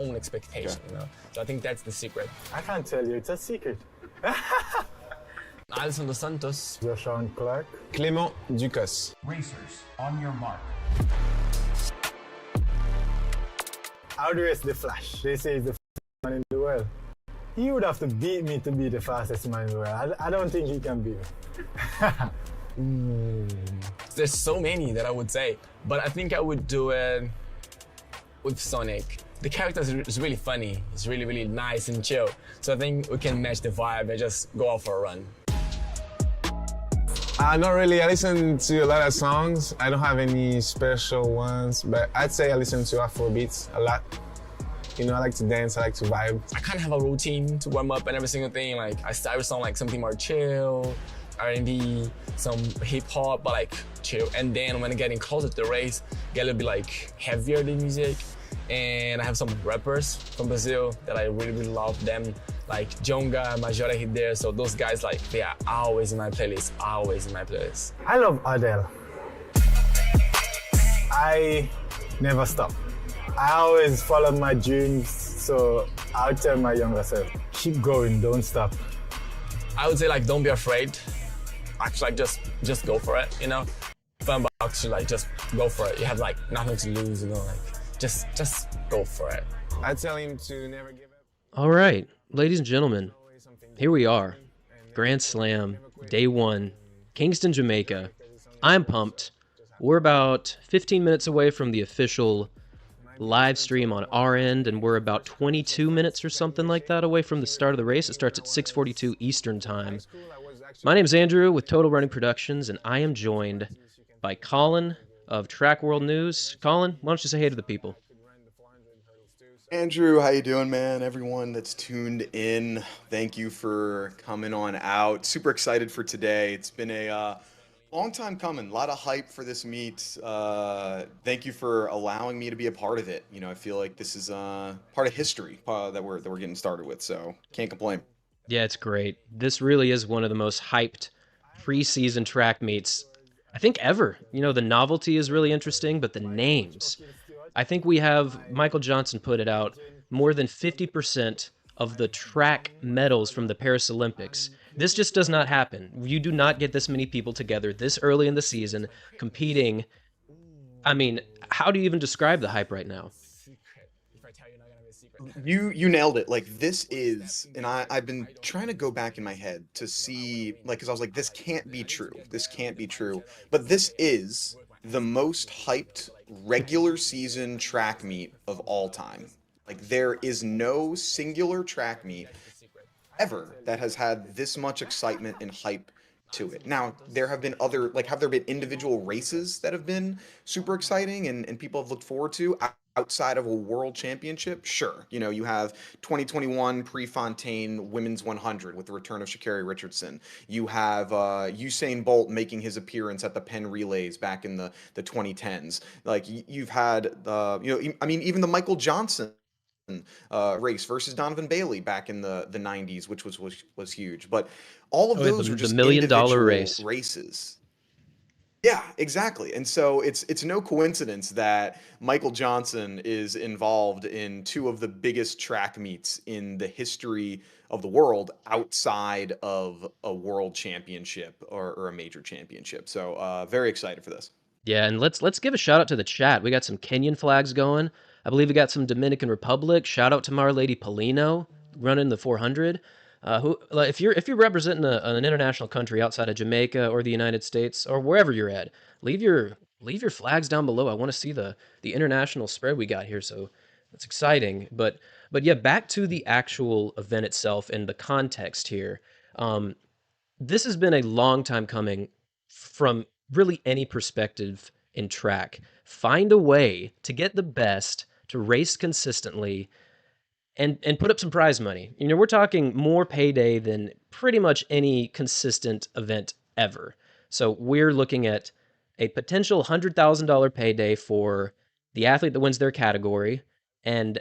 own expectation, you know. So I think that's the secret. I can't tell you, it's a secret. Alisson dos Santos. Joshua Clark. Clément Ducos. Racers, on your mark. How do race the Flash? They say he's the fastest man in the world. He would have to beat me to be the fastest man in the world. I don't think he can beat me. There's so many that I would say, but I think I would do it with Sonic. The character is really funny. It's really, really nice and chill. So I think we can match the vibe and just go out for a run. Not really. I listen to a lot of songs. I don't have any special ones, but I'd say I listen to Afrobeats a lot. You know, I like to dance, I like to vibe. I kind of have a routine to warm up and every single thing. Like I start with something like something more chill, R&B, some hip hop, but like chill. And then when I get in closer to the race, get a little bit like heavier the music. And I have some rappers from Brazil that I really, really love them, like Jonga, Majora hit there. So those guys, like, they are always in my playlist, always in my playlist. I love Adele. I never stop. I always follow my dreams, so I'll tell my younger self, keep going, don't stop. I would say, like, don't be afraid. Actually, like, just go for it, you know? Fun, but actually, like, just go for it. You have, like, nothing to lose, you know, like, just go for it. I tell him to never give up. All right, ladies and gentlemen, here we are. Grand Slam, day one, Kingston, Jamaica. I'm pumped. We're about 15 minutes away from the official live stream on our end, and we're about 22 minutes or something like that away from the start of the race. It starts at 6:42 Eastern Time. My name's Andrew with Total Running Productions, and I am joined by Colin of Track World News. Colin, why don't you say hey to the people? Andrew, how you doing, man? Everyone that's tuned in, thank you for coming on out. Super excited for today. It's been a long time coming. A lot of hype for this meet. Thank you for allowing me to be a part of it. You know, I feel like this is part of history that we're getting started with. So can't complain. Yeah, it's great. This really is one of the most hyped preseason track meets I think ever. You know, the novelty is really interesting, but the names. I think we have, Michael Johnson put it out, more than 50% of the track medals from the Paris Olympics. This just does not happen. You do not get this many people together this early in the season competing. I mean, how do you even describe the hype right now? You nailed it. Like, this is, and I've been trying to go back in my head to see, like, because I was like, this can't be true. This can't be true. But this is the most hyped regular season track meet of all time. Like, there is no singular track meet ever that has had this much excitement and hype to it. Now, there have been other, like, have there been individual races that have been super exciting and people have looked forward to outside of a world championship? Sure. You know, you have 2021 Prefontaine Women's 100 with the return of Sha'Carri Richardson. You have Usain Bolt making his appearance at the Penn Relays back in the 2010s. Like, you've had, you know, I mean, even the Michael Johnson race versus Donovan Bailey back in the 90s, which was huge. But all of those were just the $1 million individual races. Yeah, exactly. And so it's no coincidence that Michael Johnson is involved in two of the biggest track meets in the history of the world outside of a world championship or a major championship. So very excited for this. Yeah, and let's give a shout out to the chat. We got some Kenyan flags going. I believe we got some Dominican Republic. Shout out to my lady Polino running the 400. If you're representing an international country outside of Jamaica or the United States or wherever you're at, leave your flags down below. I want to see the international spread we got here. So that's exciting. But yeah, back to the actual event itself and the context here. This has been a long time coming from really any perspective in track. Find a way to get the best to race consistently and put up some prize money. You know, we're talking more payday than pretty much any consistent event ever. So we're looking at a potential $100,000 payday for the athlete that wins their category. And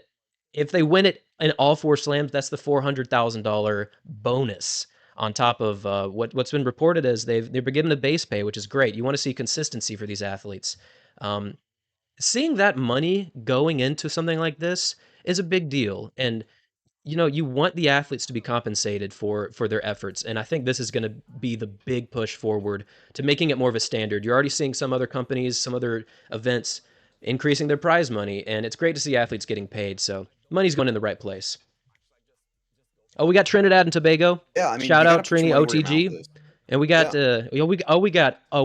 if they win it in all four slams, that's the $400,000 bonus on top of what's been reported as they're given a base pay, which is great. You want to see consistency for these athletes. Seeing that money going into something like this is a big deal. And you want the athletes to be compensated for their efforts, and I think this is going to be the big push forward to making it more of a standard. You're already seeing some other companies, some other events increasing their prize money, and it's great to see athletes getting paid. So money's going in the right place. Oh, we got Trinidad and Tobago. Yeah, I mean, Shout you got out to put your Trini money where your mouth OTG. is. And we got Yeah.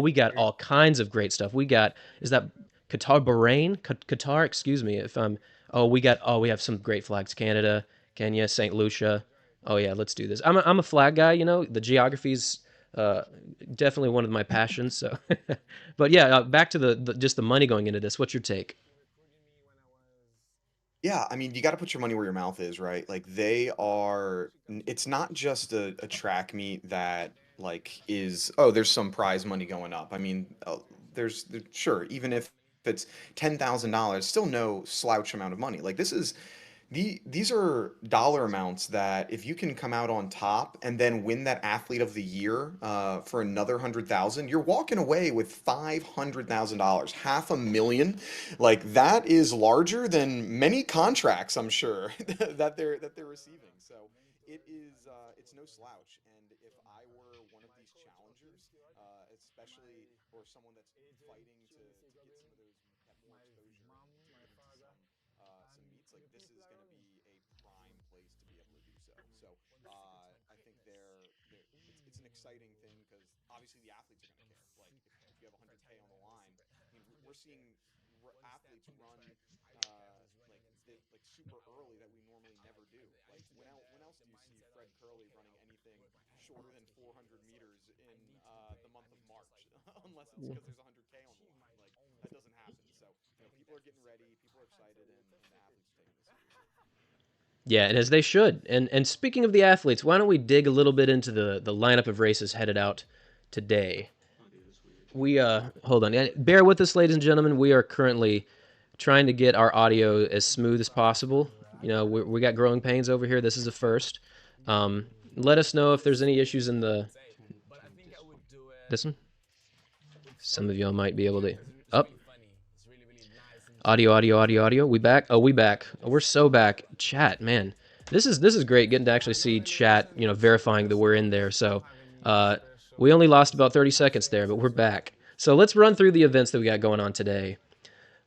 we got all kinds of great stuff. We got, is that Qatar, Bahrain, Qatar? Excuse me if I'm. We have some great flags. Canada, Kenya, Saint Lucia. Oh yeah, let's do this. I'm a flag guy. The geography's definitely one of my passions. So, but yeah, back to the just the money going into this. What's your take? Yeah, I mean, you got to put your money where your mouth is, right? Like it's not just a track meet that like is, oh, there's some prize money going up. I mean, sure, even if it's $10,000, still no slouch amount of money. Like these are dollar amounts that if you can come out on top and then win that athlete of the year for another 100,000, you're walking away with $500,000, half a million. Like that is larger than many contracts, I'm sure, that they're receiving. So it's no slouch. And if I were one of these challengers, especially or someone that's fighting to get some of those that more exposure to get into some meets, like this is going to be a prime place to be able to do so. So I think it's an exciting thing because obviously the athletes are going to care. Like if you have 100K on the line, I mean we're seeing athletes run like super early that we normally never do. Like when else do you see Fred Curley running anything shorter than 400 meters in the month of March, unless it's because there's 100K on the line. Like that doesn't happen. So people are getting ready, people are excited, and the athletes are taking this seriously. Yeah, and as they should. And speaking of the athletes, why don't we dig a little bit into the lineup of races headed out today? We hold on. Bear with us, ladies and gentlemen. We are currently trying to get our audio as smooth as possible. We got growing pains over here. This is the first. Let us know if there's any issues in this one. Some of y'all might be able to up. Audio. We back? Oh, we back. Oh, we're so back. Chat, man. This is great getting to actually see chat, verifying that we're in there. So, we only lost about 30 seconds there, but we're back. So let's run through the events that we got going on today.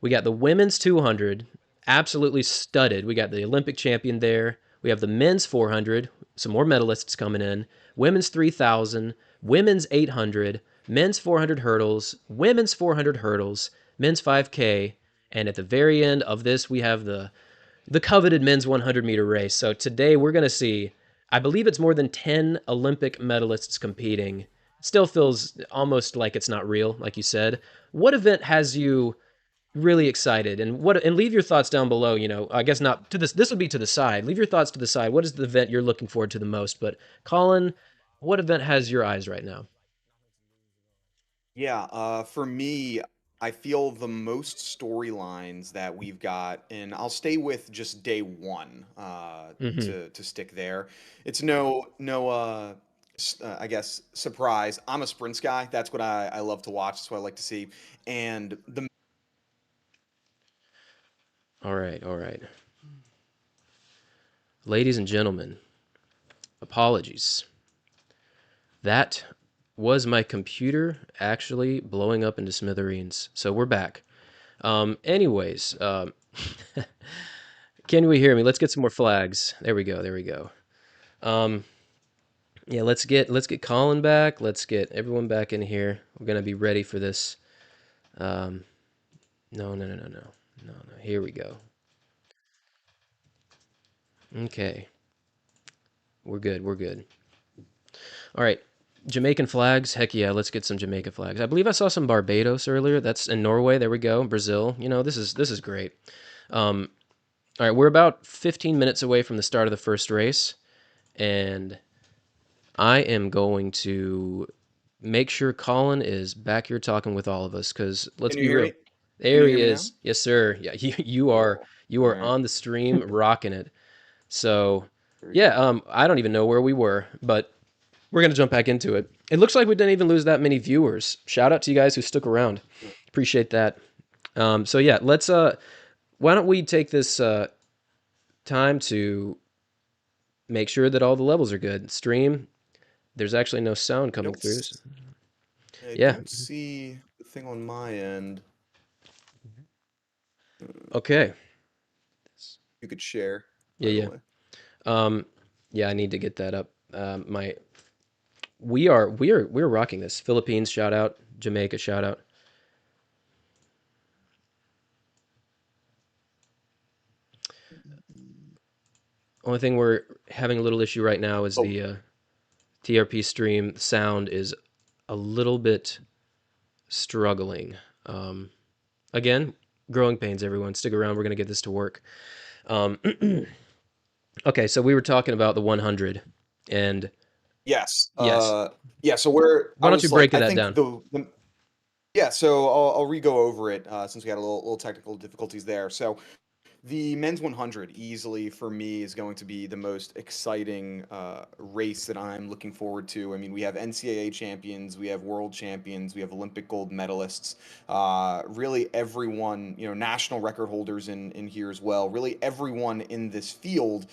We got the women's 200, absolutely studded. We got the Olympic champion there. We have the men's 400, some more medalists coming in. Women's 3,000, women's 800, men's 400 hurdles, women's 400 hurdles, men's 5K, and at the very end of this, we have the coveted men's 100-meter race. So today we're going to see, I believe it's more than 10 Olympic medalists competing. Still feels almost like it's not real, like you said. What event has you really excited? And leave your thoughts down below. I guess not to this would be to the side. Leave your thoughts to the side. What is the event you're looking forward to the most? But Colin, what event has your eyes right now? Yeah, for me, I feel the most storylines that we've got, and I'll stay with just day one Mm-hmm. to stick there. It's no I guess surprise. I'm a sprints guy. That's what I love to watch. That's what I like to see. And the All right. Ladies and gentlemen, apologies. That was my computer actually blowing up into smithereens. So we're back. Anyways, can we hear me? Let's get some more flags. There we go. Yeah, let's get Colin back. Let's get everyone back in here. We're gonna be ready for this. No. Here we go. Okay, we're good. All right, Jamaican flags. Heck yeah, let's get some Jamaica flags. I believe I saw some Barbados earlier. That's in Norway. There we go. Brazil. This is great. All right, we're about 15 minutes away from the start of the first race, and I am going to make sure Colin is back here talking with all of us, because let's Can you be hear real. me? Can There you he hear me now? is. Yes, sir. Yeah, you are Cool. you All are right. on the stream, rocking it. So, Very yeah, cool. I don't even know where we were, but we're gonna jump back into it. It looks like we didn't even lose that many viewers. Shout out to you guys who stuck around. Appreciate that. So yeah, let's why don't we take this time to make sure that all the levels are good. Stream, there's actually no sound coming through. I Yeah. don't see the thing on my end. Okay. You could share, by Yeah, the yeah. way. Yeah, I need to get that up. We're rocking this. Philippines shout out, Jamaica shout out. Only thing we're having a little issue right now is Oh, the TRP stream sound is a little bit struggling. Again, growing pains, everyone. Stick around. We're going to get this to work. Um, okay, so we were talking about the 100. And yes. yes, Yeah, so I why don't you was break like, I that think down? yeah, so I'll re-go over it since we had a little technical difficulties there. So the men's 100 easily for me is going to be the most exciting race that I'm looking forward to. I mean, we have NCAA champions, we have world champions, we have Olympic gold medalists, really everyone, national record holders in here as well. Really everyone in this field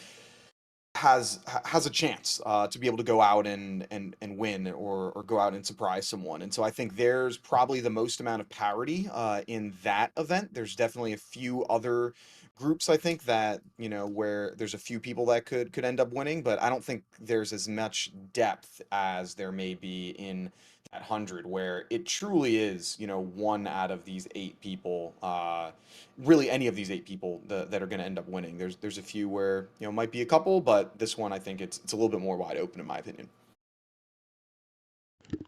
has a chance to be able to go out and win or go out and surprise someone. And so I think there's probably the most amount of parity in that event. There's definitely a few other groups I think that where there's a few people that could end up winning, but I don't think there's as much depth as there may be in that 100 where it truly is one out of these 8 people, really any of these 8 people that are going to end up winning. There's a few where might be a couple, but this one I think it's a little bit more wide open in my opinion.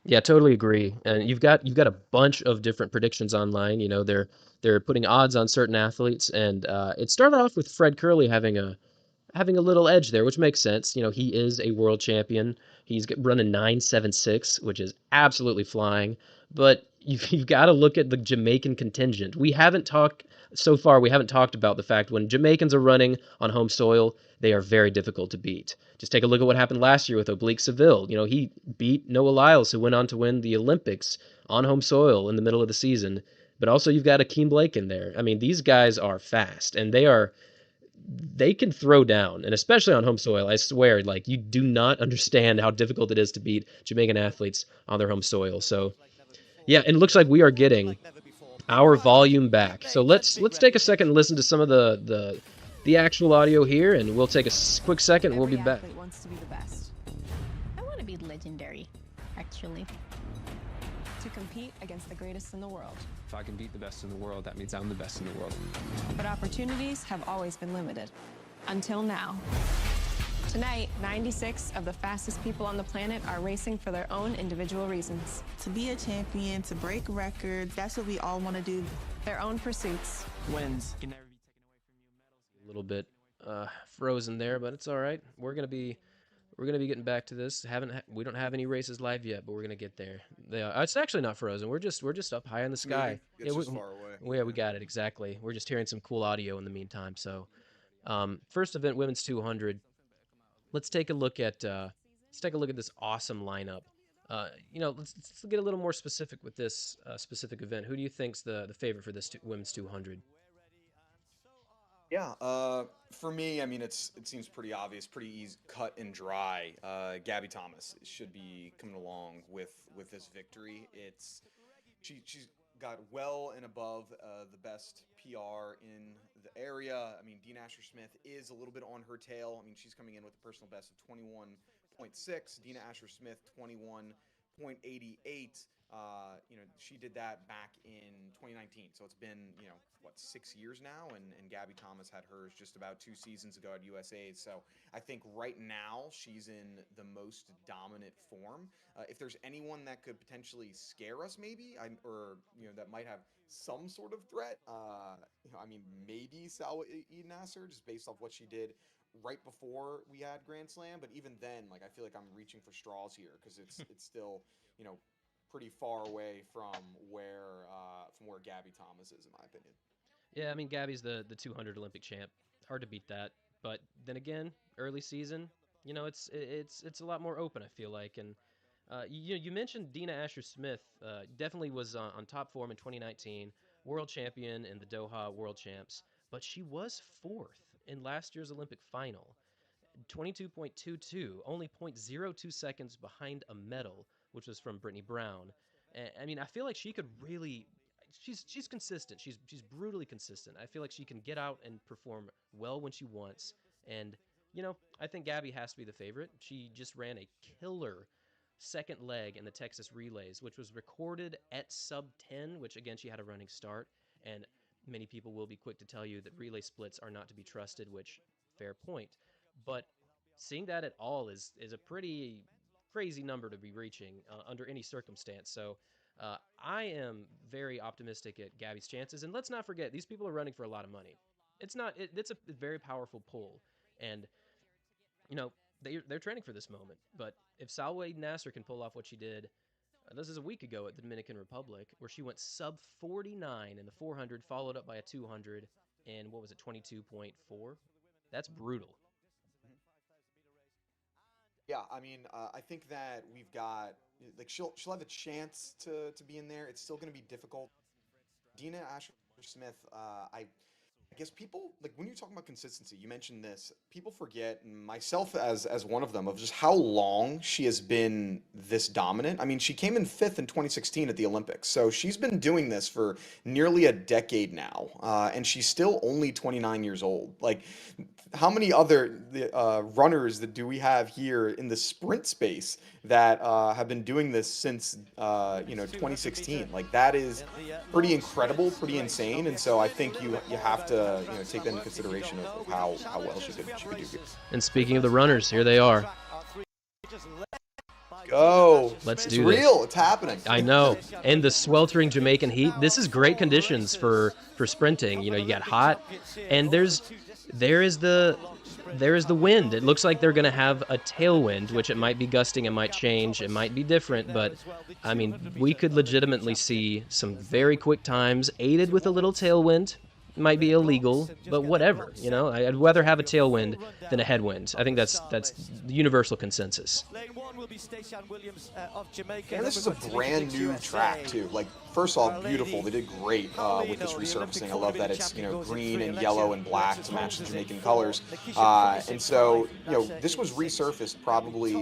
Yeah, totally agree. And you've got a bunch of different predictions online. They're putting odds on certain athletes, and it started off with Fred Curley having a little edge there, which makes sense. He is a world champion. He's running 9.76, which is absolutely flying. But you've got to look at the Jamaican contingent. We haven't talked about the fact when Jamaicans are running on home soil, they are very difficult to beat. Just take a look at what happened last year with Oblique Seville. He beat Noah Lyles, who went on to win the Olympics on home soil in the middle of the season. But also you've got Akeem Blake in there. I mean, these guys are fast, and they can throw down, and especially on home soil. I swear, like, you do not understand how difficult it is to beat Jamaican athletes on their home soil. So, yeah, and it looks like we are getting our volume back. So let's take a second and listen to some of the actual audio here, and we'll take a quick second. And we'll be back. Every athlete wants to be the best. I want to be legendary, actually. To compete against the greatest in the world. If I can beat the best in the world, that means I'm the best in the world. But opportunities have always been limited. Until now. Tonight, 96 of the fastest people on the planet are racing for their own individual reasons. To be a champion, to break records, that's what we all want to do. Their own pursuits. Wins can never be taken away from you. A little bit frozen there, but it's all right. We're gonna be getting back to this. We don't have any races live yet, but we're gonna get there. It's actually not frozen. We're just up high in the sky. It's just far away. Yeah, we got it exactly. We're just hearing some cool audio in the meantime. So, first event, women's 200. Let's take a look at this awesome lineup. Let's get a little more specific with this specific event. Who do you think's the favorite for this women's 200? Yeah, for me, I mean, it seems pretty obvious, pretty easy, cut and dry. Gabby Thomas should be coming along with this victory. She's got well and above the best PR in the area. I mean, Dean Asher-Smith is a little bit on her tail. I mean, she's coming in with a personal best of 21.6. Dina Asher-Smith 21.88. She did that back in 2019. So it's been, 6 years now? And Gabby Thomas had hers just about 2 seasons ago at USA. So I think right now she's in the most dominant form. If there's anyone that could potentially scare us, maybe, that might have some sort of threat, maybe Salwa Eid Nasser, just based off what she did right before we had Grand Slam. But even then, I feel like I'm reaching for straws here because it's still, pretty far away from where Gabby Thomas is, in my opinion. Yeah, I mean, Gabby's the 200 Olympic champ. Hard to beat that. But then again, early season, it's a lot more open, I feel like. And you mentioned Dina Asher-Smith. Definitely was on top form in 2019, world champion in the Doha World Champs. But she was 4th in last year's Olympic final. 22.22, only 0.02 seconds behind a medal, which was from Brittany Brown. And, I mean, I feel like she could really. She's consistent. She's brutally consistent. I feel like she can get out and perform well when she wants. And I think Gabby has to be the favorite. She just ran a killer second leg in the Texas relays, which was recorded at sub 10, which again she had a running start. And many people will be quick to tell you that relay splits are not to be trusted, which fair point. But seeing that at all is a pretty crazy number to be reaching under any circumstance. So I am very optimistic at Gabby's chances. And let's not forget, these people are running for a lot of money. It's a very powerful pull. And, they're training for this moment. But if Salwa Nasser can pull off what she did, this is a week ago at the Dominican Republic, where she went sub 49 in the 400, followed up by a 200 in, 22.4? That's brutal. Yeah, I mean, I think that we've got she'll have a chance to be in there. It's still going to be difficult. Dina Asher Smith, I guess people when you're talking about consistency, you mentioned this. People forget, and myself as one of them, of just how long she has been this dominant. I mean, she came in 5th in 2016 at the Olympics, so she's been doing this for nearly a decade now, and she's still only 29 years old. Like, how many other runners that do we have here in the sprint space that have been doing this since 2016? Like, that is pretty incredible, pretty insane, and so I think you have to take that into consideration of how well she could do here. And speaking of the runners, here they are. Go. Let's It's do real. this. It's happening. I know. And the sweltering Jamaican heat. This is great conditions for sprinting. You got hot, and there is the wind. It looks like they're going to have a tailwind, which it might be gusting, it might change, it might be different, but I mean, we could legitimately see some very quick times aided with a little tailwind. Might be illegal, but whatever. I'd rather have a tailwind than a headwind. I think that's the universal consensus. And this is a brand new track too. Like, first off, beautiful. They did great with this resurfacing. I love that it's green and yellow and black to match the Jamaican colors. And so this was resurfaced probably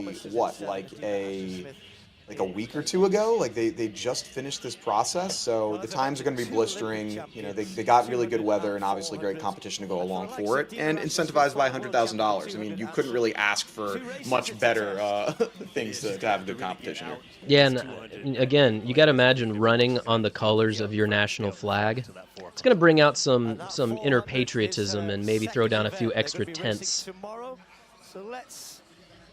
like a week or two ago. Like, they just finished this process, so the times are going to be blistering. They got really good weather and obviously great competition to go along for it, and incentivized by $100,000. I mean, you couldn't really ask for much better things to have good competition here. Yeah, and again, you got to imagine running on the colors of your national flag. It's going to bring out some inner patriotism and maybe throw down a few extra tents. So let's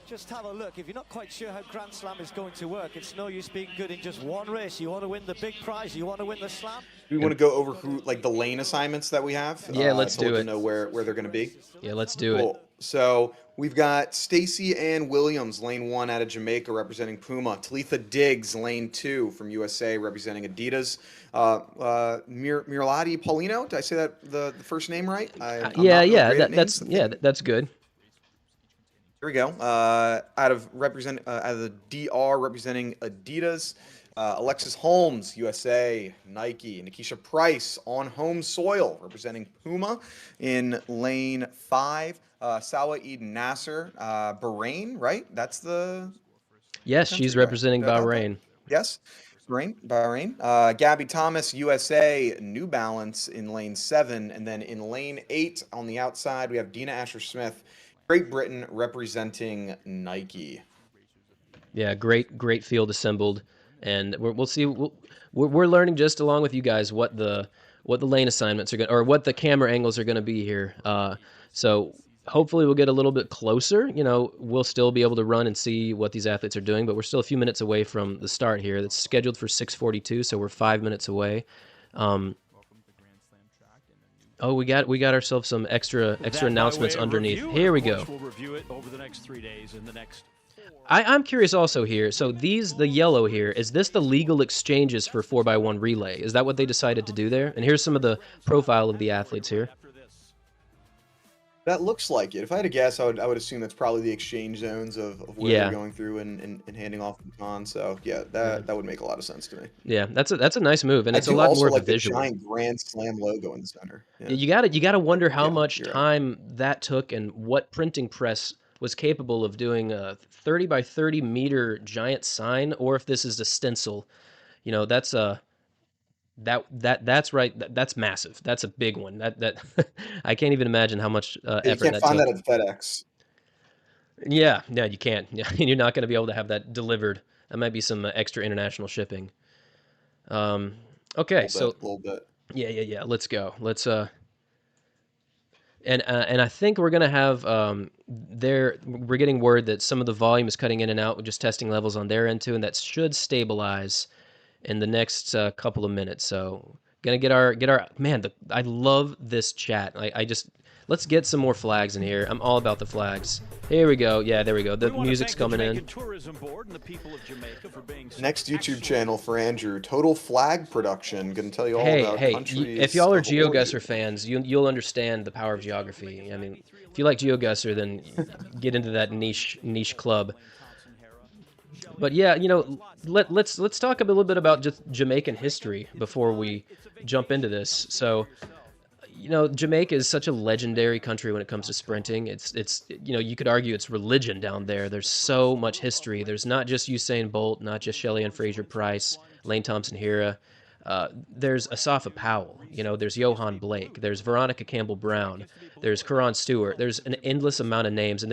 just have a look. If you're not quite sure how Grand Slam is going to work, it's no use being good in just one race. You want to win the big prize, you want to win the slam. Do we want to go over the lane assignments that we have? Yeah, let's do it. To know where they're going to be. Yeah, let's do it. So we've got Stacey Ann Williams, lane 1 out of Jamaica, representing Puma. Talitha Diggs, lane 2 from USA, representing Adidas. Miralati Paulino, did I say that the first name right? That's good. Here we go. Out of the DR, representing Adidas, Alexis Holmes, USA, Nike. Nikisha Price on home soil, representing Puma in lane 5. Salwa Eden Nasser, Bahrain, right? That's the. Yes, she's representing Bahrain. Yes, Bahrain. Gabby Thomas, USA, New Balance in lane 7, and then in lane 8 on the outside we have Dina Asher Smith, Great Britain, representing Nike. Yeah, great field assembled, and we'll see. We're learning just along with you guys what the lane assignments are going, or what the camera angles are going to be here. So hopefully we'll get a little bit closer. We'll still be able to run and see what these athletes are doing, but we're still a few minutes away from the start here. That's scheduled for 6:42, so we're 5 minutes away. Oh, we got ourselves some extra announcements underneath. Here we go. We'll review it over the next 3 days and the next. I'm curious also here. So the yellow here, is this the legal exchanges for 4x1 relay? Is that what they decided to do there? And here's some of the profile of the athletes here. That looks like it. If I had to guess, I would assume that's probably the exchange zones of where Yeah. they're going through and handing off the baton. So yeah, Yeah. that would make a lot of sense to me. Yeah, that's a nice move, and I it's a do lot more also of a like the visual. giant Grand Slam logo in the center. Yeah, Yeah, you gotta wonder how yeah, much you're right. time that took and what printing press was capable of doing a 30 by 30 meter giant sign, or if this is a stencil. You know, that's that's right. That's massive. That's a big one. That I can't even imagine how much You effort can't that find took. that at FedEx. Yeah, yeah, you can't. Yeah, and you're not going to be able to have that delivered. That might be some extra international shipping. Um, okay, so A little bit. yeah. Let's go. Let's and I think we're gonna have there. We're getting word that some of the volume is cutting in and out. We're just testing levels on their end too, and that should stabilize in the next couple of minutes. So gonna get our man. I love this chat. I just let's get some more flags in here. I'm all about the flags. Here we go. Yeah, there we go. The music's coming in. Next YouTube channel for Andrew, Total Flag Production. Gonna tell you all about countries. If y'all are of origin. GeoGuessr fans, you'll understand the power of geography. I mean, if you like GeoGuessr, then get into that niche club. But yeah, you know, let's talk a little bit about just Jamaican history before we jump into this. So, you know, Jamaica is such a legendary country when it comes to sprinting. It's you know, you could argue it's religion down there. There's so much history. There's not just Usain Bolt, not just Shelly Ann Fraser-Price, Lane Thompson-Hira. There's Asafa Powell. You know, there's Johan Blake. There's Veronica Campbell-Brown. There's Karan Stewart. There's an endless amount of names. And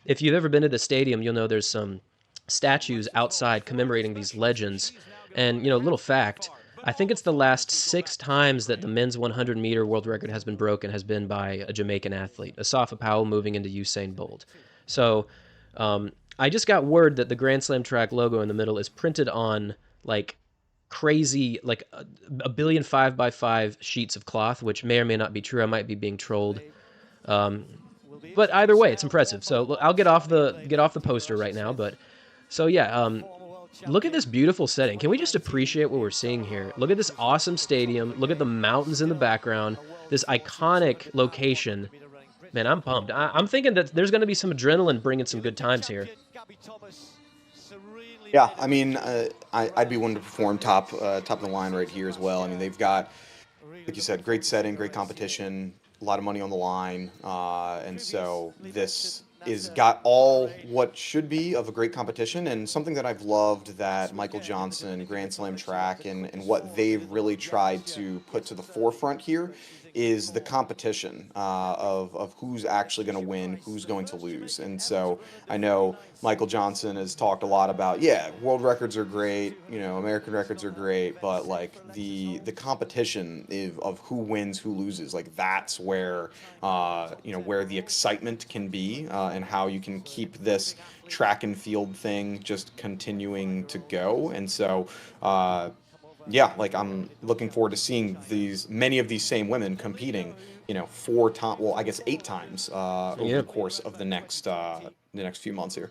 if you've ever been to the stadium, you'll know there's some statues outside commemorating these legends. And, you know, little fact, I think it's the last 6 times that the men's 100-meter world record has been broken has been by a Jamaican athlete, Asafa Powell moving into Usain Bolt. So I just got word that the Grand Slam track logo in the middle is printed on, like, crazy, like, a billion 5x5 sheets of cloth, which may or may not be true. I might be being trolled. But either way, it's impressive. So I'll get off the poster right now, but... So yeah, look at this beautiful setting. Can we just appreciate what we're seeing here? Look at this awesome stadium. Look at the mountains in the background. This iconic location. Man, I'm pumped. I'm thinking that there's going to be some adrenaline bringing some good times here. Yeah, I mean, I'd be willing to perform top of the line right here as well. I mean, they've got, like you said, great setting, great competition, a lot of money on the line, and so this is got all what should be of a great competition, and something that I've loved that Michael Johnson, Grand Slam track, and what they've really tried to put to the forefront here is the competition of who's actually going to win, who's going to lose. And so I know Michael Johnson has talked a lot about, yeah, world records are great, you know, American records are great, but like the competition of who wins, who loses, like that's where you know, where the excitement can be, and how you can keep this track and field thing just continuing to go. And so yeah, like I'm looking forward to seeing many of these same women competing, you know, 4 times, well, I guess 8 times over the course of the next few months here.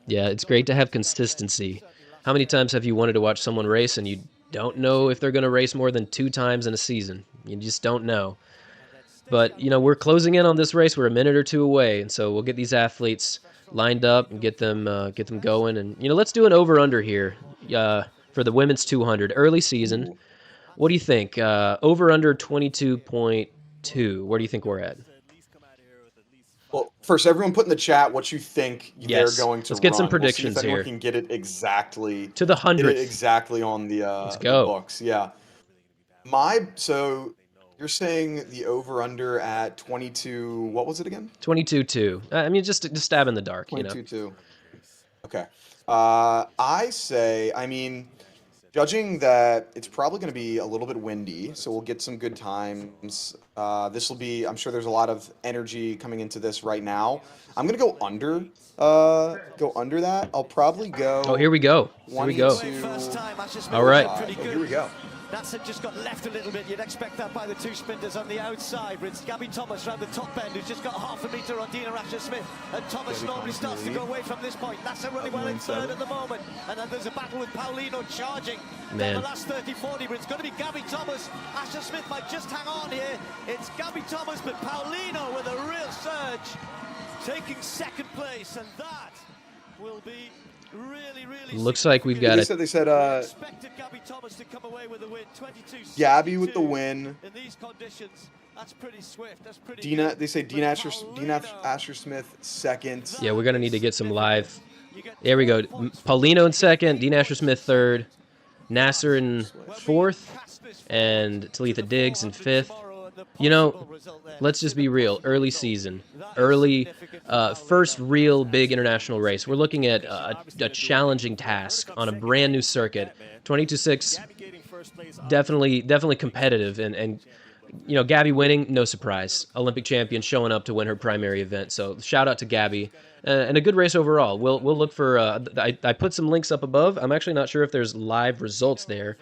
Yeah, it's great to have consistency. How many times have you wanted to watch someone race and you don't know if they're going to race more than 2 times in a season? You just don't know. But, you know, we're closing in on this race. We're a minute or 2 away, and so we'll get these athletes lined up and get them going. And, you know, let's do an over-under here. For the women's 200 early season. What do you think? Over under 22.2. Where do you think we're at? Well, first, everyone put in the chat what you think they're going to Let's get run. some predictions we'll see if anyone here. can get it exactly To the 100th. Get it exactly on the books. Yeah. So you're saying the over under at 22. What was it again? 22.2. I mean, just stab in the dark. 22.2. You know? Okay. I say, I mean, judging that it's probably going to be a little bit windy, so we'll get some good times. This will be, I'm sure there's a lot of energy coming into this right now. I'm going to go under that. I'll probably go. Oh, here we go. Here we go. All right. Here we go. Nasser just got left a little bit. You'd expect that by the two sprinters on the outside. But it's Gabby Thomas round the top end who's just got half a metre on Dina Asher-Smith. And Thomas normally starts to go away from this point. Nasser running well in third at the moment. And then there's a battle with Paulino charging down the last 30-40. But it's going to be Gabby Thomas. Asher-Smith might just hang on here. It's Gabby Thomas, but Paulino with a real surge, taking second place. And that will be really looks like we've got They said Gabby with the win. In these conditions, that's pretty swift. That's pretty Dina, they say Dina Asher-Smith second. Yeah, we're gonna need to get some live. There we go. Paulino in second, Dean Asher-Smith third, Nasser in fourth, and Talitha Diggs in fifth. You know, let's just be real. Early season, first real big international race. We're looking at a challenging task on a brand new circuit. 22.6, definitely competitive, and you know, Gabby winning, no surprise. Olympic champion showing up to win her primary event. So shout out to Gabby, and a good race overall. We'll look for. I put some links up above. I'm actually not sure if there's live results there.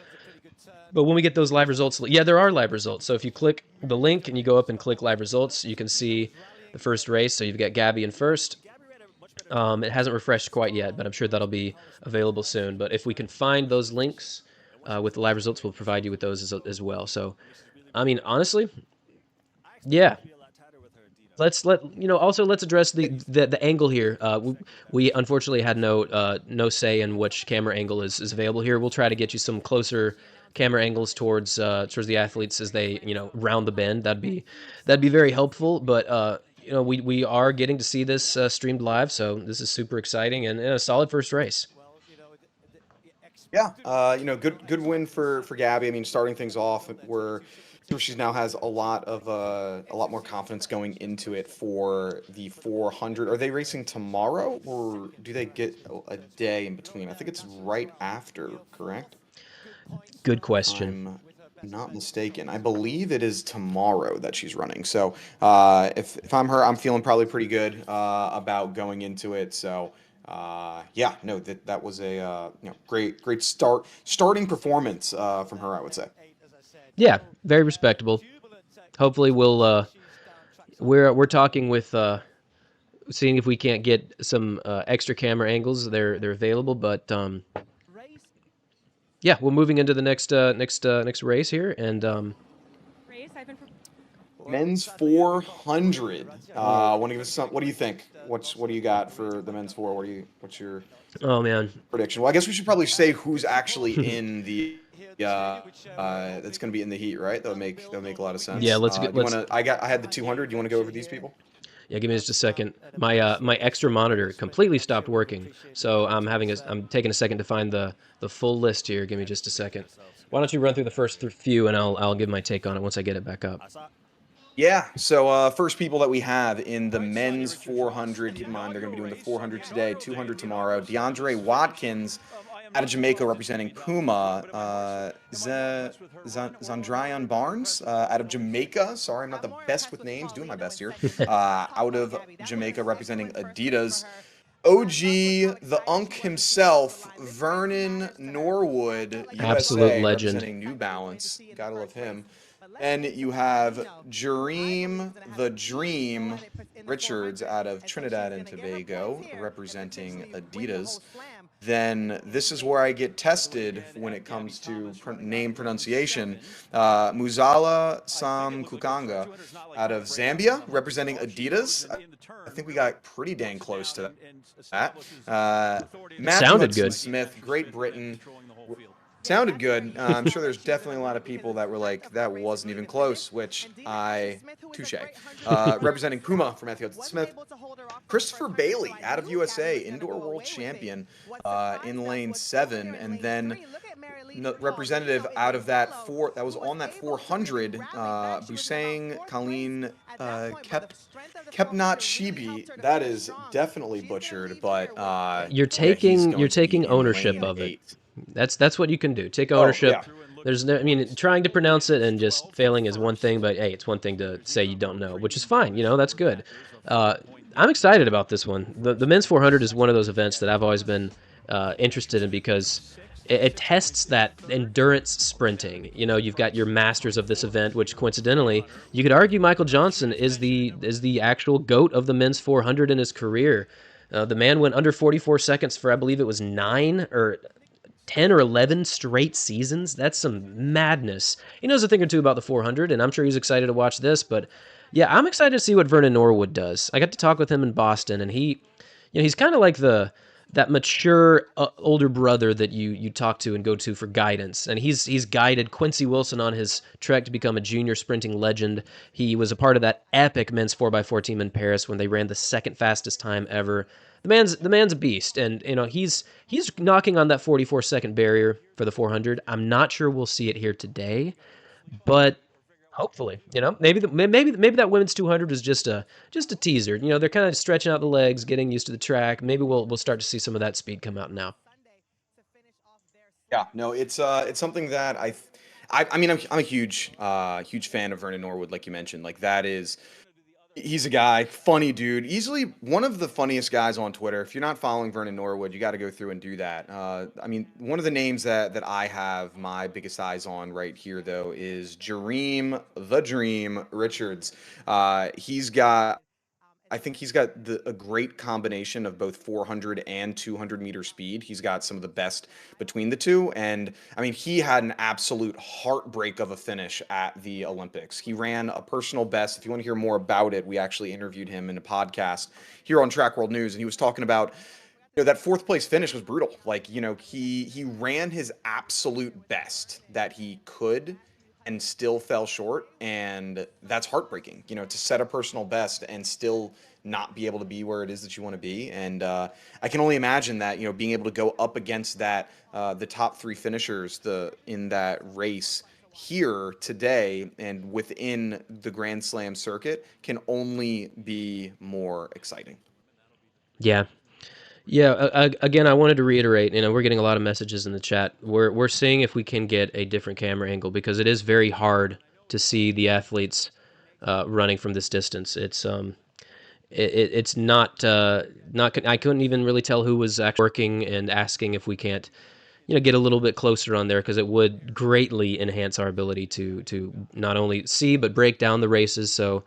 But when we get those live results, yeah, there are live results. So if you click the link and you go up and click live results, you can see the first race. So you've got Gabby in first. It hasn't refreshed quite yet, but I'm sure that'll be available soon. But if we can find those links with the live results, we'll provide you with those as well. So, I mean, honestly, yeah. Let's address the angle here. We unfortunately had no say in which camera angle is available here. We'll try to get you some closer camera angles towards the athletes as they round the bend. That'd be very helpful. But we are getting to see this streamed live, so this is super exciting and a solid first race. Yeah, good win for Gabby. I mean, starting things off, she now has a lot more confidence going into it for the 400. Are they racing tomorrow, or do they get a day in between? I think it's right after, correct? Good question. I'm not mistaken. I believe it is tomorrow that she's running. So if I'm her, I'm feeling probably pretty good about going into it. So yeah, no, that was a great starting performance from her, I would say. Yeah, very respectable. Hopefully we're talking with seeing if we can't get some extra camera angles. They're available, but yeah, we're moving into the next race here, and men's 400. Want to give us some? What do you think? What do you got for the men's 4? What's your prediction? Well, I guess we should probably say who's actually in the that's going to be in the heat, right? That'll make a lot of sense. Yeah, I had the 200. Do you want to go over these people? Yeah, give me just a second. My extra monitor completely stopped working, so I'm taking a second to find the full list here. Give me just a second. Why don't you run through the first few, and I'll give my take on it once I get it back up. Yeah. So first people that we have in the men's 400. Keep in mind they're going to be doing the 400 today, 200 tomorrow. DeAndre Watkins out of Jamaica representing Puma. Zandrian Barnes out of Jamaica. Sorry, I'm not the best with names. Doing my best here. Out of Jamaica representing Adidas. OG, the Unk himself, Vernon Norwood, USA, absolute legend, representing New Balance. Gotta love him. And you have Jareem the Dream Richards out of Trinidad and Tobago, representing Adidas. Then this is where I get tested when it comes to name pronunciation. Muzala Sam Kukanga out of Zambia, representing Adidas. I think we got pretty dang close to that. Matthew Sounded good. Smith, Great Britain. Sounded good. I'm sure there's definitely a lot of people that were like, that wasn't even close, which touche. Representing Puma for Matthew Smith. Christopher Bailey out of USA, indoor world champion in lane 7. And then representative out of that that was on that 400, Busang Colleen Kepnat Shibi. That is definitely butchered, but you're taking ownership of it. That's what you can do. Take ownership. Oh, yeah. There's no, I mean, trying to pronounce it and just failing is one thing, but hey, it's one thing to say you don't know, which is fine. That's good. I'm excited about this one. The men's 400 is one of those events that I've always been interested in because it tests that endurance sprinting. You know, you've got your masters of this event, which coincidentally, you could argue Michael Johnson is the actual GOAT of the men's 400 in his career. The man went under 44 seconds for, I believe it was 9 or 10 or 11 straight seasons. That's some madness. He knows a thing or two about the 400, and I'm sure he's excited to watch this. But yeah, I'm excited to see what Vernon Norwood does. I got to talk with him in Boston, and he's kind of like that mature older brother that you talk to and go to for guidance. And he's guided Quincy Wilson on his trek to become a junior sprinting legend. He was a part of that epic men's 4x4 team in Paris when they ran the second fastest time ever. The man's a beast, and you know he's knocking on that 44-second barrier for the 400. I'm not sure we'll see it here today, but hopefully, you know, maybe that women's 200 is just a teaser. You know, they're kind of stretching out the legs, getting used to the track. Maybe we'll start to see some of that speed come out now. Yeah, no, it's something that I mean, I'm a huge fan of Vernon Norwood, like you mentioned. Like that is, he's a guy, funny dude, easily one of the funniest guys on Twitter. If you're not following Vernon Norwood, you got to go through and do that. I mean, one of the names that I have my biggest eyes on right here, though, is Jareem the Dream Richards. I think he's got a great combination of both 400 and 200 meter speed. He's got some of the best between the two. And I mean, he had an absolute heartbreak of a finish at the Olympics. He ran a personal best. If you want to hear more about it, we actually interviewed him in a podcast here on Track World News. And he was talking about, you know, that fourth place finish was brutal. Like, you know, he ran his absolute best that he could and still fell short, and that's heartbreaking, you know, to set a personal best and still not be able to be where it is that you want to be. And I can only imagine that, you know, being able to go up against that the top three finishers in that race here today and within the Grand Slam circuit can only be more exciting. Yeah. Yeah, again, I wanted to reiterate, you know, we're getting a lot of messages in the chat. We're seeing if we can get a different camera angle because it is very hard to see the athletes running from this distance. It's not I couldn't even really tell who was actually working, and asking if we can't, you know, get a little bit closer on there because it would greatly enhance our ability to not only see but break down the races. So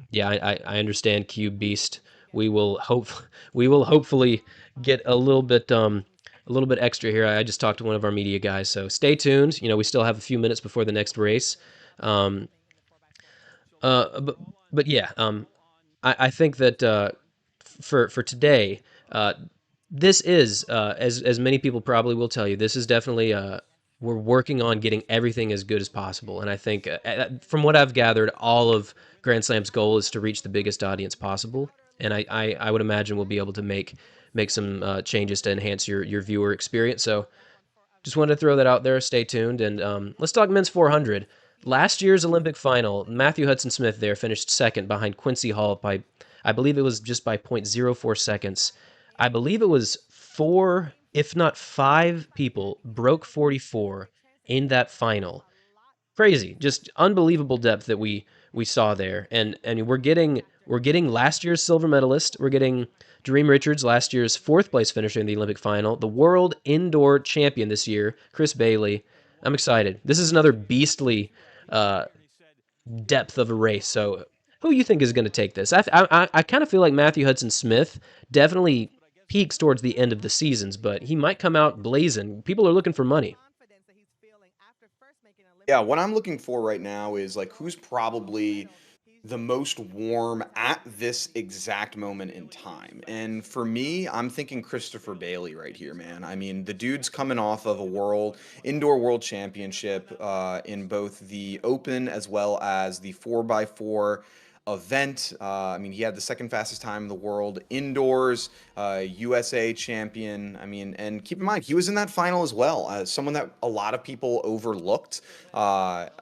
yeah, I understand, Cube Beast. We will hopefully get a little bit extra here. I just talked to one of our media guys, so stay tuned. You know, we still have a few minutes before the next race. But yeah, I think that for today, this is as many people probably will tell you, this is definitely we're working on getting everything as good as possible. And I think from what I've gathered, all of Grand Slam's goal is to reach the biggest audience possible. And I would imagine we'll be able to make some changes to enhance your viewer experience. So just wanted to throw that out there. Stay tuned. And let's talk men's 400. Last year's Olympic final, Matthew Hudson-Smith there finished second behind Quincy Hall by, I believe it was just by 0.04 seconds. I believe it was 4, if not 5 people broke 44 in that final. Crazy, just unbelievable depth that we saw there. And we're getting last year's silver medalist. We're getting Jareem Richards, last year's 4th place finisher in the Olympic final, the world indoor champion this year, Chris Bailey. I'm excited. This is another beastly depth of a race. So who you think is going to take this? I kind of feel like Matthew Hudson-Smith definitely peaks towards the end of the seasons, but he might come out blazing. People are looking for money. Yeah, what I'm looking for right now is like who's probably the most warm at this exact moment in time. And for me, I'm thinking Christopher Bailey right here, man. I mean, the dude's coming off of a indoor world championship in both the open as well as the 4x4 event. I mean, he had the second fastest time in the world indoors, USA champion. I mean, and keep in mind, he was in that final as well. Someone that a lot of people overlooked,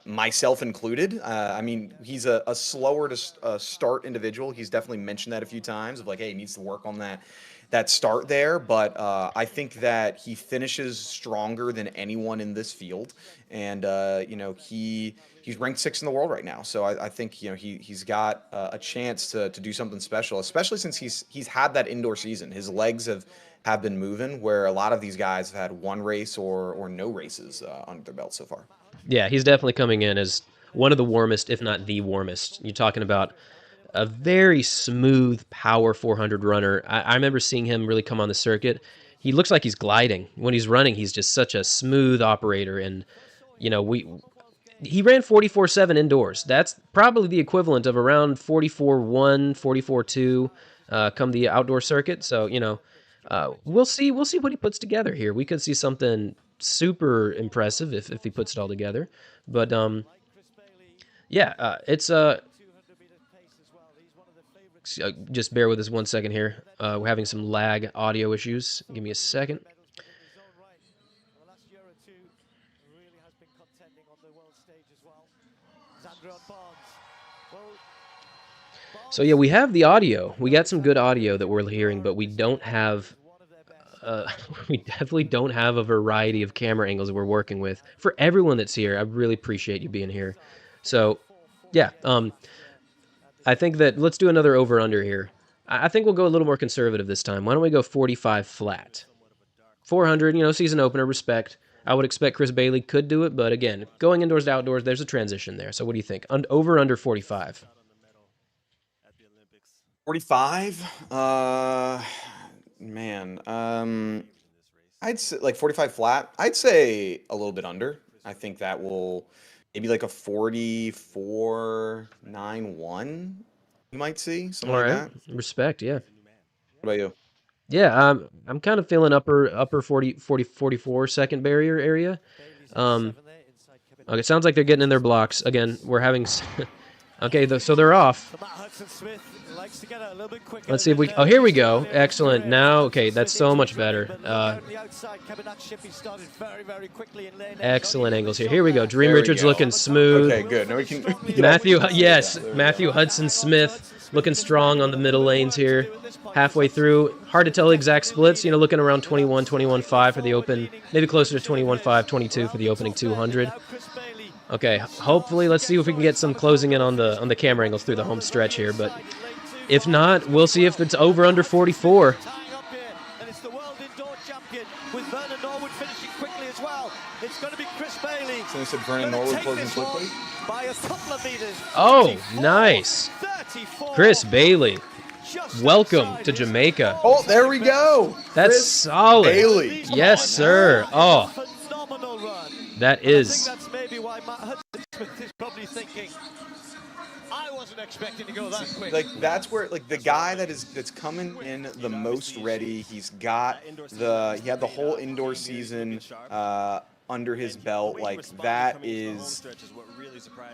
myself included. I mean, he's a slower to start individual. He's definitely mentioned that a few times of like, hey, he needs to work on that start there, but I think that he finishes stronger than anyone in this field, and you know, he's ranked 6th in the world right now. So I think he's got a chance to do something special, especially since he's had that indoor season. His legs have been moving, where a lot of these guys have had one race or no races under their belt so far. Yeah, he's definitely coming in as one of the warmest, if not the warmest. You're talking about a very smooth power 400 runner. I remember seeing him really come on the circuit. He looks like he's gliding. When he's running, he's just such a smooth operator. And, he ran 44.7 indoors. That's probably the equivalent of around 44.1, 44.2 come the outdoor circuit. So, we'll see what he puts together here. We could see something super impressive if he puts it all together. But, it's just bear with us 1 second here. We're having some lag audio issues. Give me a second. So yeah, we have the audio. We got some good audio that we're hearing, but we don't have we definitely don't have a variety of camera angles that we're working with. For everyone that's here, I really appreciate you being here. So yeah, I think that let's do another over-under here. I think we'll go a little more conservative this time. Why don't we go 45 flat? 400, season opener, respect. I would expect Chris Bailey could do it, but again, going indoors to outdoors, there's a transition there. So what do you think? Over, under 45? 45? Man. I'd say like 45 flat. I'd say a little bit under. I think that will maybe like a 44.91 you might see. Something All like right. that. Respect, yeah. What about you? Yeah, I'm kind of feeling upper 40, 44 second barrier area. Okay, it sounds like they're getting in their blocks. Again, we're having... Okay, so they're off. Let's see if we... Oh, here we go. Excellent. Now, okay, that's so much better. Excellent angles here. Here we go. Dream Richards looking smooth. Okay, good. Now we can... Matthew Hudson-Smith looking strong on the middle lanes here. Halfway through. Hard to tell the exact splits. Looking around 21, 21.5 for the open. Maybe closer to 21.5, 22 for the opening 200. Okay, hopefully, let's see if we can get some closing in on the camera angles through the home stretch here. But if not, we'll see if it's over under 44. It's going to be Chris Bailey. So they said Vernon Norwood closing quickly? By a couple of meters. Oh, nice. Chris Bailey. Welcome to Jamaica. Oh, there we go. That's Chris solid. Bailey. Yes, sir. Oh, that is. I think that's maybe why Matt Hudson is probably thinking, I wasn't expecting to go that quick. Like that's where the guy that's coming in the most ready. He had the whole indoor season under his belt. Like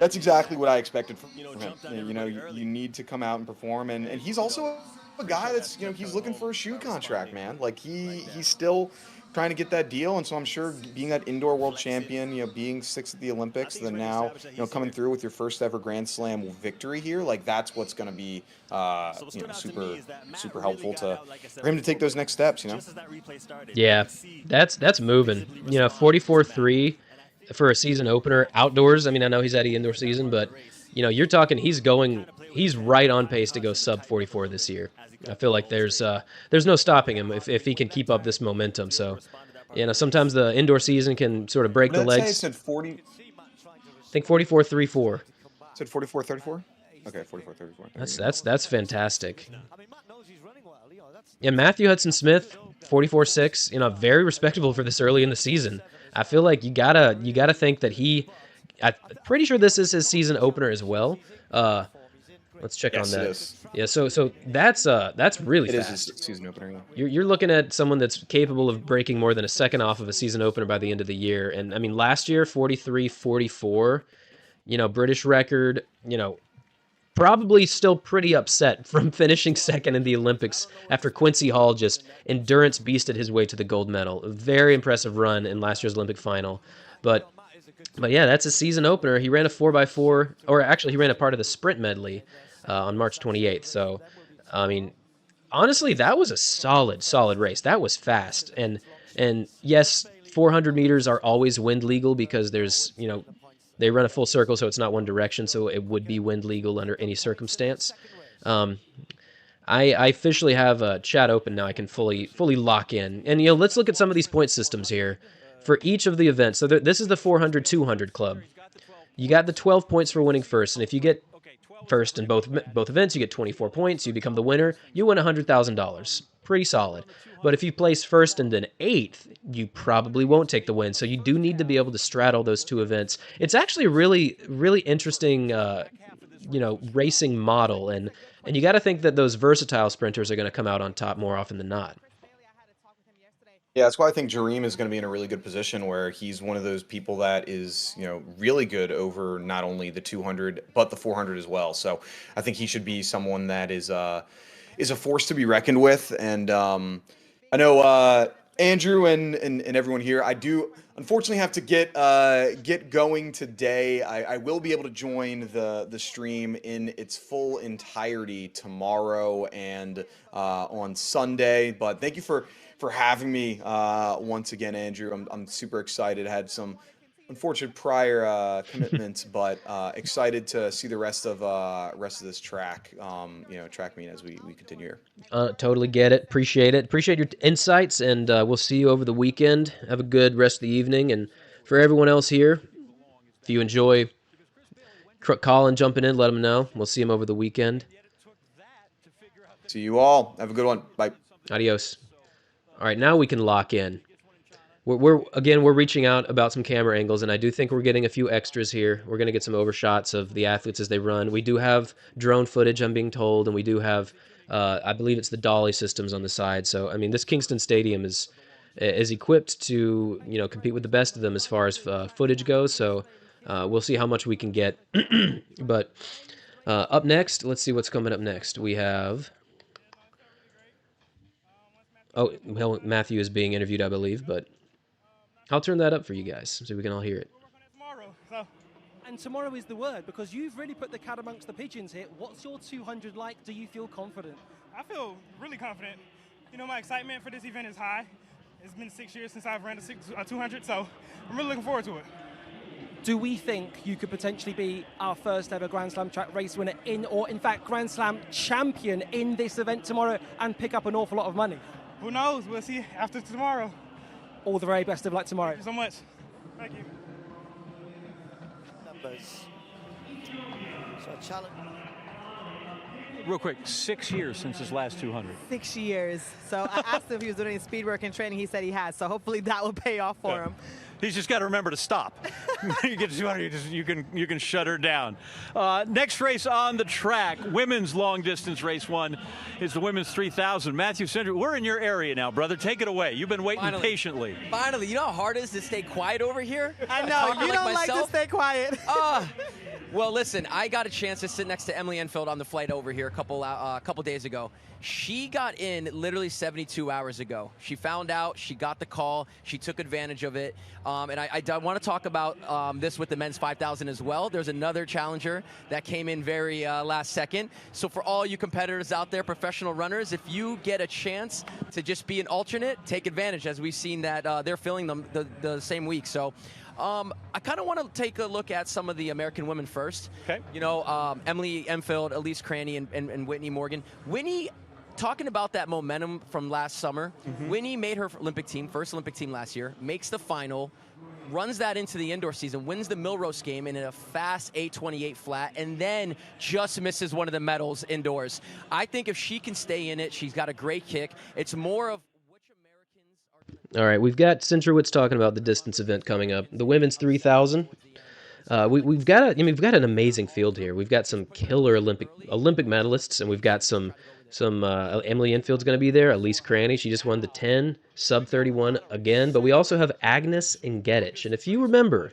that's exactly what I expected from him. You need to come out and perform, and he's also a guy that's he's looking for a shoe contract, man. Like he's still trying to get that deal, and so I'm sure being that indoor world champion, being 6th at the Olympics, then now coming through with your first ever Grand Slam victory here, like that's what's going to be super helpful for him to take those next steps. Yeah, that's moving. 44.3 for a season opener outdoors. I mean, I know he's had an indoor season, but you're talking he's right on pace to go sub 44 this year. I feel like there's no stopping him if he can keep up this momentum. So, sometimes the indoor season can sort of break the legs. I said 40. I think 44.34. Said 44.34. Okay, 44.34. That's fantastic. Yeah, Matthew Hudson-Smith, 44.6. Very respectable for this early in the season. I feel like you gotta think that I'm pretty sure this is his season opener as well. Let's check on that. It is. Yeah, so that's really fast. It is his season opener. You're looking at someone that's capable of breaking more than a second off of a season opener by the end of the year. And I mean, last year 43.44, British record, probably still pretty upset from finishing second in the Olympics after Quincy Hall just endurance beasted his way to the gold medal. A very impressive run in last year's Olympic final. But yeah, that's a season opener. He ran a 4x4, or actually he ran a part of the sprint medley on March 28th. So, I mean, honestly, that was a solid race. That was fast. And yes, 400 meters are always wind legal because there's, They run a full circle, so it's not one direction, so it would be wind legal under any circumstance. I officially have a chat open now. I can fully lock in. And, let's look at some of these point systems here for each of the events. So this is the 400-200 club. You got the 12 points for winning first, and if you get first in both events, you get 24 points. You become the winner. You win $100,000. Pretty solid. But if you place first and then 8th, you probably won't take the win. So you do need to be able to straddle those two events. It's actually a really, really interesting, racing model. And you got to think that those versatile sprinters are going to come out on top more often than not. Yeah, that's why I think Jareem is going to be in a really good position where he's one of those people that is, really good over not only the 200 but the 400 as well. So I think he should be someone that is a force to be reckoned with. And I know Andrew and everyone here, I do unfortunately have to get going today. I will be able to join the stream in its full entirety tomorrow and on Sunday. But thank you for having me once again, Andrew. I'm super excited. I had some unfortunate prior commitments, but excited to see the rest of this track, track meet as we continue here. Totally get it. Appreciate it. Appreciate your insights, and we'll see you over the weekend. Have a good rest of the evening. And for everyone else here, if you enjoy Colin jumping in, let him know. We'll see him over the weekend. See you all. Have a good one. Bye. Adios. All right, now we can lock in. We're reaching out about some camera angles, and I do think we're getting a few extras here. We're going to get some overshots of the athletes as they run. We do have drone footage, I'm being told, and we do have, I believe it's the dolly systems on the side. So, I mean, this Kingston Stadium is equipped to, compete with the best of them as far as footage goes. So, we'll see how much we can get. But up next, let's see what's coming up next. We have... Oh, well, Matthew is being interviewed, I believe, but I'll turn that up for you guys so we can all hear it. And tomorrow is the word, because you've really put the cat amongst the pigeons here. What's your 200 like? Do you feel confident? I feel really confident. My excitement for this event is high. It's been 6 years since I've ran a 200, so I'm really looking forward to it. Do we think you could potentially be our first ever Grand Slam track race winner or in fact Grand Slam champion in this event tomorrow and pick up an awful lot of money? Who knows? We'll see after tomorrow. All the very best of luck tomorrow. Thank you so much. Thank you. Numbers. So challenge. Real quick, 6 years since his last 200. 6 years. So I asked him if he was doing any speed work and training. He said he has. So hopefully that will pay off for him. He's just got to remember to stop. You get to 200, you can shut her down. Next race on the track, women's long distance race 1 is the women's 3,000. Matthew Sindri, we're in your area now, brother. Take it away. You've been waiting patiently. Finally, you know how hard it is to stay quiet over here? I know, you don't like to stay quiet. Well, listen, I got a chance to sit next to Emily Enfield on the flight over here a couple days ago. She got in literally 72 hours ago. She found out, she got the call, she took advantage of it. And I want to talk about this with the men's 5,000 as well. There's another challenger that came in very last second. So for all you competitors out there, professional runners, if you get a chance to just be an alternate, take advantage, as we've seen that they're filling them the same week. So I kind of want to take a look at some of the American women first. Okay. Emily Enfield, Elise Cranny, and Whitney Morgan. Whitney, talking about that momentum from last summer, Whitney made her Olympic team, first Olympic team last year, makes the final, runs that into the indoor season, wins the Millrose game in a fast 8:28 flat, and then just misses one of the medals indoors. I think if she can stay in it, she's got a great kick. It's more of All right, we've got Centrowitz talking about the distance event coming up, the women's 3,000. We've got an amazing field here. We've got some killer Olympic medalists, and we've got some Emily Enfield's going to be there. Elise Cranny, she just won the 10 sub 31 again. But we also have Agnes Ngedic, and if you remember,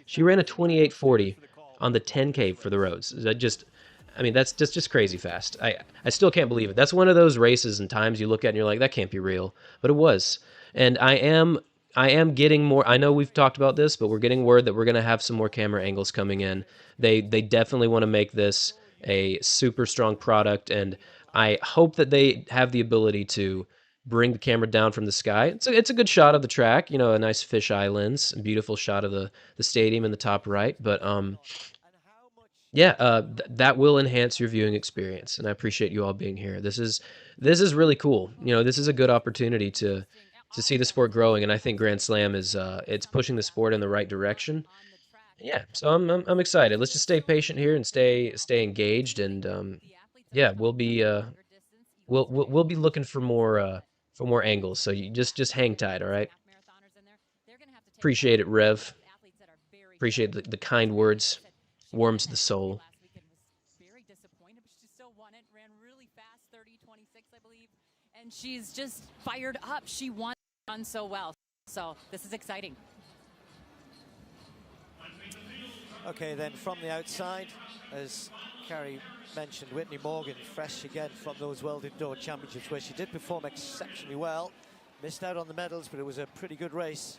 she ran a 28:40 on the 10K for the roads. That's just crazy fast. I still can't believe it. That's one of those races and times you look at and you're like, that can't be real, but it was. And I am getting more. I know we've talked about this, but we're getting word that we're going to have some more camera angles coming in. They definitely want to make this a super strong product, and I hope that they have the ability to bring the camera down from the sky. It's a good shot of the track, you know, a nice fisheye lens, a beautiful shot of the stadium in the top right. But yeah, that will enhance your viewing experience, and I appreciate you all being here. This is really cool. You know, this is a good opportunity to see the sport growing, and I think Grand Slam is it's pushing the sport in the right direction. Yeah, so I'm excited. Let's just stay patient here and stay engaged, and yeah, we'll be we'll be looking for more angles. So you just hang tight, all right? Appreciate it, Rev. Appreciate the kind words. Warms the soul. And she's just fired up. She won so well. So this is exciting. Okay, then from the outside, as Carrie mentioned, Whitney Morgan, fresh again from those World Indoor Championships where she did perform exceptionally well. Missed out on the medals, but it was a pretty good race.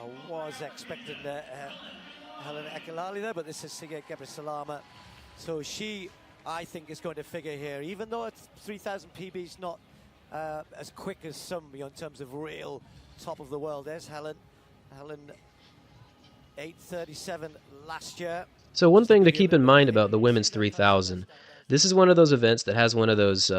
I was expecting Helen Ekelali there, but this is Sige Gebrselassie. So she, I think, is going to figure here. Even though it's 3,000 PB is not as quick as some, you know, in terms of real top of the world. There's Helen. Helen, 8:37 last year. So one thing to keep in mind about the women's 3,000, this is one of those events that has one of those,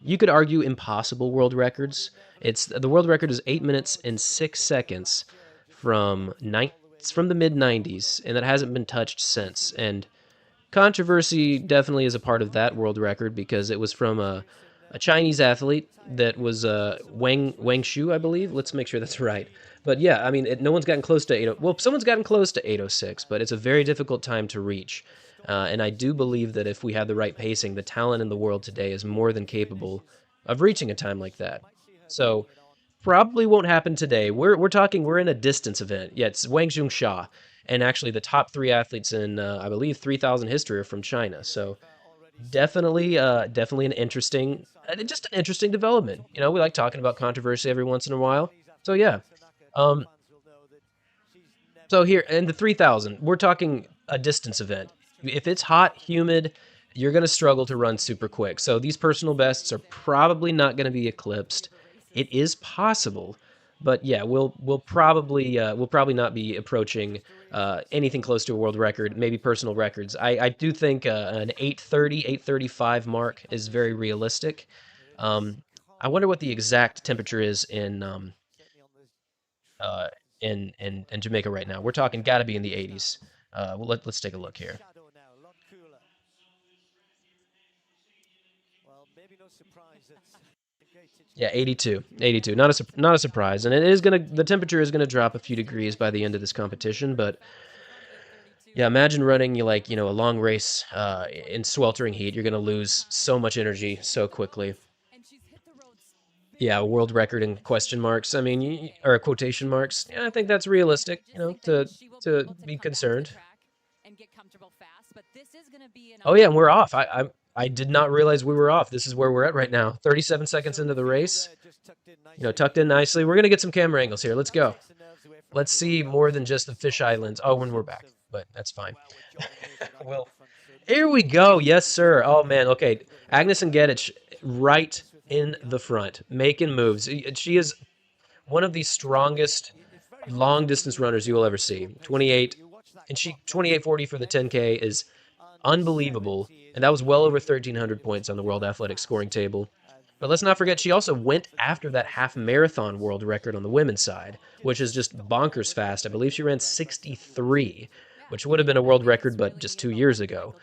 you could argue, impossible world records. The world record is 8 minutes and 6 seconds from the mid-90s, and that hasn't been touched since. And controversy definitely is a part of that world record because it was from a Chinese athlete that was Wang Shu, I believe. Let's make sure that's right. But yeah, I mean, no one's gotten close to 8. Well, someone's gotten close to 8:06, but it's a very difficult time to reach. And I do believe that if we have the right pacing, the talent in the world today is more than capable of reaching a time like that. So probably won't happen today. We're in a distance event. Yeah, it's Wang Junxia, and actually the top 3 athletes in I believe 3,000 history are from China. So definitely an interesting development. You know, we like talking about controversy every once in a while. So yeah. So here in the 3,000, we're talking a distance event. If it's hot, humid, you're going to struggle to run super quick. So these personal bests are probably not going to be eclipsed. It is possible, but yeah, we'll probably not be approaching anything close to a world record, maybe personal records. I do think an 8:30, 8:35 mark is very realistic. I wonder what the exact temperature is in Jamaica right now. We're talking got to be in the 80s. Well, let's take a look here. Yeah, 82. Not a surprise, and the temperature is gonna drop a few degrees by the end of this competition. But yeah, imagine running a long race in sweltering heat. You're gonna lose so much energy so quickly. Yeah, a world record in question marks. I mean, or quotation marks. Yeah, I think that's realistic. You know, to be concerned. Oh yeah, and we're off. I did not realize we were off. This is where we're at right now. 37 seconds into the race. You know, tucked in nicely. We're going to get some camera angles here. Let's go. Let's see more than just the fisheye lens. Oh, when we're back. But that's fine. Well, here we go. Yes, sir. Oh, man. Okay. Agnes Ngedic right in the front, making moves. She is one of the strongest long-distance runners you will ever see. 28:40 for the 10K is unbelievable, and that was well over 1,300 points on the World Athletics scoring table. But let's not forget, she also went after that half marathon world record on the women's side, which is just bonkers fast. I believe she ran 63, which would have been a world record, but just 2 years ago.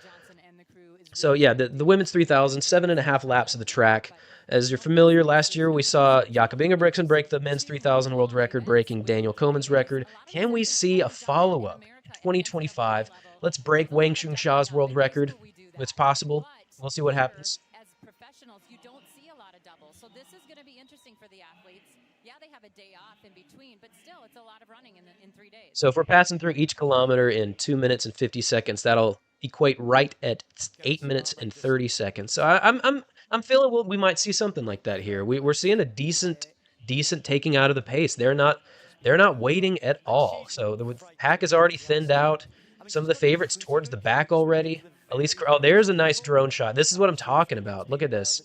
So yeah, the women's 3,000, 7.5 laps of the track. As you're familiar, last year we saw Jakob Ingebrigtsen break the men's 3,000 world record, breaking Daniel Komen's record. Can we see a follow-up in 2025? Let's break Wang Junxia's world record. It's possible. We'll see what happens. As professionals, you don't see a lot of doubles, so this is going to be interesting for the athletes. Yeah, they have a day off in between, but still, it's a lot of running in 3 days. So if we're passing through each kilometer in 2 minutes and 50 seconds, that'll equate right at 8 minutes and 30 seconds. So I'm feeling we might see something like that here. We're seeing a decent taking out of the pace. They're not waiting at all. So the pack is already thinned out. Some of the favorites towards the back already. Elise, oh, there's a nice drone shot. This is what I'm talking about. Look at this.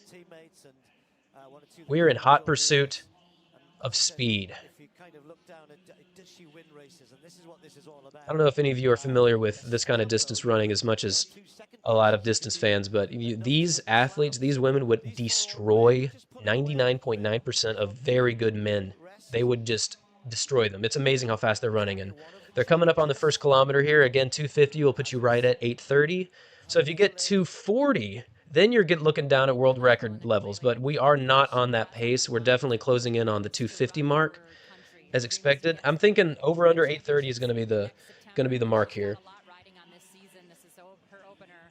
We are in hot pursuit of speed. I don't know if any of you are familiar with this kind of distance running as much as a lot of distance fans, but these athletes, these women would destroy 99.9% of very good men. They would just destroy them. It's amazing how fast they're running. And they're coming up on the first kilometer here. Again, 250 will put you right at 8:30. So if you get 240, then you're looking down at world record levels. But we are not on that pace. We're definitely closing in on the 250 mark as expected. I'm thinking over under 8:30 is going to be the mark here.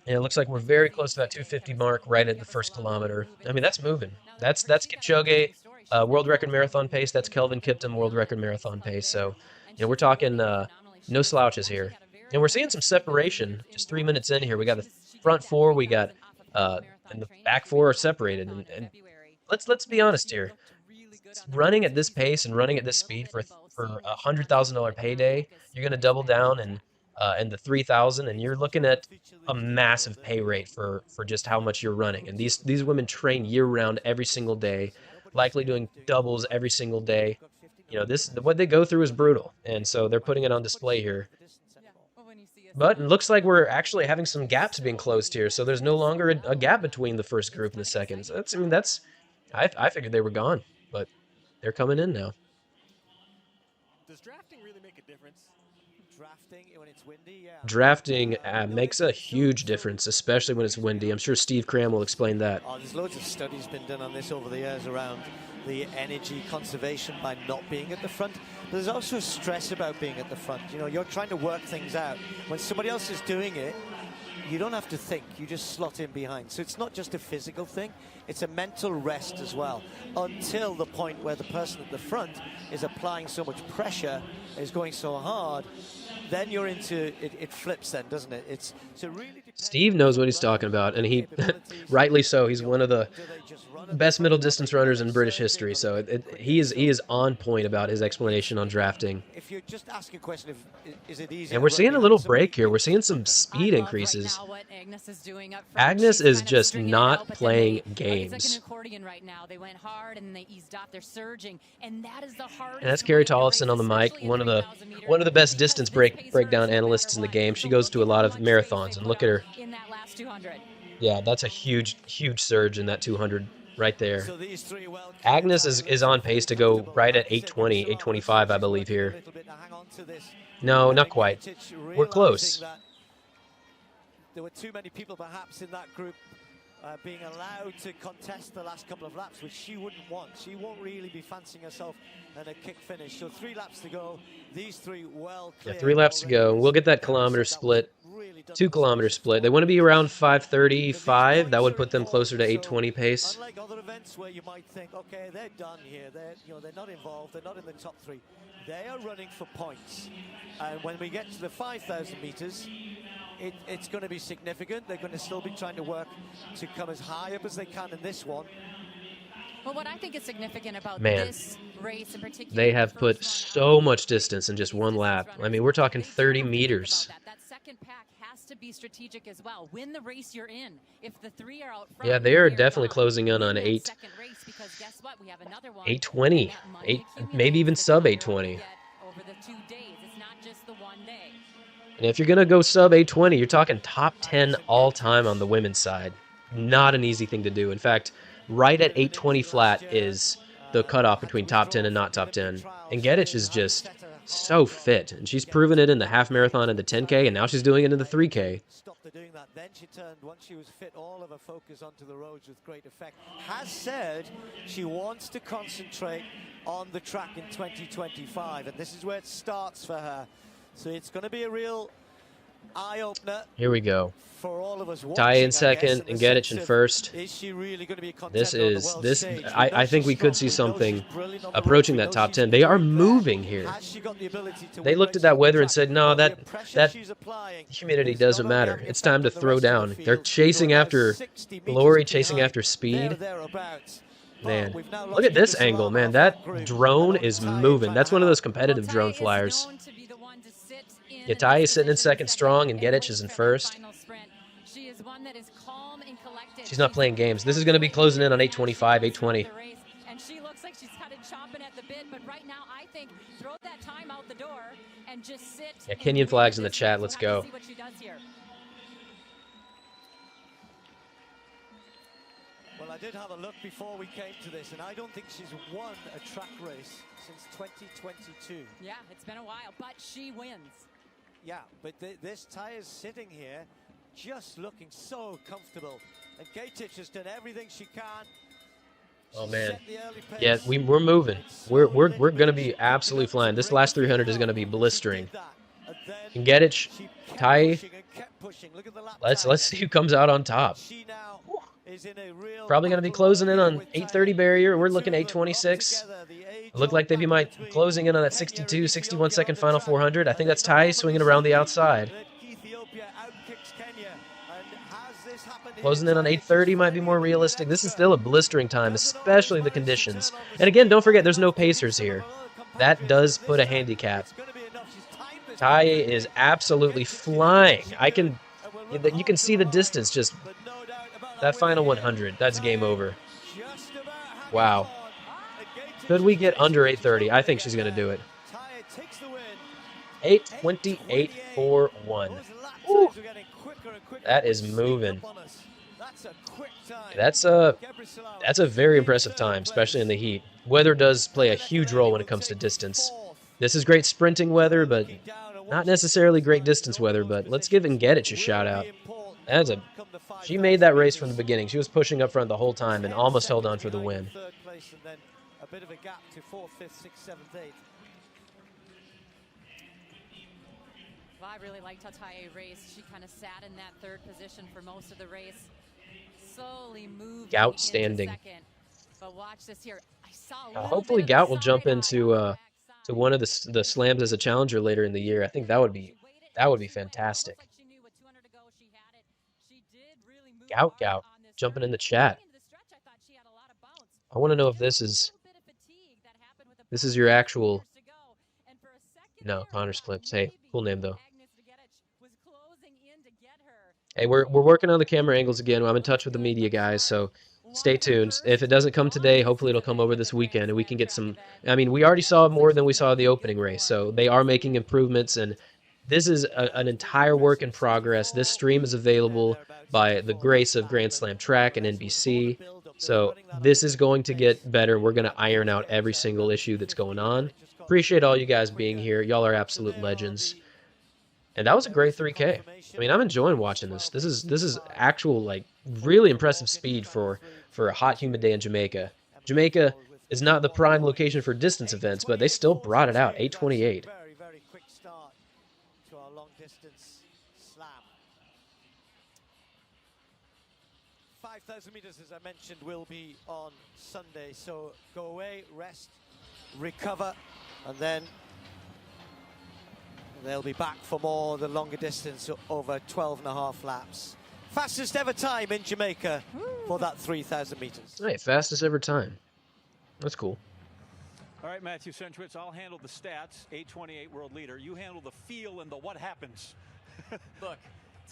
And it looks like we're very close to that 250 mark right at the first kilometer. I mean, that's moving. That's Kipchoge world record marathon pace. That's Kelvin Kiptum world record marathon pace. So, we're talking no slouches here. And we're seeing some separation just 3 minutes in here. We got the front four, we got and the back four are separated. And let's be honest here. Running at this pace and running at this speed for a $100,000 payday, you're going to double down and the 3,000, and you're looking at a massive pay rate for just how much you're running. And these women train year round every single day, likely doing doubles every single day. What they go through is brutal, and so they're putting it on display here. But it looks like we're actually having some gaps being closed here, so there's no longer a gap between the first group and the second. So I figured they were gone, but they're coming in now. Does drafting really make a difference? Drafting when it's windy, yeah. Drafting makes a huge difference, especially when it's windy. I'm sure Steve Cram will explain that. There's loads of studies been done on this over the years around the energy conservation by not being at the front. But there's also stress about being at the front. You're trying to work things out. When somebody else is doing it, you don't have to think, you just slot in behind. So it's not just a physical thing, it's a mental rest as well, until the point where the person at the front is applying so much pressure, is going so hard, then you're into, it flips then, doesn't it? It's so really... Steve knows what he's talking about, and he, rightly so, he's one of the best middle distance runners in British history, so he is on point about his explanation on drafting. If you just ask a question of, is it easy? And we're seeing a little break here. We're seeing some speed increases. Agnes is just not playing games. And that's Carrie Tollefson on the mic, one of the best distance breakdown analysts in the game. She goes to a lot of marathons, and look at her. In that last 200. Yeah, that's a huge surge in that 200 right there. Agnes is on pace to go right at 8:20, 8:25, I believe here. No, not quite. We're close. There were too many people perhaps in that group being allowed to contest the last couple of laps, which she wouldn't want. She won't really be fancying herself in a kick finish. So 3 laps to go. These three well clear. Yeah, 3 laps to go. We'll get that kilometer split. 2 kilometer split. They want to be around 5:35. That would put them closer to 8:20 pace. Unlike other events where you might think, okay, they're done here. They're not involved. They're not in the top 3. They are running for points. And when we get to the 5,000 meters, it's going to be significant. They're going to still be trying to work to come as high up as they can in this one. Well, what I think is significant about Man, this race in particular, they have put so much distance in just 1 lap. I mean, we're talking 30 meters. that second pack has to be strategic as well. Win the race you're in. If the 3 are out front, Yeah, they are definitely closing in on 8. 8:20, maybe even sub 8:20. over the 2 days. It's not just the 1 day. And if you're going to go sub 8:20, you're talking top 10 all time on the women's side. Not an easy thing to do. In fact, right at 8:20 flat is the cutoff between top 10 and not top 10. And Gedich is just so fit. And she's proven it in the half marathon and the 10K, and now she's doing it in the 3K. Stopped doing that. Then she turned, once she was fit, all of her focus onto the roads with great effect. Has said she wants to concentrate on the track in 2025, and this is where it starts for her. So it's going to be a real eye-opener. Here we go. For all of us watching, Ty in second and Gedich in first. Is she really going to be a This contender on the is world this. stage? I think we could see something approaching that top 10. They are moving here. Has she got the ability to They looked at that weather and said, "No, that humidity doesn't matter. It's time to throw down." They're chasing after glory, chasing after speed. Man, look at this angle, man. That drone is moving. That's one of those competitive drone flyers. Yeah, Ty is sitting in second strong, and Gedich is in first. is one that is calm and collected. She's not playing games. This is going to be closing in on 8:25, 8:20. And she looks like she's kind of chomping at the bit, but right now I think throw that time out the door and just sit. Yeah, Kenyan flags in the chat. Let's go. See what she does here. Well, I did have a look before we came to this, and I don't think she's won a track race since 2022. Yeah, it's been a while, but she wins. Yeah, but this Taya's sitting here just looking so comfortable. And Gatich has done everything she can. Oh man, yeah, we're moving. We're gonna be absolutely flying. This last 300 is gonna be blistering. Ngedich, Tai. Let's see who comes out on top. Probably gonna be closing in on 8:30 barrier. We're looking 8:26. Look like they might closing in on that 62, 61 second final 400. I think that's Tai swinging around the outside. Closing in on 8:30 might be more realistic. This is still a blistering time, especially the conditions. And again, don't forget, there's no pacers here. That does put a handicap. Tai is absolutely flying. You can see the distance. Just that final 100. That's game over. Wow. Could we get under 8:30? I think she's going to do it. 8:28.41. That is moving. That's a very impressive time, especially in the heat. Weather does play a huge role when it comes to distance. This is great sprinting weather, but not necessarily great distance weather. But let's give Ngedich a shout out. She made that race from the beginning. She was pushing up front the whole time and almost held on for the win. A bit of a gap to 4th, 5th, 6th, 7th, 8th. Well, I really liked how Taye raced. She kind of sat in that third position for most of the race. Slowly moved Outstanding. into second. But watch this here. I saw hopefully Gout will jump into to one of the slams as a challenger later in the year. I think that would be fantastic. Gout jumping in the chat. I want to know if this is your actual. No, Connor's Clips. Hey, cool name though. Hey, we're working on the camera angles again. I'm in touch with the media guys, so stay tuned. If it doesn't come today, hopefully it'll come over this weekend, and we can get some. I mean, we already saw more than we saw the opening race, so they are making improvements, and this is an entire work in progress. This stream is available by the grace of Grand Slam Track and NBC. So this is going to get better. We're going to iron out every single issue that's going on. Appreciate all you guys being here. Y'all are absolute legends. And that was a great 3K. I mean, I'm enjoying watching this. This is actual, like, really impressive speed for a hot, humid day in Jamaica. Jamaica is not the prime location for distance events, but they still brought it out. 8:28. Very, very quick start to our long distance slam. 5,000 meters, as I mentioned, will be on Sunday. So go away, rest, recover, and then they'll be back for more the longer distance over 12.5 laps. Fastest ever time in Jamaica for that 3,000 meters. All right, fastest ever time. That's cool. All right, Matthew Centrowitz, I'll handle the stats. 8:28 world leader. You handle the feel and the what happens. Look,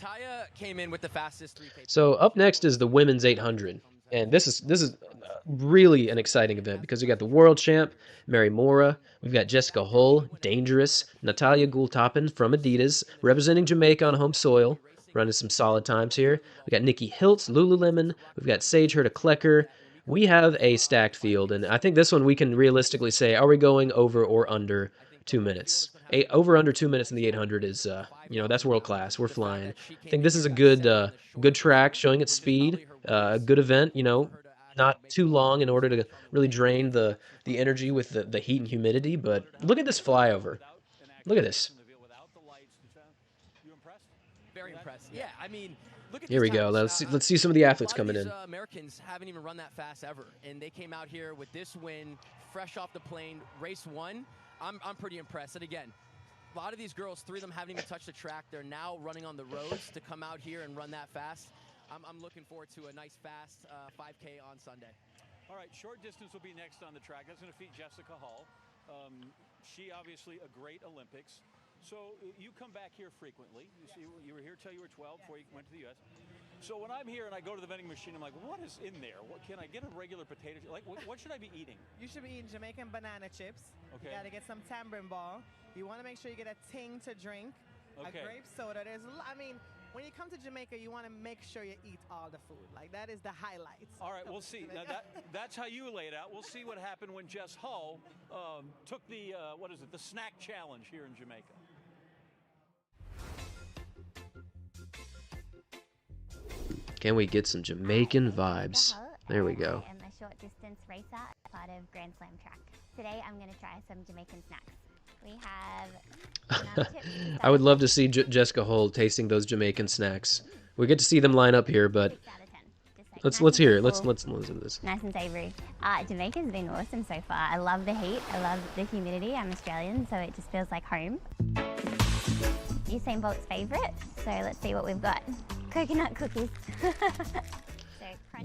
Taya came in with the fastest 3K. So up next is the women's 800. And this is really an exciting event because we got the world champ, Mary Mora. We've got Jessica Hull, Dangerous, Natalia Gould-Toppin from Adidas, representing Jamaica on home soil, running some solid times here. We got Nikki Hiltz, Lululemon. We've got Sage Herta-Klecker. We have a stacked field, and I think this one we can realistically say, are we going over or under 2 minutes? Over under 2 minutes in the 800 is, that's world class. We're flying. I think this is a good track, showing its speed. A good event, not too long in order to really drain the energy with the heat and humidity. But look at this flyover. Look at this. Very impressed. Yeah, I mean, look at Here we go. Let's see some of the athletes coming in. Americans haven't even run that fast ever, and they came out here with this win, fresh off the plane, race 1. I'm pretty impressed. And again, a lot of these girls, 3 of them haven't even touched the track. They're now running on the roads to come out here and run that fast. I'm looking forward to a nice, fast 5K on Sunday. All right, short distance will be next on the track. That's going to feed Jessica Hull. She obviously a great Olympics. So you come back here frequently. You were here till you were 12 before you went to the U.S. So when I'm here and I go to the vending machine, I'm like, what is in there? What can I get? A regular potato? Like, what should I be eating? You should be eating Jamaican banana chips. Okay. You got to get some tambourine ball. You want to make sure you get a ting to drink, Okay. a grape soda. I mean, when you come to Jamaica, you want to make sure you eat all the food. Like, that is the highlights. All right, we'll see. Now that's how you lay it out. We'll see what happened when Jess Hull took the, the snack challenge here in Jamaica. Can we get some Jamaican vibes? There we go. I am a short distance racer, part of Grand Slam track. Today I'm going to try some Jamaican snacks. We have banana chips. I would love to see Jessica Hull tasting those Jamaican snacks. We get to see them line up here, but let's hear it. Let's listen to this. Nice and savory. Jamaica's been awesome so far. I love the heat. I love the humidity. I'm Australian, so it just feels like home. Usain Bolt's favourite, so let's see what we've got. Coconut cookies.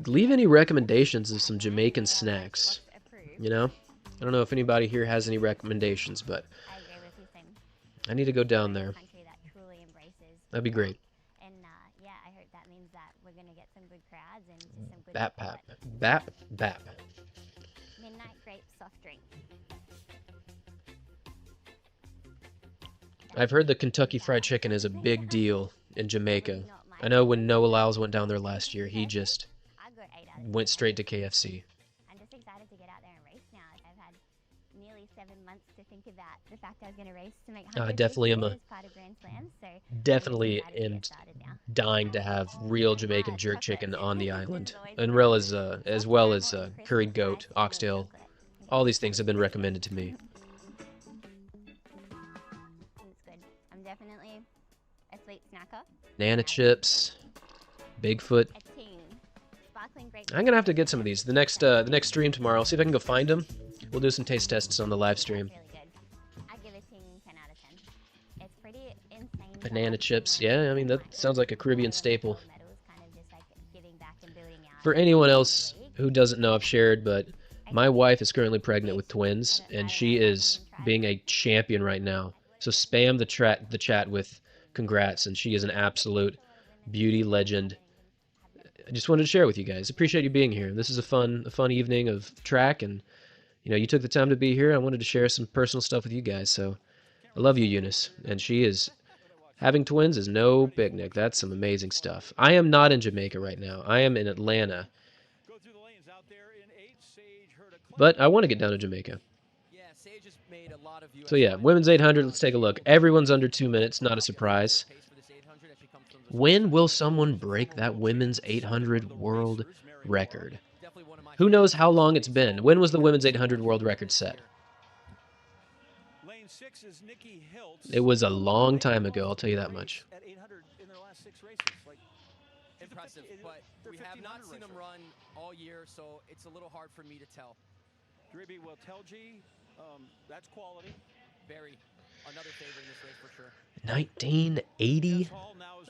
Leave any recommendations of some Jamaican snacks. You know? I don't know if anybody here has any recommendations, but I need to go down there. That'd be great. And yeah, I hope that means that we're going to get some good crowds and just some good Bap, bap. Bap, bap. Midnight grape soft drink. I've heard the Kentucky Fried Chicken is a big deal in Jamaica. I know when Noah Lyles went down there last year, he just went straight to KFC. I'm just excited to get out there and race now. I've had nearly 7 months to think about the fact I was going to race to make 100 definitely am as part of Grand Slam, so definitely am dying to have real Jamaican jerk chicken on the island, and as well as curried goat, oxtail. All these things have been recommended to me. It's good. I'm definitely a sweet snacker. Banana chips, Bigfoot. I'm gonna have to get some of these. The next stream tomorrow. I'll see if I can go find them. We'll do some taste tests on the live stream. I give it 10 out of 10. It's pretty insane. Banana chips. Yeah, I mean that sounds like a Caribbean staple. For anyone else who doesn't know, I've shared, but my wife is currently pregnant with twins, and she is being a champion right now. So spam the chat with congrats, and she is an absolute beauty legend. I just wanted to share with you guys. Appreciate you being here. This is a fun evening of track, and you took the time to be here. I wanted to share some personal stuff with you guys. So I love you, Eunice, and having twins is no picnic. That's some amazing stuff. I am not in Jamaica right now. I am in Atlanta, but I want to get down to Jamaica. So yeah, women's 800, let's take a look. Everyone's under 2 minutes, not a surprise. When will someone break that women's 800 world record? Who knows how long it's been? When was the women's 800 world record set? It was a long time ago, I'll tell you that much. Impressive, but we have not seen them run all year, so it's a little hard for me to tell. Driby will tell G, that's quality. Very. Another favorite in this race for sure. 1980?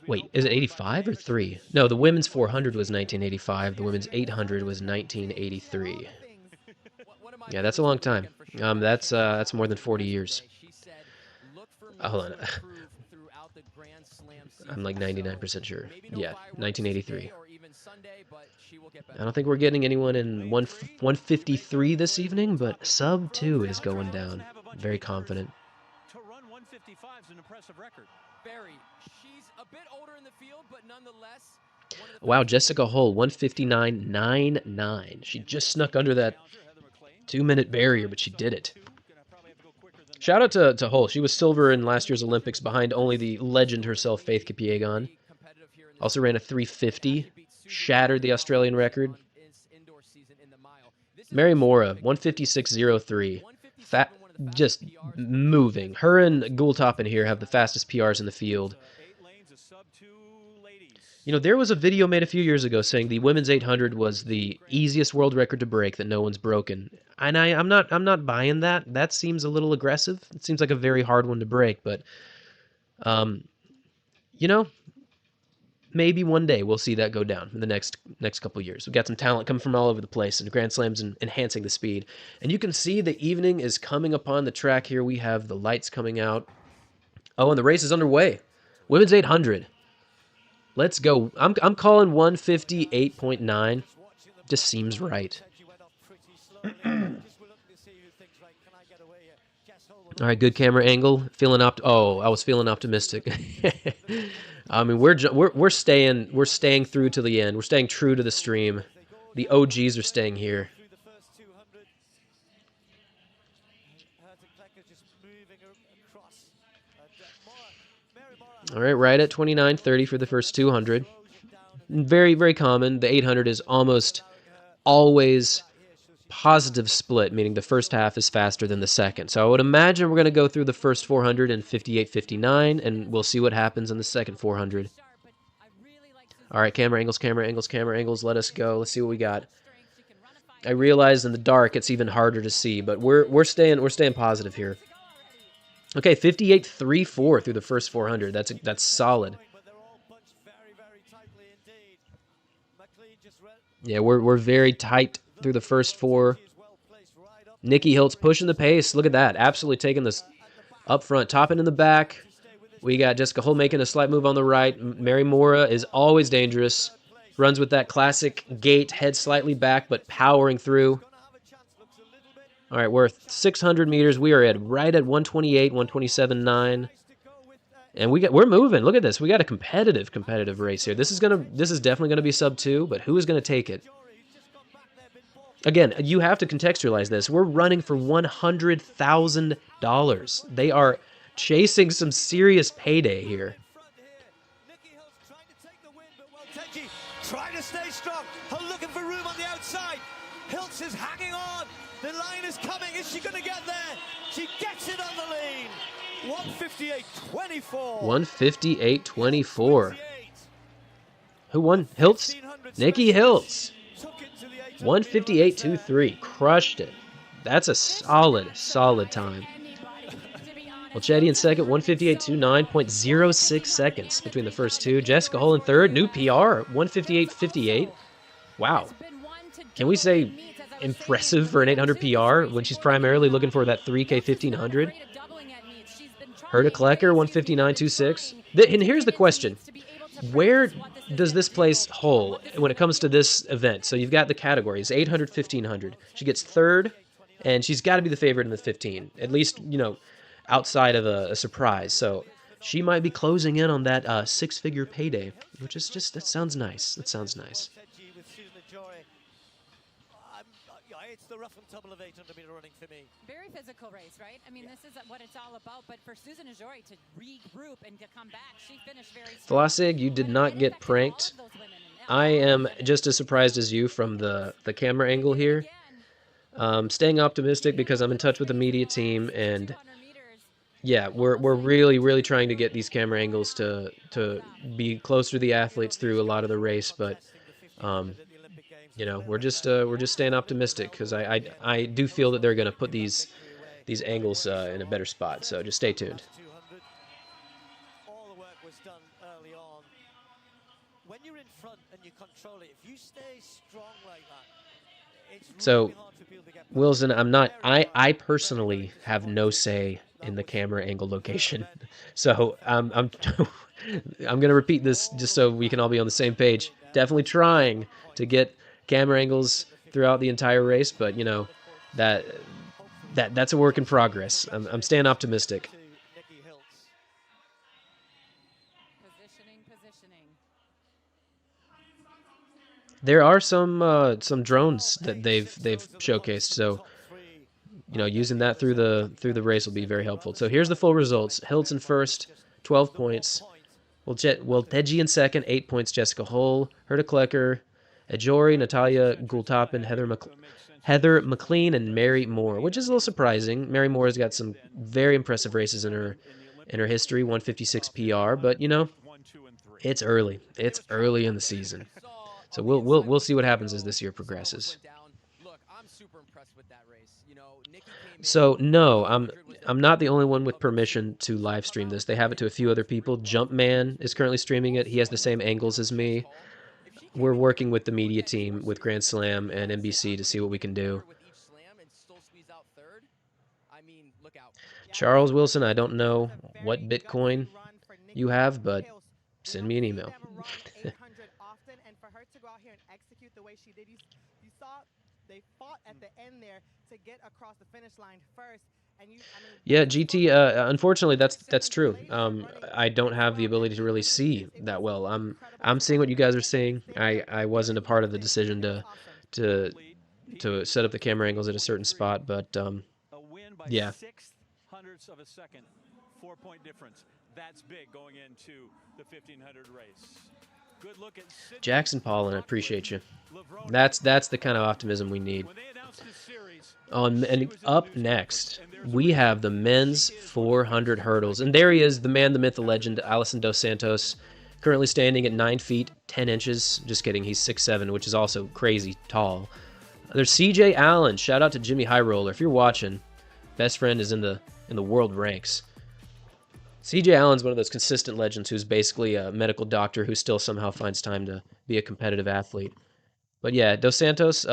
Wait, is it 85 or 3? No, the women's 400 was 1985. The women's 800 was 1983. Yeah, that's a long time. That's more than 40 years. Hold on. I'm like 99% sure. Yeah, 1983. I don't think we're getting anyone in 153 this evening, but sub 2 is going down. Very confident. To run 155 is an impressive record. Very. She's a bit older in the field, but nonetheless. Wow, Jessica Hull, 159.99. She just snuck under that 2-minute barrier, but she did it. Shout out to Hull. She was silver in last year's Olympics behind only the legend herself, Faith Kipyegon. Also ran a 350, shattered the Australian record. Mary Mora, 156.03. Just moving. Her and Gultop here have the fastest PRs in the field. There was a video made a few years ago saying the women's 800 was the easiest world record to break that no one's broken. And I'm not buying that. That seems a little aggressive. It seems like a very hard one to break, but maybe one day we'll see that go down in the next couple of years. We've got some talent coming from all over the place, and Grand Slam's enhancing the speed. And you can see the evening is coming upon the track here. We have the lights coming out. Oh, and the race is underway. Women's 800. Let's go. I'm calling 158.9. Just seems right. All right, good camera angle. Feeling Oh, I was feeling optimistic. I mean, we're staying through to the end. We're staying true to the stream. The OGs are staying here. All right, right at 29.30 for the first 200. Very, very common. The 800 is almost always positive split, meaning the first half is faster than the second. So I would imagine we're going to go through the first 400 in 58.59, and we'll see what happens in the second 400. All right, camera angles, camera angles, camera angles. Let us go. Let's see what we got. I realize in the dark it's even harder to see, but we're staying positive here. Okay, 58.34 through the first 400. That's solid. Yeah, we're very tight through the first 4. Nikki Hiltz pushing the pace. Look at that. Absolutely taking this up front, topping in the back. We got Jessica Hull making a slight move on the right. Mary Mora is always dangerous. Runs with that classic gait, head slightly back, but powering through. All right, we're 600 meters. We are right at 128, 127.9. And we're moving. Look at this. We got a competitive race here. This is definitely gonna be sub 2, but who is gonna take it? Again, you have to contextualize this. We're running for $100,000. They are chasing some serious payday here. Trying to stay strong. Looking for room on the outside. Hiltz is hanging on. The line is coming. Is she going to get there? She gets it on the lean. 158.24. 158.24. Who won? Hiltz? Nikki Hiltz. 158.23. Crushed it. That's a solid time. Well, Chetty in second, 158.29, 0.06 seconds between the first 2. Jessica Hull in third, new PR, 158.58. Wow. Can we say impressive for an 800 PR when she's primarily looking for that 3K 1500? Herta Klecker, 159.26. And here's the question. Where does this place Hull when it comes to this event? So you've got the categories, 800, 1500. She gets third, and she's got to be the favorite in the 15. At least, outside of a surprise. So she might be closing in on that 6-figure payday, which is that sounds nice. That sounds nice. It's the rough and tumble of 800 meter running for me. Very physical race, right? I mean, this is what it's all about. But for Susan Ajori to regroup and to come back, she finished very strong. Vlasic, you did not get pranked. I am just as surprised as you from the camera angle here. Staying optimistic because I'm in touch with the media team, and yeah, we're really trying to get these camera angles to be closer to the athletes through a lot of the race, but we're just staying optimistic because I do feel that they're going to put these angles in a better spot. So just stay tuned. All the work was done early on. When you're in front and you control it, if you stay strong like that, it's So really hard for people to get past. Wilson, I personally have no say in the camera angle location. So I'm going to repeat this just so we can all be on the same page. Definitely trying to get camera angles throughout the entire race, but that's a work in progress. I'm staying optimistic. There are some drones that they've showcased, so using that through the race will be very helpful. So here's the full results. Hilton first, 12 points. Teji in second, 8 points. Jessica Hull, Herta Klecker, Ajori, Natalia Gultopin, Heather McLean, and Mary Moore, which is a little surprising. Mary Moore has got some very impressive races in her history, 156 PR, but it's early. It's early in the season. So we'll see what happens as this year progresses. So no, I'm not the only one with permission to live stream this. They have it to a few other people. Jumpman is currently streaming it. He has the same angles as me. We're working with the media team, with Grand Slam and NBC to see what we can do. Charles Wilson, I don't know what Bitcoin you have, but send me an email. Often, and for her to go out here and execute the way she did, you saw they fought at the end there to get across the finish line first. And Yeah, GT. Unfortunately, that's true. I don't have the ability to really see that well. I'm seeing what you guys are seeing. I wasn't a part of the decision to set up the camera angles at a certain spot, but yeah. 0.06 of a second, 4-point difference. That's big going into the 1500 race. Good look at Jackson Paulin, I appreciate you. That's the kind of optimism we need. And up next, we have the men's 400 hurdles. And there he is, the man, the myth, the legend, Alison Dos Santos, currently standing at 9 feet, 10 inches. Just kidding, he's 6'7", which is also crazy tall. There's CJ Allen. Shout out to Jimmy High Roller. If you're watching, best friend is in the world ranks. CJ Allen's one of those consistent legends who's basically a medical doctor who still somehow finds time to be a competitive athlete. But yeah, Dos Santos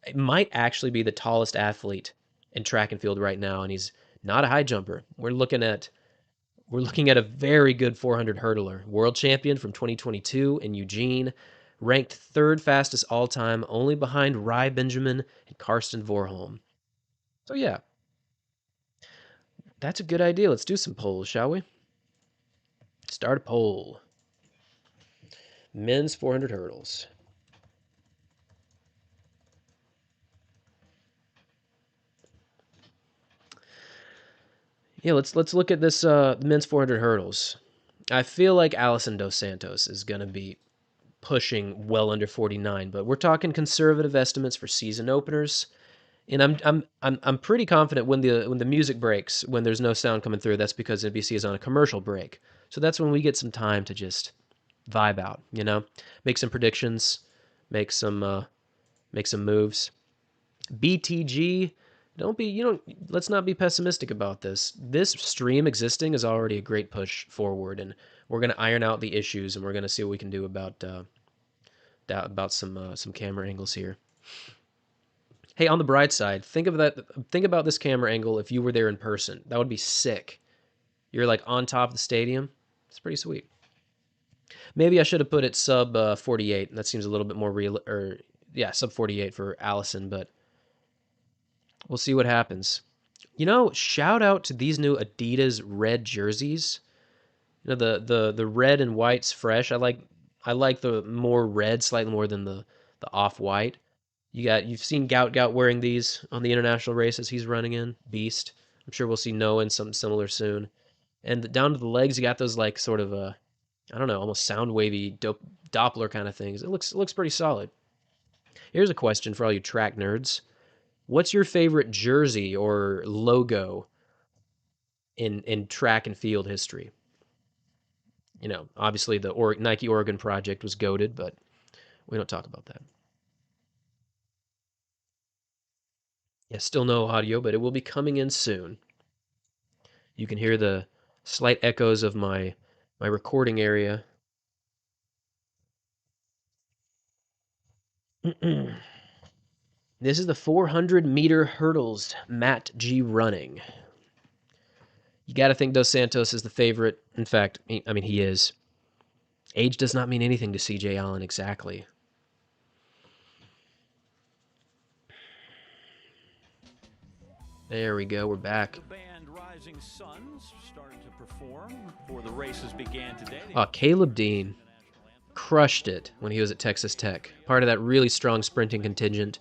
it might actually be the tallest athlete in track and field right now, and he's not a high jumper. We're looking at a very good 400 hurdler, world champion from 2022 in Eugene, ranked 3rd fastest all time, only behind Rai Benjamin and Karsten Vorholm. So yeah, that's a good idea. Let's do some polls, shall we? Start a poll. Men's 400 hurdles. Yeah, let's look at this men's 400 hurdles. I feel like Alison Dos Santos is gonna be pushing well under 49, but we're talking conservative estimates for season openers, and I'm pretty confident when the music breaks, when there's no sound coming through, that's because NBC is on a commercial break. So that's when we get some time to just vibe out, you know, make some predictions, make some moves. BTG. Let's not be pessimistic about this. This stream existing is already a great push forward, and we're going to iron out the issues, and we're going to see what we can do about some camera angles here. Hey, on the bright side, think about this camera angle if you were there in person. That would be sick. You're like on top of the stadium. It's pretty sweet. Maybe I should have put it sub 48. That seems a little bit more real, or yeah, sub 48 for Allison, but we'll see what happens. You know, shout out to these new Adidas red jerseys. You know, the red and white's fresh. I like the more red slightly more than the off-white. You've seen Gout wearing these on the international races he's running in. Beast. I'm sure we'll see Noah in something similar soon. And down to the legs, you got those like sort of I don't know, almost sound wavy Doppler kind of things. It looks pretty solid. Here's a question for all you track nerds. What's your favorite jersey or logo in track and field history? You know, obviously the Nike Oregon project was goated, but we don't talk about that. Yeah, still no audio, but it will be coming in soon. You can hear the slight echoes of my recording area. This is the 400-meter hurdles, Matt G running. You got to think Dos Santos is the favorite. In fact, he is. Age does not mean anything to CJ Allen, exactly. There we go, we're back. The band Rising Suns started to perform before the races began today. Caleb Dean crushed it when he was at Texas Tech. Part of that really strong sprinting contingent.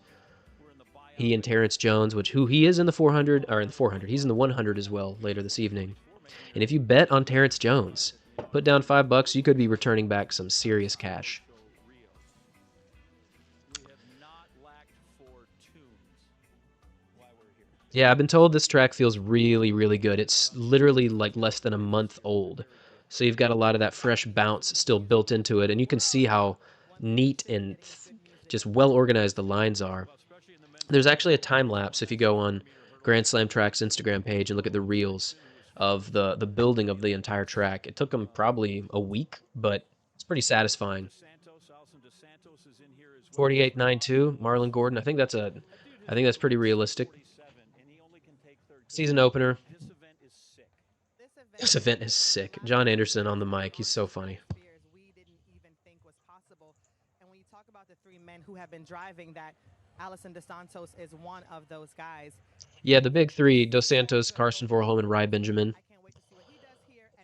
He and Terrence Jones, who he is in the 400, or in the 400, he's in the 100 as well later this evening. And if you bet on Terrence Jones, put down $5, you could be returning back some serious cash. Yeah, I've been told this track feels really, really good. It's literally like less than a month old. So you've got a lot of that fresh bounce still built into it, and you can see how neat and just well organized the lines are. There's actually a time lapse if you go on Grand Slam Track's Instagram page and look at the reels of the building of the entire track. It took them probably a week, but it's pretty satisfying. 48.92, Marlon Gordon. I think that's pretty realistic. Season opener. This event is sick. John Anderson on the mic. He's so funny. We didn't even think was possible. And when you talk about the three men who have been driving that, Alison Dos Santos is one of those guys. Yeah, the big three, Dos Santos, Carson Vorholm, and Rai Benjamin.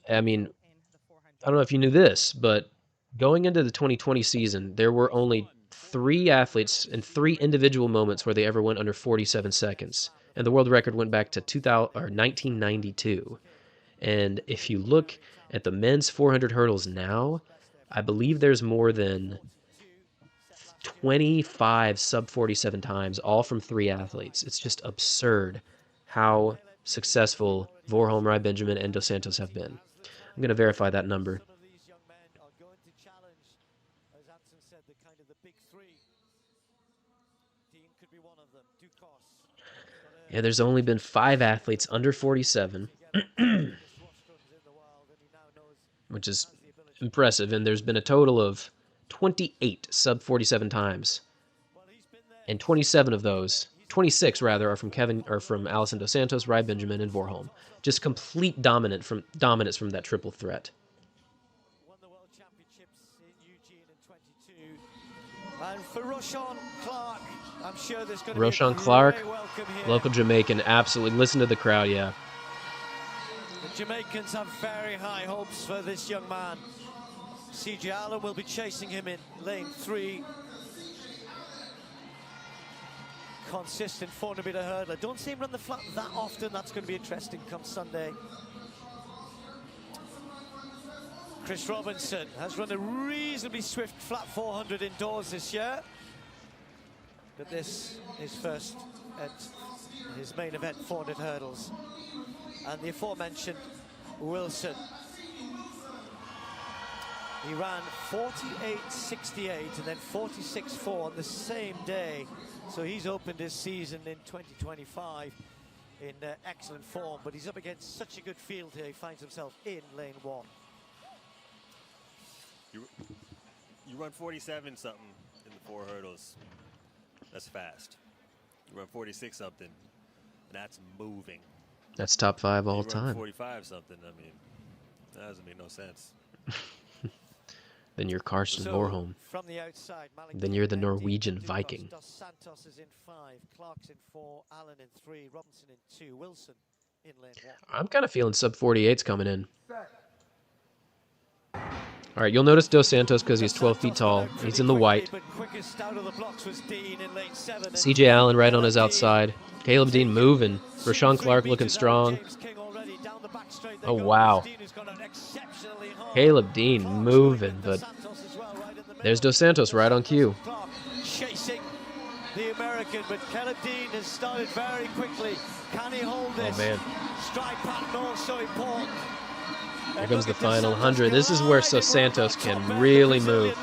I mean, I don't know if you knew this, but going into the 2020 season, there were only 3 athletes in 3 individual moments where they ever went under 47 seconds. And the world record went back to 1992. And if you look at the men's 400 hurdles now, I believe there's more than 25 sub 47 times, all from 3 athletes. It's just absurd how successful Vorholm, Rai Benjamin, and Dos Santos have been. I'm going to verify that number. Yeah, there's only been 5 athletes under 47, which is impressive, and there's been a total of 28 sub 47 times, and 27 of those, 26 rather, are from Alison Dos Santos, Rai Benjamin, and Vorholm. Just complete dominance from that triple threat. And for Roshan Clark, I'm sure there's going to Roshan be a Clark, great welcome here. local Jamaican, absolutely. Listen to the crowd, yeah. The Jamaicans have very high hopes for this young man. CJ Allen will be chasing him in lane 3. Consistent 400-meter hurdler. Don't see him run the flat that often. That's going to be interesting come Sunday. Chris Robinson has run a reasonably swift flat 400 indoors this year. But this is first at his main event, 400 hurdles. And the aforementioned Wilson. He ran 48.68 and then 46.4 on the same day. So he's opened his season in 2025 in excellent form. But he's up against such a good field here. He finds himself in lane 1. You run 47 something in the 4 hurdles. That's fast. You run 46 something, and that's moving. That's top 5 all you time. Run 45 something. I mean, that doesn't make no sense. Then you're Carson Vorholm. From the outside, Then you're the Norwegian Viking. Dos Santos is in 5, Clark's in 4, Allen in 3, Robinson in 2, Wilson in lane 1. I'm kind of feeling sub 48's coming in. All right, you'll notice Dos Santos because he's 12 feet tall. He's in the white. CJ Allen right on his outside. Caleb Dean moving. Rashawn Clark looking strong. Oh, wow. Caleb Dean moving, but there's Dos Santos right on cue. Chasing the American, but Caleb Dean has started very quickly. Can he hold this? Oh, man. Stride pattern also important. Here comes the final 100. This is where Dos Santos can really move.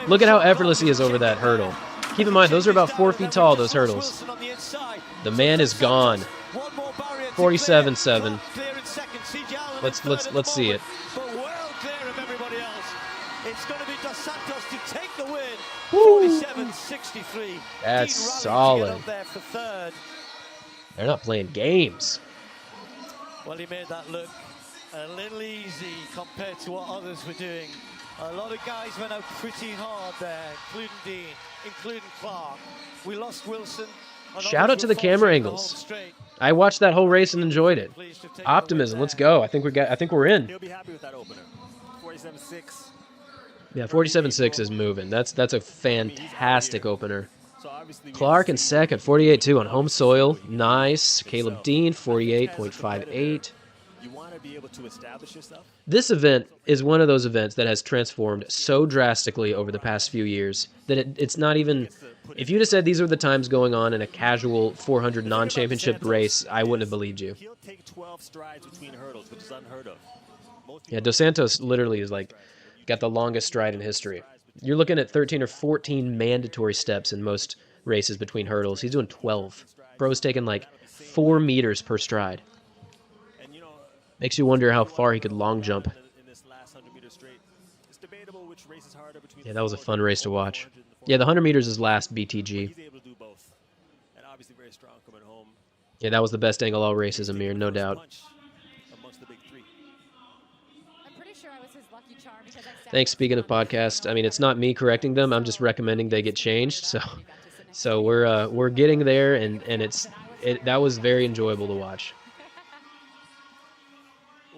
Look at how effortless he is over that hurdle. Keep in mind, those are about 4 feet tall, those hurdles. The man is gone. 47.7. Let's see it. But well clear of everybody else. It's going to be Dos Santos to take the win. 47.63. That's solid. They're not playing games. Well, he made that look a little easy compared to what others were doing. A lot of guys went out pretty hard there, including Dean, including Clark. We lost Wilson. Shout out to the camera angles. I watched that whole race and enjoyed it. Optimism, let's go. I think we're in. He'll be happy with that opener. 47.6. Yeah, 47.6 is moving. That's a fantastic opener. Clark in second, 48.2 on home soil. Nice. Caleb Dean, 48.58. You want to be able to establish yourself. This event is one of those events that has transformed so drastically over the past few years that it's not even... If you'd have said these were the times going on in a casual 400 non-championship race, I wouldn't have believed you. He'll take 12 strides between hurdles, which is unheard of. Yeah, Dos Santos literally is like got the longest stride in history. You're looking at 13 or 14 mandatory steps in most races between hurdles. He's doing 12. Bro's taking like 4 meters per stride. Makes you wonder how far he could long jump. Yeah, that was a fun race to watch. Yeah, the 100 meters is last BTG. Yeah, that was the best angle all races, Amir, no doubt. Thanks. Speaking of podcasts, I mean, it's not me correcting them. I'm just recommending they get changed. So we're getting there, and that was very enjoyable to watch.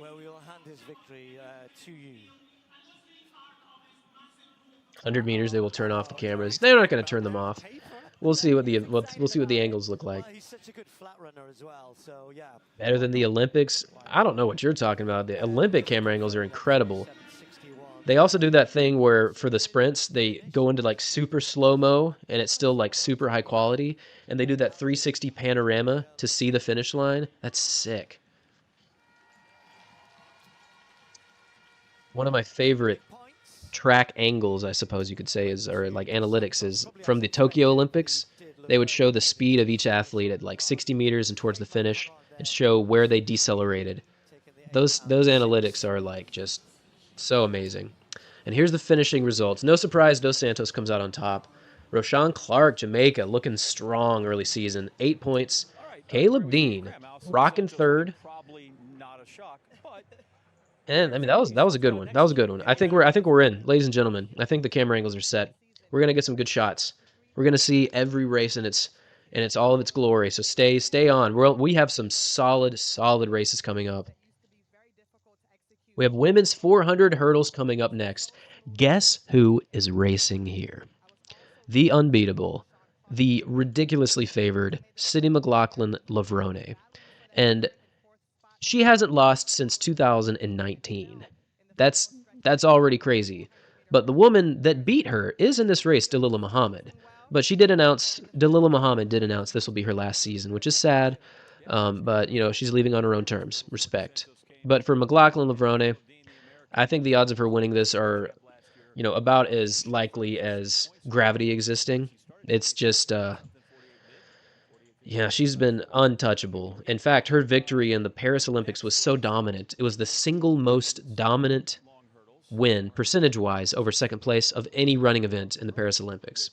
Well, we will hand his victory to you. 100 meters, they will turn off the cameras. They're not going to turn them off. We'll see what the angles look like. He's such a good flat runner as well, so yeah. Better than the Olympics? I don't know what you're talking about. The Olympic camera angles are incredible. They also do that thing where for the sprints, they go into like super slow-mo and it's still like super high quality, and they do that 360 panorama to see the finish line. That's sick. One of my favorite track angles, I suppose you could say, or like analytics, is from the Tokyo Olympics. They would show the speed of each athlete at like 60 meters and towards the finish and show where they decelerated. Those analytics are like just so amazing. And here's the finishing results. No surprise, Dos Santos comes out on top. Roshan Clark, Jamaica, looking strong early season. 8 points. Caleb Dean, rocking third. And I mean that was a good one. That was a good one. I think we're in, ladies and gentlemen. I think the camera angles are set. We're gonna get some good shots. We're gonna see every race in its all of its glory. So stay on. We have some solid races coming up. We have women's 400 hurdles coming up next. Guess who is racing here? The unbeatable, the ridiculously favored Sydney McLaughlin-Lavrone. And she hasn't lost since 2019. That's already crazy. But the woman that beat her is in this race, Dalilah Muhammad. But Dalilah Muhammad did announce this will be her last season, which is sad. But, you know, she's leaving on her own terms. Respect. But for McLaughlin-Lavrone, I think the odds of her winning this are, you know, about as likely as gravity existing. It's just, yeah, she's been untouchable. In fact, her victory in the Paris Olympics was so dominant. It was the single most dominant win, percentage-wise, over second place of any running event in the Paris Olympics.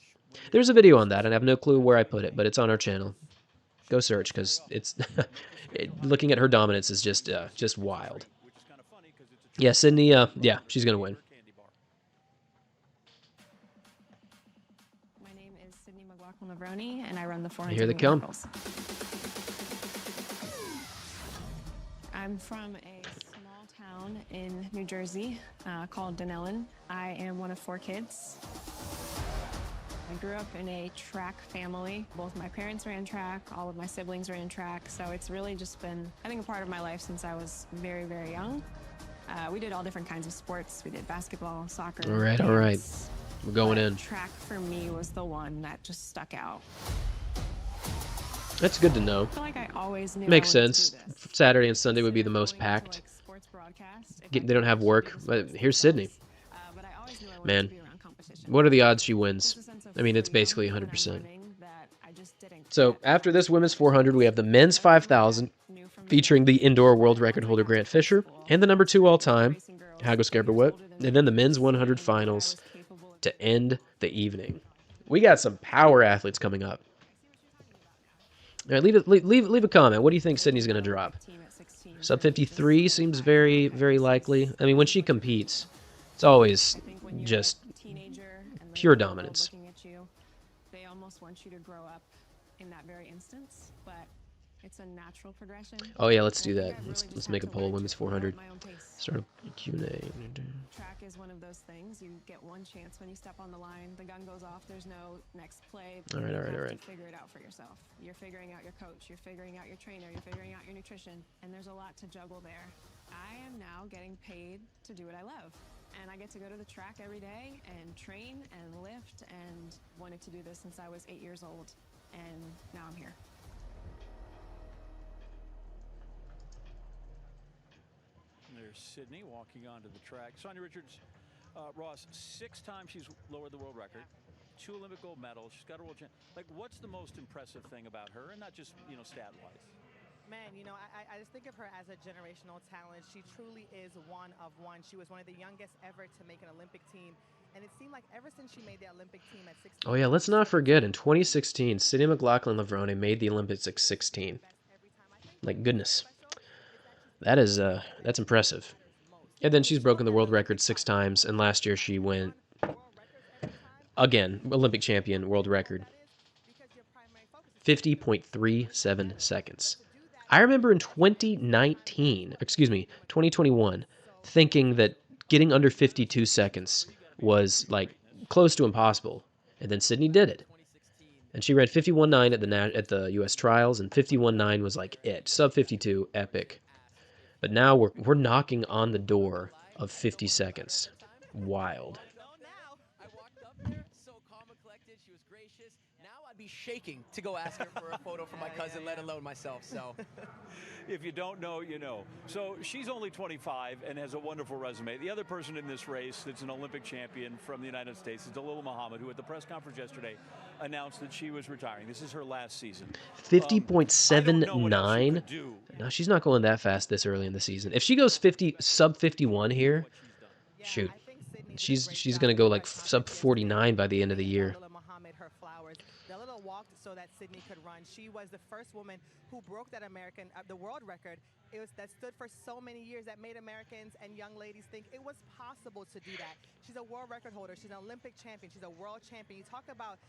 There's a video on that, and I have no clue where I put it, but it's on our channel. Go search, because it's looking at her dominance is just wild. Yeah, Sydney, yeah, she's going to win. My name is Sydney McLaughlin-Lavrone, and I run the 400 Here they come. hurdles. I'm from a small town in New Jersey called Dunellen. I am one of 4 kids. I grew up in a track family. Both my parents ran track, all of my siblings ran track, so it's really just been, I think, a part of my life since I was very, very young. We did all different kinds of sports. We did basketball, soccer. All right. We're going in. Track for me was the one that just stuck out. That's good to know. I feel like I always knew Makes sense. Saturday and Sunday would be the most packed. They don't have work. But here's Sydney. Man, what are the odds she wins? I mean, it's basically 100%. So after this women's 400, we have the men's 5,000, featuring the indoor world record holder Grant Fisher, and the number 2 all-time, Hago Skerberwet, and then the men's 100 finals to end the evening. We got some power athletes coming up. All right, leave a comment. What do you think Sydney's going to drop? Sub 53 seems very, very likely. I mean, when she competes, it's always just pure dominance. They almost want you to grow up in that very instance, but it's a natural progression. Oh yeah, let's do that. Let's make a poll. Women's 400. Start a Q&A. Track is one of those things. You get one chance when you step on the line. The gun goes off. There's no next play. All right. You have to figure it out for yourself. You're figuring out your coach. You're figuring out your trainer. You're figuring out your nutrition. And there's a lot to juggle there. I am now getting paid to do what I love. And I get to go to the track every day and train and lift, and wanted to do this since I was 8 years old. And now I'm here. There's Sydney walking onto the track. Sonia Richards, Ross, 6 times she's lowered the world record, 2 Olympic gold medals. She's got a world champ. Like, what's the most impressive thing about her, and not just, you know, stat-wise? Man, you know, I just think of her as a generational talent. She truly is one of one. She was one of the youngest ever to make an Olympic team. And it seemed like ever since she made the Olympic team at 16. Oh yeah, let's not forget, in 2016, Sydney McLaughlin-Lavrone made the Olympics at 16. Like, goodness. That is, that's impressive. And then she's broken the world record 6 times, and last year she went, again, Olympic champion, world record. 50.37 seconds. I remember in 2021, thinking that getting under 52 seconds was like close to impossible. And then Sydney did it. And she ran 51.9 at the US trials, and 51.9 was like it. Sub 52, epic. But now we're knocking on the door of 50 seconds. Wild. Be shaking to go ask her for a photo for my cousin, let alone myself. So, if you don't know, you know. So she's only 25 and has a wonderful resume. The other person in this race that's an Olympic champion from the United States is Dalilah Muhammad, who at the press conference yesterday announced that she was retiring. This is her last season. 50.79. No, she's not going that fast this early in the season. If she goes sub 51 here, shoot, she's gonna go like sub 49 by the end of the year. Walked so that Sydney could run. She was the first woman who broke that the world record. That stood for so many years, that made Americans and young ladies think it was possible to do that. She's a world record holder. She's an Olympic champion. She's a world champion. You talk about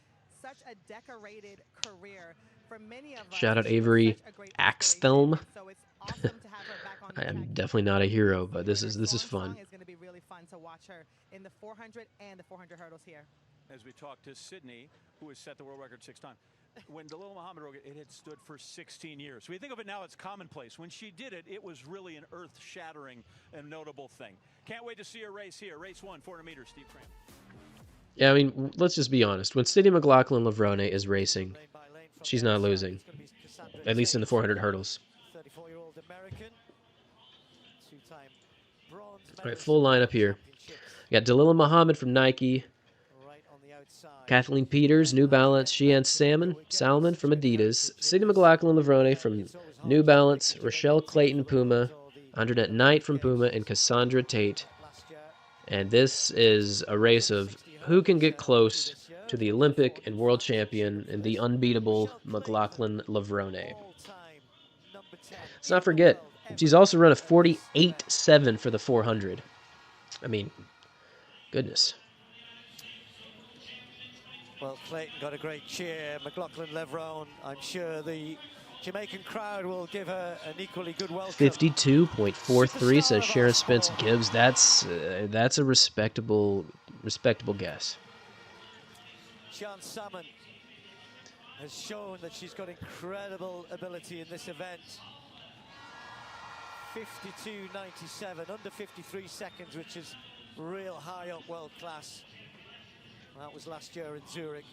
such a decorated career for many of us. Shout out Avery Axthelm. So it's awesome to have her back on the I am track. definitely not a hero, but this is fun. It's going to be really fun to watch her in the 400 and the 400 hurdles here. As we talk to Sydney, who has set the world record 6 times. When Dalilah Muhammad broke it, it had stood for 16 years. So we think of it now, it's commonplace. When she did it, it was really an earth-shattering and notable thing. Can't wait to see her race here. Race 1, 400 meters, Steve Cram. Yeah, I mean, let's just be honest. When Sydney McLaughlin-Levrone is racing, she's not losing. At least in the 400 hurdles. 34-year-old American, two-time bronze. All right, full lineup here. We got Dalilah Muhammad from Nike. Kathleen Peters, New Balance, Sheehan Salmon from Adidas, Sydney McLaughlin-Levrone from New Balance, Rochelle Clayton Puma, Andronette Knight from Puma, and Cassandra Tate. And this is a race of who can get close to the Olympic and world champion and the unbeatable McLaughlin-Levrone. Let's not forget, she's also run a 48.7 for the 400. I mean, goodness. Well, Clayton got a great cheer. McLaughlin-Levrone, I'm sure the Jamaican crowd will give her an equally good welcome. 52.43 says Sharon Spence Gibbs. That's a respectable guess. Sian Salmon has shown that she's got incredible ability in this event. 52.97, under 53 seconds, which is real high up world class. That was last year in Zurich.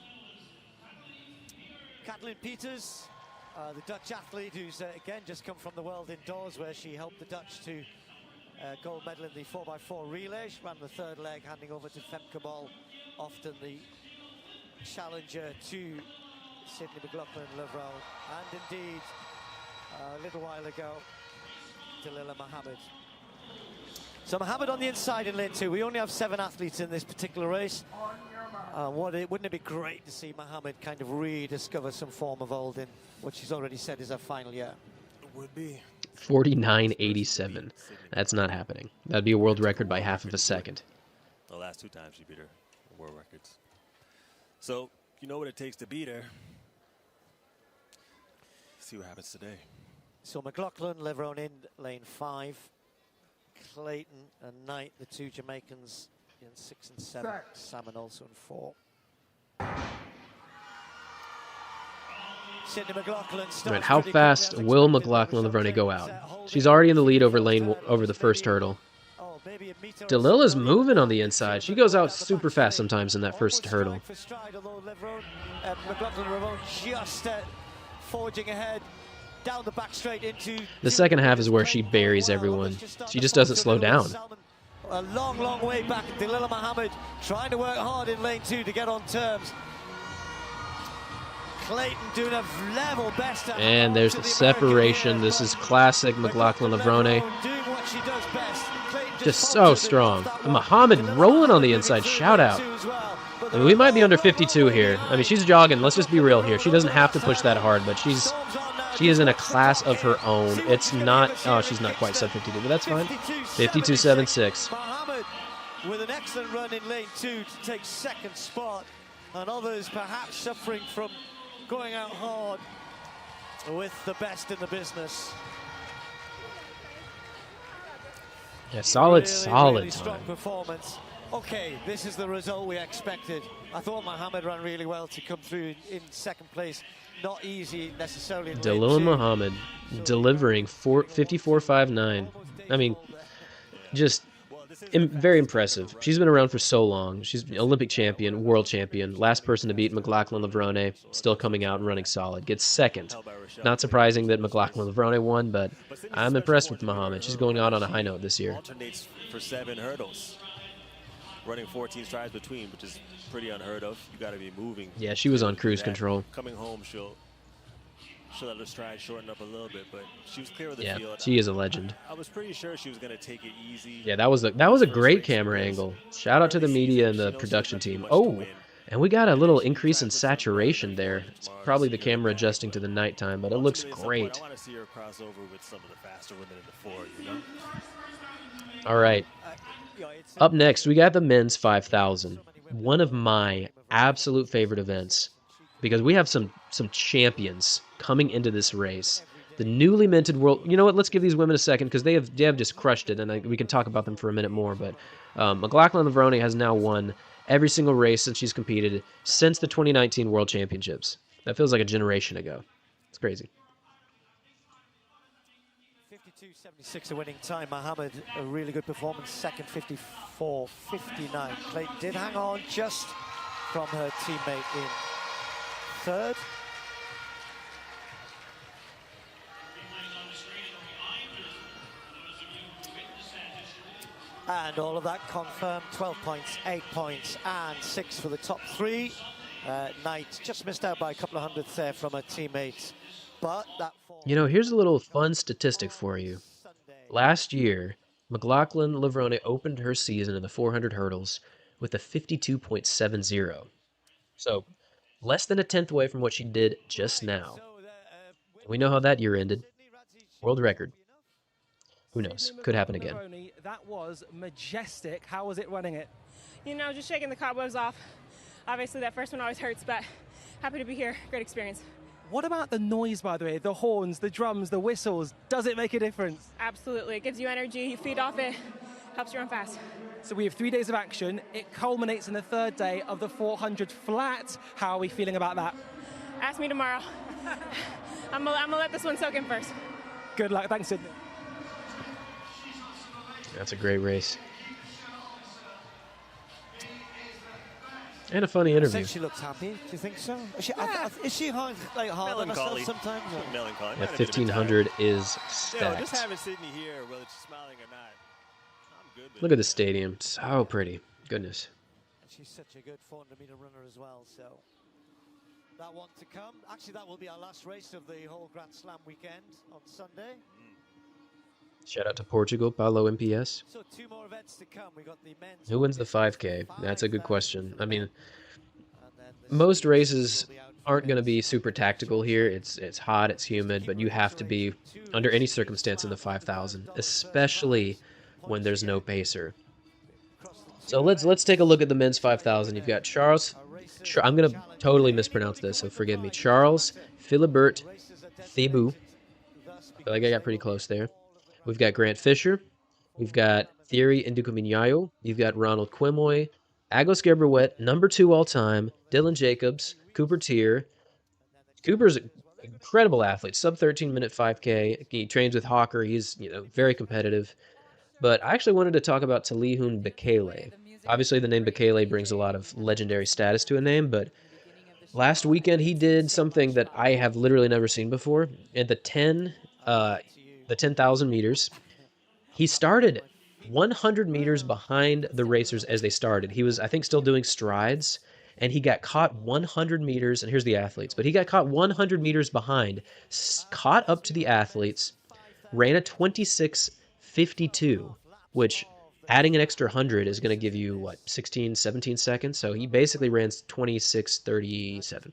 Kathleen Peters, the Dutch athlete who's again just come from the World Indoors, where she helped the Dutch to gold medal in the 4x4 relay. She ran the third leg, handing over to Femke Bol, often the challenger to Sydney McLaughlin-Levrone. And indeed, a little while ago, Dalilah Muhammad. So Muhammad on the inside in lane 2. We only have 7 athletes in this particular race. Wouldn't it be great to see Muhammad kind of rediscover some form of old in what she's already said is her final year? It would be. 49.87. That's not happening. That'd be a world record by half of a second. The last 2 times she beat her world records. So, you know what it takes to beat her. See what happens today. So McLaughlin-Levrone in lane 5. Clayton and Knight, the 2 Jamaicans, in 6 and 7. Salmon also in 4. Sydney McLaughlin. Right, how fast will McLaughlin-Levrone go out? She's already in the lead over the first hurdle. Dalilah's moving on the inside. She goes out super fast sometimes in that first hurdle. McLaughlin-Levrone just forging ahead. Down the back straight into the second half is where she buries everyone. She just doesn't slow down. A long, long way back. Dalilah Muhammad trying to work hard in lane 2 to get on terms. Clayton doing a level best. And there's the separation. This is classic McLaughlin-Levrone. Doing what she does best. Just so strong. And Muhammad rolling on the inside. Shout out. I mean, we might be under 52 here. I mean, she's jogging. Let's just be real here. She doesn't have to push that hard, but she's She is in a class of her own. It's not, oh, she's not quite sub 52, but that's fine. 52.76. Mohammed with an excellent run in lane 2 to take second spot, and others perhaps suffering from going out hard with the best in the business. Yeah, solid Really time. strong performance. Okay, this is the result we expected. I thought Mohammed ran really well to come through in second place. Not easy necessarily. Dalil Muhammad delivering 54.59. I mean, just very impressive. She's been around for so long. She's Olympic champion, world champion, last person to beat McLaughlin Levrone, still coming out and running solid. Gets second. Not surprising that McLaughlin Levrone won, but I'm impressed with Muhammad. She's going out on a high note this year. Alternates for 7 hurdles. Running 14 strides between, which is pretty unheard of. You got to be moving. Yeah, she was on cruise control. Coming home, she'll let her stride shorten up a little bit, but she was clear of the field. Yeah, she is a legend. I was pretty sure she was going to take it easy. Yeah, that was a great camera angle. Shout out to the media and the production team. Oh, and we got a little increase in saturation there. It's probably the camera adjusting to the nighttime, but it looks great. I want to see her cross over with some of the faster women in the 4, you know? All right. Up next, we got the men's 5,000. One of my absolute favorite events, because we have some champions coming into this race. The newly minted world. You know what? Let's give these women a second because they have just crushed it, and we can talk about them for a minute more. But McLaughlin Levrone has now won every single race since she's competed since the 2019 World Championships. That feels like a generation ago. It's crazy. 52.76 a winning time. Mohammed, a really good performance. Second, 54.59. Clayton did hang on just from her teammate in third. And all of that confirmed. 12 points, 8 points, and 6 for the top 3. Knight just missed out by a couple of hundredths there from her teammates. But that... You know, here's a little fun statistic for you. Last year, McLaughlin Levrone opened her season in the 400 hurdles with a 52.70. So, less than a tenth away from what she did just now. We know how that year ended. World record. Who knows? Could happen again. That was majestic. How was it running it? You know, just shaking the cobwebs off. Obviously, that first one always hurts, but happy to be here. Great experience. What about the noise, by the way? The horns, the drums, the whistles. Does it make a difference? Absolutely. It gives you energy. You feed off it. Helps you run fast. So we have 3 days of action. It culminates in the third day of the 400 flat. How are we feeling about that? Ask me tomorrow. I'm gonna let this one soak in first. Good luck. Thanks, Sydney. That's a great race. And a funny interview. I think she looks happy. Do you think so? Is she hard on herself sometimes? Melancholy. That 1,500 is Yeah, just stacked. having Sydney here, whether she's smiling or not, I'm good with Look at the stadium. So pretty. Goodness. She's such a good 400-meter runner as well, so that one to come. Actually, that will be our last race of the whole Grand Slam weekend on Sunday. Shout out to Portugal, Paulo MPS. So 2 more events to come. We got the men's. Who wins the 5K? That's a good question. I mean, most races aren't going to be super tactical here. It's hot, it's humid, but you have to be under any circumstance in the 5,000, especially when there's no pacer. So let's take a look at the men's 5,000. You've got Charles. I'm going to totally mispronounce this, so forgive me. Charles Philibert Thibault. I feel like I got pretty close there. We've got Grant Fisher. We've got Thierry Ndukuminyayo. You've got Ronald Quimoy. Agos Gebrewet, number 2 all-time. Dylan Jacobs. Cooper Tier. Cooper's an incredible athlete. Sub-13-minute 5K. He trains with Hawker. He's very competitive. But I actually wanted to talk about Talihun Bekele. Obviously, the name Bekele brings a lot of legendary status to a name, but last weekend he did something that I have literally never seen before. At the 10,000 meters, he started 100 meters behind the racers as they started. He was, I think, still doing strides, and he got caught 100 meters, and here's the athletes, but he got caught 100 meters behind, caught up to the athletes, ran a 26:52, which adding an extra 100 is going to give you, what, 16, 17 seconds? So he basically ran 26:37.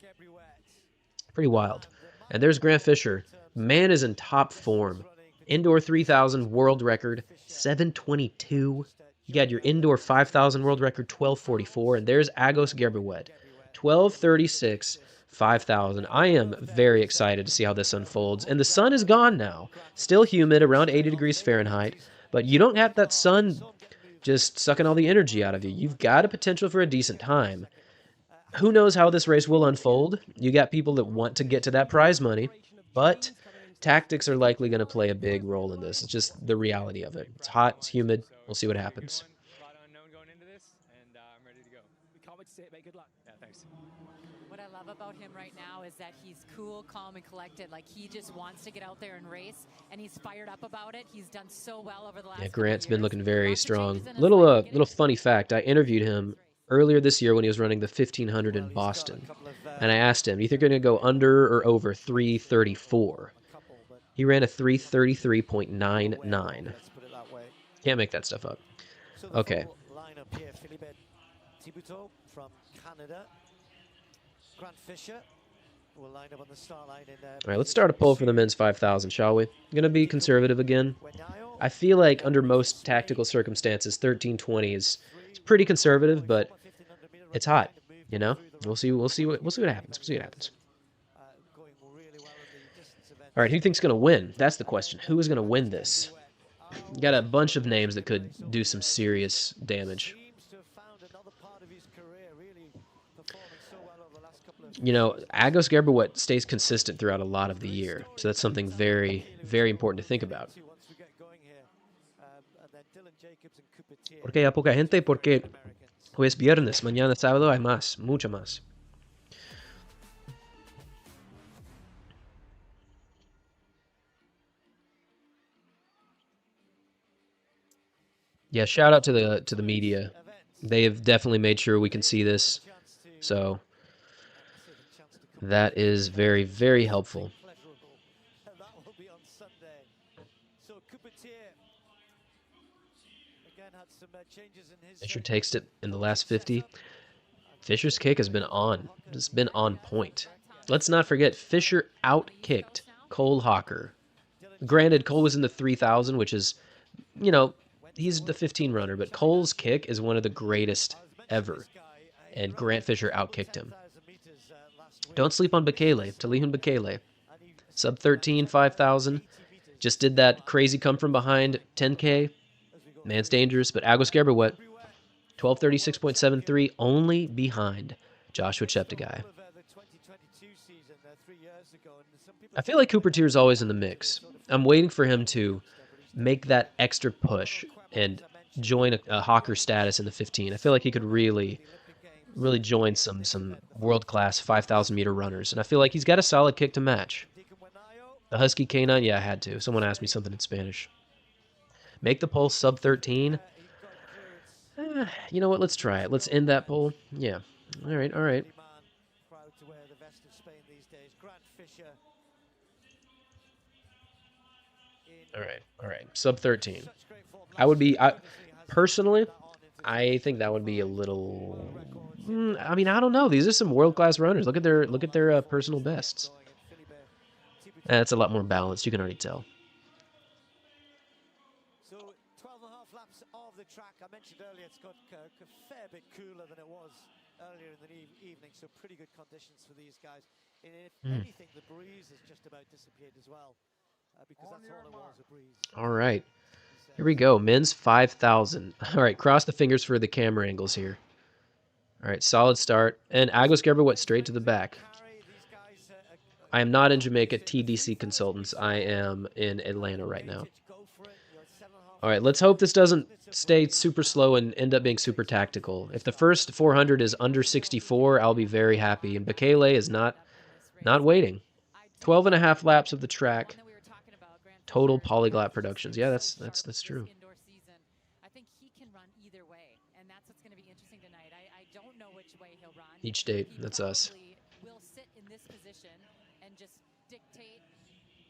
Pretty wild. And there's Grant Fisher. Man is in top form. Indoor 3,000 world record, 7:22. You got your indoor 5,000 world record, 12:44. And there's Agos Gerbewet, 12:36, 5,000. I am very excited to see how this unfolds. And the sun is gone now. Still humid, around 80 degrees Fahrenheit. But you don't have that sun just sucking all the energy out of you. You've got a potential for a decent time. Who knows how this race will unfold? You got people that want to get to that prize money, but tactics are likely going to play a big role in this. It's just the reality of it. It's hot, it's humid. We'll see what happens. What I love about him right now is that he's cool, calm, and collected. Like, he just wants to get out there and race, and he's fired up about it. He's done so well over the last Grant's been looking very strong. Little funny fact, I interviewed him earlier this year when he was running the 1500 in Boston. And I asked him, do you think you're going to go under or over 3:34? He ran a 3:33.99. Can't make that stuff up. Okay. All right, let's start a poll for the men's 5,000, shall we? Going to be conservative again. I feel like under most tactical circumstances, 13:20 is pretty conservative, but it's hot. You know, we'll see what happens. We'll see what happens. All right, who thinks going to win? That's the question. Who is going to win this? You got a bunch of names that could do some serious damage. You know, Agos Gerbewet stays consistent throughout a lot of the year, so that's something very, very important to think about. Porque hay poca gente, porque hoy es viernes, mañana sábado hay más, mucha más. Yeah, shout out to the media. They have definitely made sure we can see this. So that is very, very helpful. Fisher takes it in the last 50. Fisher's kick has been on. It's been on point. Let's not forget, Fisher out-kicked Cole Hawker. Granted, Cole was in the 3,000, which is, you know, he's the 15 runner, but Cole's kick is one of the greatest ever. And Grant Fisher out-kicked him. Don't sleep on Bekele, Talihun Bekele. Sub 13, 5,000. Just did that crazy come from behind 10K. Man's dangerous, but Agos Gerbewet, 12:36.73, only behind Joshua Cheptegei. I feel like Cooper Tier is always in the mix. I'm waiting for him to make that extra push and join a Hawker status in the 15. I feel like he could really join some world-class 5,000 meter runners, and I feel like he's got a solid kick to match. The Husky K9, yeah, I had to. Someone asked me something in Spanish. Make the poll sub 13. You know what? Let's try it. Let's end that poll. Yeah. All right. All right. All right. All right. Sub 13. Personally, I think that would be a little. I mean, I don't know. These are some world-class runners. Look at their personal bests. That's a lot more balanced. You can already tell. Track I mentioned earlier, it's got a fair bit cooler than it was earlier in the evening, so pretty good conditions for these guys. And if anything, the breeze has just about disappeared as well, because that's all it was, a breeze. All right, here we go. Men's 5,000. All right, cross the fingers for the camera angles here. All right, solid start. And Agos Gerbewet straight to the back. I am not in Jamaica, TDC Consultants. I am in Atlanta right now. All right, let's hope this doesn't stay super slow and end up being super tactical. If the first 400 is under 64, I'll be very happy. And Bekele is not waiting. 12 and a half laps of the track. Total polyglot productions. Yeah, that's true. I think he can run either way, and that's what's going to be interesting tonight. I don't know which way he'll run. Each state, that's us. Will sit in this position and just dictate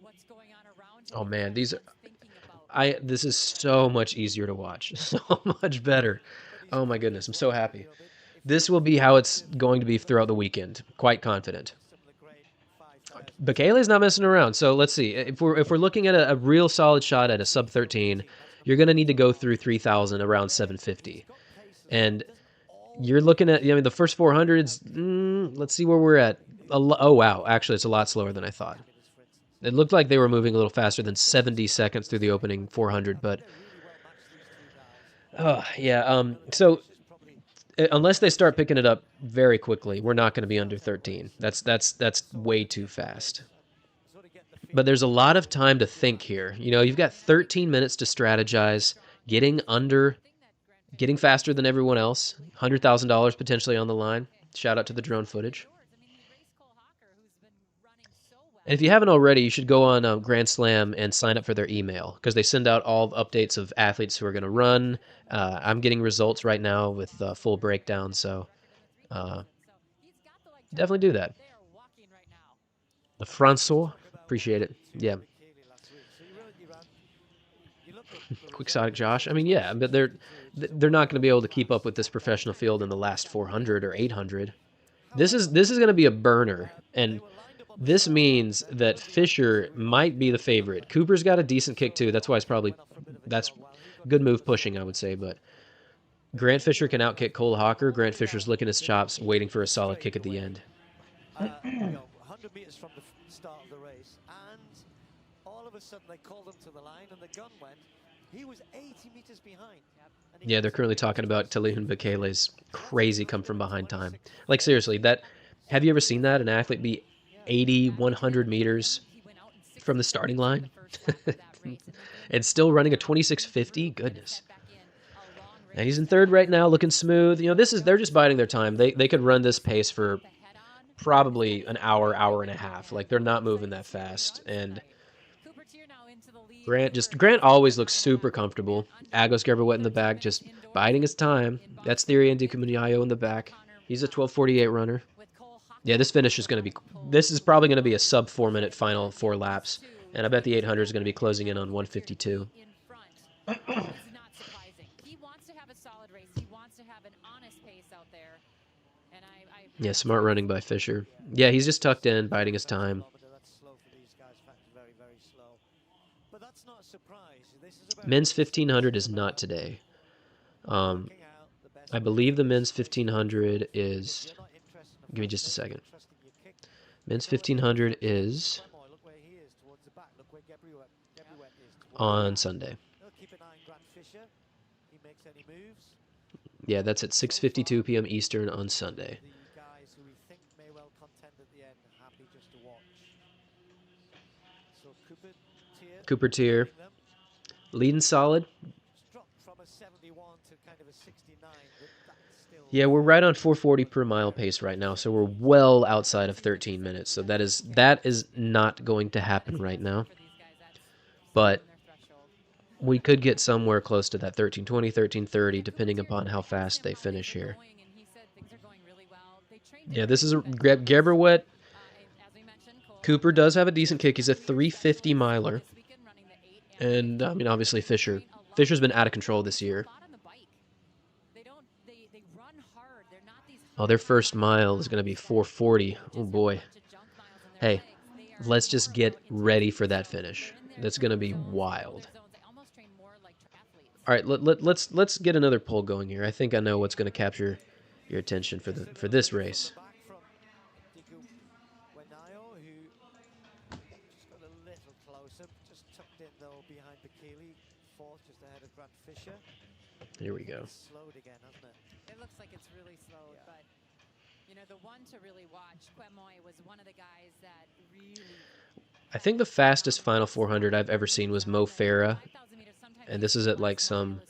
what's going on around him. Oh man, this is so much easier to watch. So much better. Oh my goodness, I'm so happy. This will be how it's going to be throughout the weekend. Quite confident. Bekele's not messing around. So let's see. If we're looking at a real solid shot at a sub 13, you're going to need to go through 3,000 around 750. And you're looking at, the first 400s, let's see where we're at. Oh, wow. Actually, it's a lot slower than I thought. It looked like they were moving a little faster than 70 seconds through the opening 400, but so unless they start picking it up very quickly, we're not going to be under 13. That's way too fast. But there's a lot of time to think here. You've got 13 minutes to strategize, getting faster than everyone else, $100,000 potentially on the line. Shout out to the drone footage. And if you haven't already, you should go on Grand Slam and sign up for their email, because they send out all the updates of athletes who are going to run. I'm getting results right now with full breakdown, so definitely do that. The Francois, appreciate it. Yeah. Quixotic Josh. I mean, yeah, but they're not going to be able to keep up with this professional field in the last 400 or 800. This is going to be a burner, and this means that Fisher might be the favorite. Cooper's got a decent kick too. That's why that's good move pushing, I would say. But Grant Fisher can outkick Cole Hawker. Grant Fisher's licking his chops, waiting for a solid kick at the end. 100 meters from the start of the race, and all of a sudden they called him to the line, and the gun went. He was 80 meters behind. Yeah, they're currently talking about Talihun Bekele's crazy come from behind time. Like, seriously, have you ever seen that? An athlete be 80, 100 meters from the starting line and still running a 26:50? Goodness. And he's in third right now, looking smooth. They're just biding their time. They could run this pace for probably an hour and a half. Like, they're not moving that fast. And Grant always looks super comfortable. Agos Gerberwet in the back, just biding his time. That's Theory and Dikumunyayo in the back. He's a 12:48 runner. Yeah, this finish is going to be... This is probably going to be a sub 4-minute final 4 laps. And I bet the 800 is going to be closing in on 152. Yeah, smart running by Fisher. Yeah, he's just tucked in, biding his time. Men's 1500 is not today. I believe the men's 1500 is... Give me just a second. Men's 1500 is on Sunday. Yeah, that's at 6:52 p.m. Eastern on Sunday. Cooper Tier, leading solid. Yeah, we're right on 440 per mile pace right now, so we're well outside of 13 minutes. So that is not going to happen right now. But we could get somewhere close to that 13:20, 13:30, depending upon how fast they finish here. Yeah, this is a Gerberwet. Cooper does have a decent kick. He's a 350 miler. And, I mean, obviously Fisher's been out of control this year. Oh, their first mile is going to be 440. Oh, boy. Hey, let's just get ready for that finish. That's going to be wild. All right, let's get another poll going here. I think I know what's going to capture your attention for this race. Here we go. Slowed again, hasn't it? It looks like it's really slowed, but the one to really watch, Quemoy, was one of the guys that really... I think the fastest Final 400 I've ever seen was Mo Farah, and this is at like some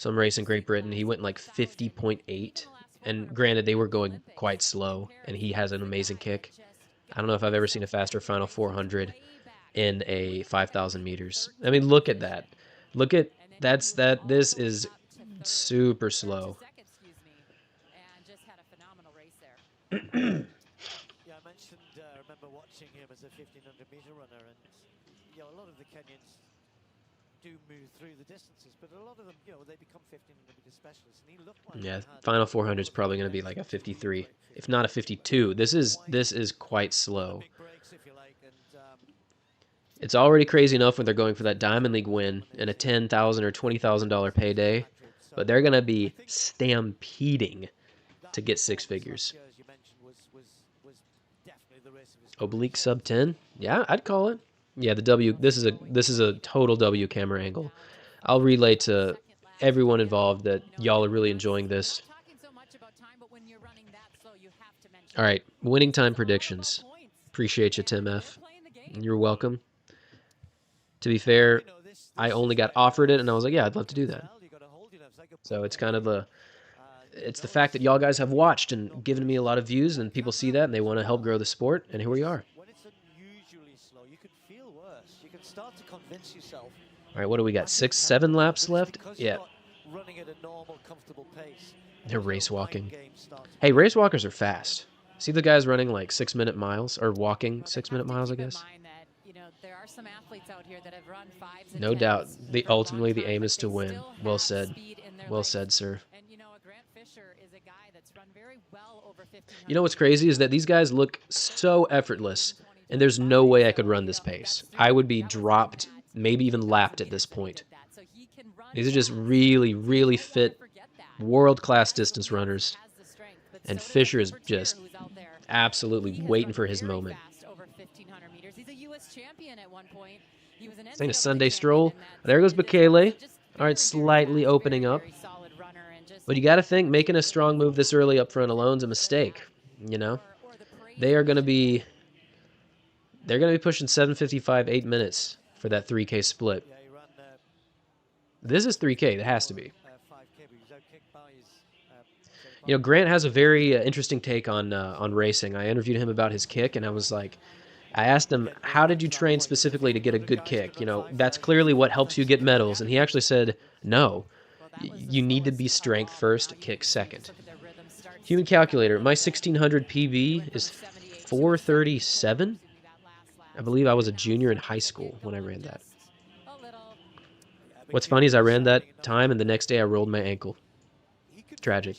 race in Great Britain. He went like 50.8, and granted they were going quite slow, and he has an amazing kick. I don't know if I've ever seen a faster Final 400 in a 5,000 meters. I mean, look at that. Look at this is super slow. Yeah, I mentioned, remember watching him as a 1500 meter runner, and a lot of the Kenyans do move through the distances, but a lot of them, they become 1500 meter specialists, and he looked like... Yeah, Final 400 is probably going to be like a 53, if not a 52. This is quite slow. It's already crazy enough when they're going for that Diamond League win and a $10,000 or $20,000 payday, but they're going to be stampeding to get six figures. Oblique sub 10? Yeah, I'd call it. Yeah, the W. This is a total W camera angle. I'll relay to everyone involved that y'all are really enjoying this. All right, winning time predictions. Appreciate you, Tim F. You're welcome. To be fair, I only got offered it, and I was like, yeah, I'd love to do that. So it's kind of it's the fact that y'all guys have watched and given me a lot of views, and people see that, and they want to help grow the sport, and here we are. When it's unusually slow, you can feel worse. You can start to convince yourself. All right, what do we got? 6, 7 laps left? Yeah. Running at a normal, comfortable pace. They're race walking. Hey, race walkers are fast. See the guys running like 6-minute miles, or walking 6-minute miles, I guess? There are some athletes out here that have run 5s and No 10s doubt. Ultimately, the for a long aim time, is to but they win. still Well have said. speed in their Well legs. said, sir. And Grant Fisher is a guy that's run very well over 1500. You know what's crazy is that these guys look so effortless, and there's no way I could run this pace. I would be dropped, maybe even lapped at this point. These are just really, really fit, world-class distance runners, and Fisher is just absolutely waiting for his moment. He's a U.S. champion at one point. He was an This ain't a Sunday stroll. There goes Bekele. All right, slightly opening up. But you got to think making a strong move this early up front alone is a mistake. You know, they're going to be pushing 7:55, 8 minutes for that 3K split. This is 3K. It has to be. You know, Grant has a very interesting take on racing. I interviewed him about his kick, and I was like, I asked him, how did you train specifically to get a good kick? You know, that's clearly what helps you get medals. And he actually said, no, you need to be strength first, kick second. Human calculator, my 1600 PB is 4:37. I believe I was a junior in high school when I ran that. What's funny is I ran that time, and the next day I rolled my ankle. Tragic.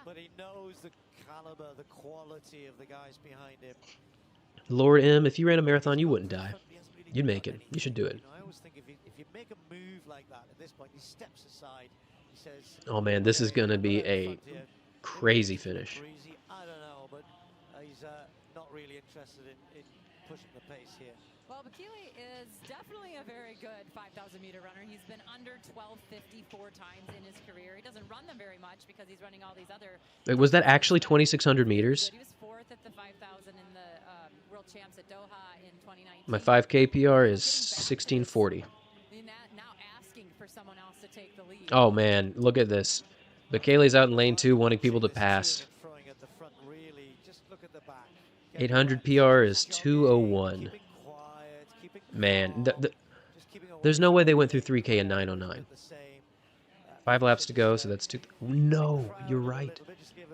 But he knows the caliber, the quality of the guys behind him. Lord M, if you ran a marathon, you wouldn't die. You'd make it. You should do it. I always think if you make a move like that at this point, he steps aside. He says, Oh man, this is going to be a crazy finish. I don't know, but he's not really interested in pushing the pace here. Well, Bekele is definitely a very good 5,000-meter runner. He's been under 12:50 4 times in his career. He doesn't run them very much because he's running all these other... Wait, was that actually 2,600 meters? He was 4th at the 5,000 in the World Champs at Doha in 2019. My 5K PR is 1640. Now asking for someone else to take the lead. Oh man, look at this. Bekele's out in lane 2 wanting people to pass. 800 PR is 201. Man, there's no way they went through 3K in 909. 5 laps to go, so that's 2. No, you're right.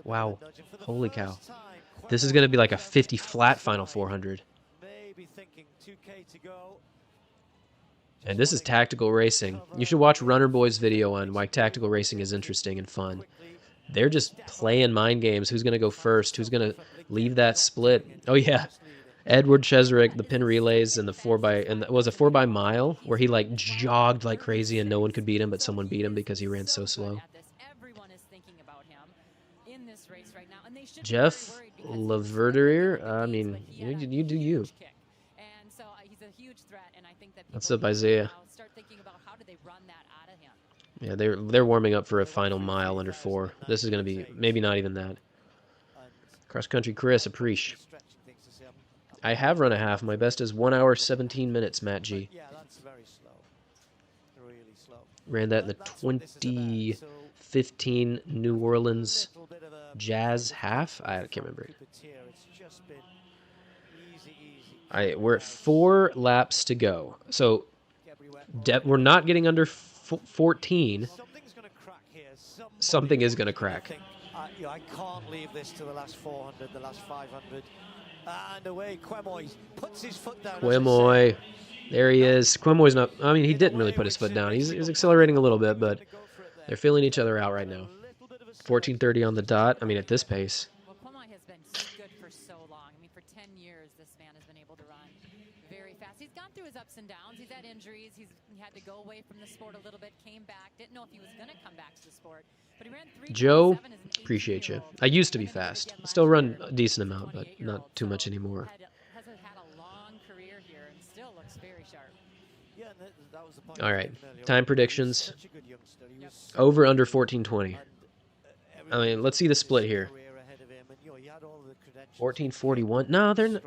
Wow. Holy cow. This is going to be like a 50 flat final 400. And this is tactical racing. You should watch Runner Boy's video on why tactical racing is interesting and fun. They're just playing mind games. Who's going to go first? Who's going to leave that split? Oh, yeah. Edward Cheserek, the pin relays, and the 4x, and it was a 4x mile where he like jogged like crazy and no one could beat him, but someone beat him because he ran so slow. Jeff Laverdier, I mean, you do you. What's up, Isaiah? Yeah, they're warming up for a final mile under 4. This is going to be maybe not even that. Cross country Chris, appreciate. I have run a half. My best is 1 hour 17 minutes, Matt G. Yeah, that's very slow. Really slow. Ran that in the 2015 New Orleans Jazz half. I can't remember. We're at 4 laps to go. So we're not getting under 14. Something is going to crack. I can't leave this to the last 400, the last 500. And away, Quemoy puts his foot down. Quemoy. There he is. Quemoy's not... I mean, he didn't really put his foot down. He's accelerating a little bit, but they're feeling each other out right now. 14:30 on the dot. I mean, at this pace. Well, Quemoy has been good for so long. I mean, for 10 years, this man has been able to run. very fast. He's gone through his ups and downs. He's had injuries. He had to go away from the sport a little bit, came back, didn't know if he was going to come back to the sport. But he ran 3:27 Joe, as an 18-year-old. appreciate you. I used to be fast. Still run a decent amount, but not too much anymore. Has had a long career here and still looks very sharp. Yeah, that was the point All I was right, making earlier. time predictions. Over under 1420. I mean, let's see the split here. 1441. No, they're not.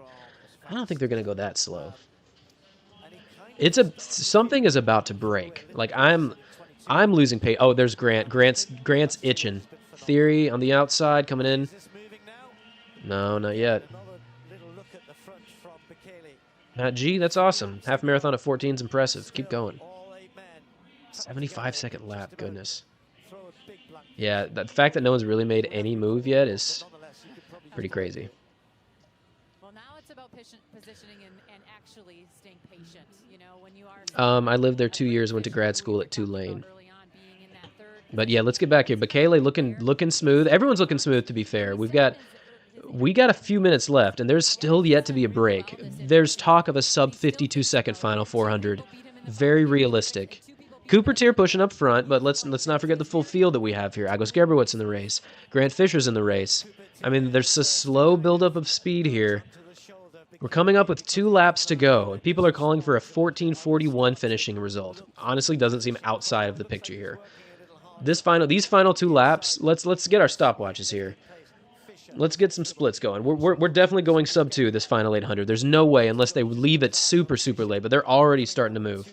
I don't think they're gonna go that slow. Something is about to break. Like I'm losing pace. Oh, there's Grant. Grant's itching. Theory on the outside coming in. No, not yet. Matt G, that's awesome. Half marathon at 14 is impressive. Keep going. 75-second lap. Goodness. Yeah, the fact that no one's really made any move yet is pretty crazy. Well, now it's about positioning and actually staying patient. You know, when you are. I lived there 2 years. Went to grad school at Tulane. But yeah, let's get back here. Bekele looking smooth. Everyone's looking smooth. To be fair, we got a few minutes left, and there's still yet to be a break. There's talk of a sub 52-second final 400. Very realistic. Cooper Tier pushing up front, but let's not forget the full field that we have here. Agos Gebrewitz in the race. Grant Fisher's in the race. I mean, there's a slow buildup of speed here. We're coming up with 2 laps to go, and people are calling for a 14:41 finishing result. Honestly, doesn't seem outside of the picture here. These final 2 laps, let's get our stopwatches here. Let's get some splits going. We're definitely going sub 2 this final 800. There's no way unless they leave it super late, but they're already starting to move.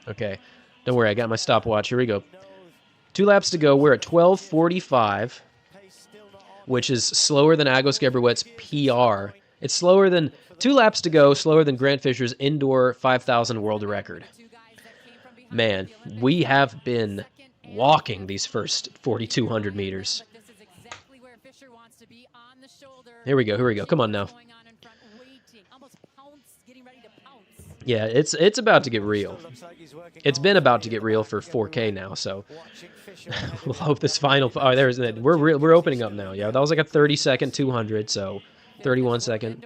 Okay, don't worry, I got my stopwatch. Here we go. 2 laps to go. We're at 12:45, which is slower than Agos Gebrewitz PR. It's slower than 2 laps to go, slower than Grant Fisher's indoor 5,000 world record. Man, we have been walking these first 4,200 meters. Here we go. Come on now. Yeah, it's about to get real. It's been about to get real for 4K now, so we'll hope this final. Oh, there's it. We're opening up now. Yeah, that was like a 30-second 200, so 31-second.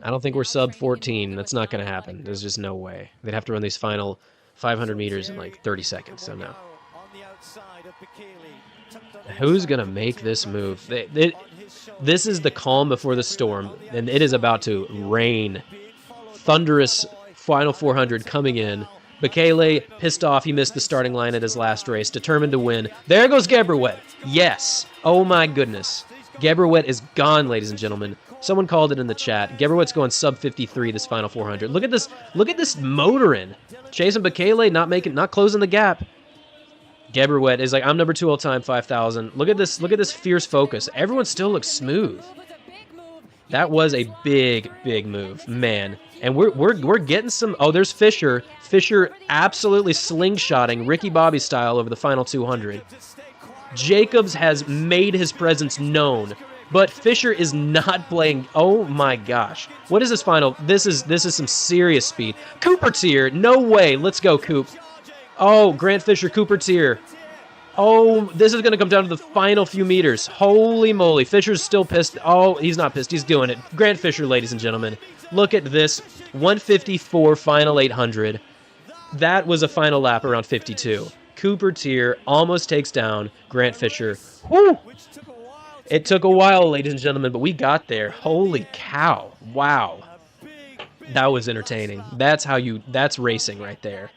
I don't think we're sub 14. That's not going to happen. There's just no way. They'd have to run these final 500 meters in like 30 seconds. So no. Who's going to make this move? This is the calm before the storm, and it is about to rain. Thunderous final 400 coming in. Bekele, pissed off he missed the starting line at his last race, determined to win. There goes Gebrewitz. Yes. Oh my goodness. Gebrewitz is gone, ladies and gentlemen. Someone called it in the chat. Gebrewitz going sub 53 this final 400. Look at this motoring. Chasing Bekele, not closing the gap. Gebrewitz is like, I'm number 2 all time, 5,000. Look at this fierce focus. Everyone still looks smooth. That was a big move, man. And we're getting some. Oh, there's Fisher. Fisher absolutely slingshotting Ricky Bobby style over the final 200. Jacobs has made his presence known, but Fisher is not playing. Oh my gosh, what is this final? This is some serious speed. Cooper Tier, no way. Let's go, Coop. Oh, Grant Fisher, Cooper Tier. Oh, this is going to come down to the final few meters. Holy moly. Fisher's still pissed. Oh, he's not pissed. He's doing it. Grant Fisher, ladies and gentlemen. Look at this. 154 final 800. That was a final lap around 52. Cooper Tier almost takes down Grant Fisher. Woo! It took a while, ladies and gentlemen, but we got there. Holy cow. Wow. That was entertaining. That's racing right there.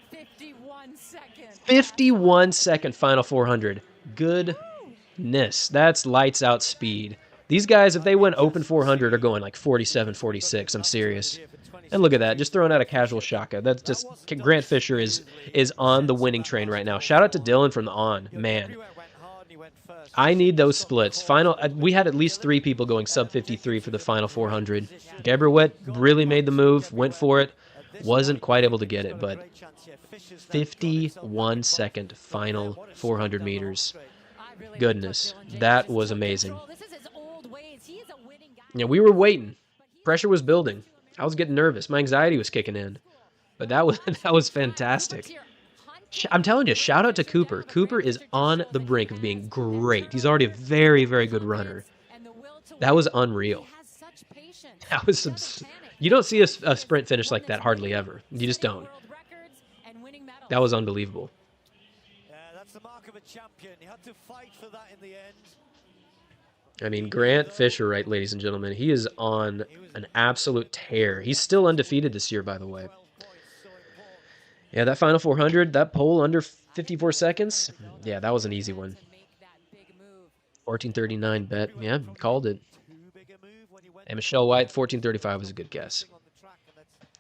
51-second final 400. Goodness, that's lights out speed. These guys, if they went open 400, are going like 47, 46. I'm serious. And look at that, just throwing out a casual shaka. That's just Grant Fisher is on the winning train right now. Shout out to Dylan from the on, man. I need those splits. We had at least 3 people going sub 53 for the final 400. Gebrewitz really made the move, went for it. Wasn't quite able to get it, but 51-second final 400 meters. Goodness, that was amazing. Yeah, we were waiting. Pressure was building. I was getting nervous. My anxiety was kicking in. But that was fantastic. I'm telling you, shout out to Cooper. Cooper is on the brink of being great. He's already a very good runner. That was unreal. That was you don't see a sprint finish like that hardly ever. You just don't. That was unbelievable. Yeah, that's the mark of a champion. You had to fight for that in the end. I mean, Grant Fisher, right, ladies and gentlemen, he is on an absolute tear. He's still undefeated this year, by the way. Yeah, that final 400, that pole under 54 seconds, yeah, that was an easy one. 14:39 bet, yeah, called it. And Michelle White, 14:35 was a good guess.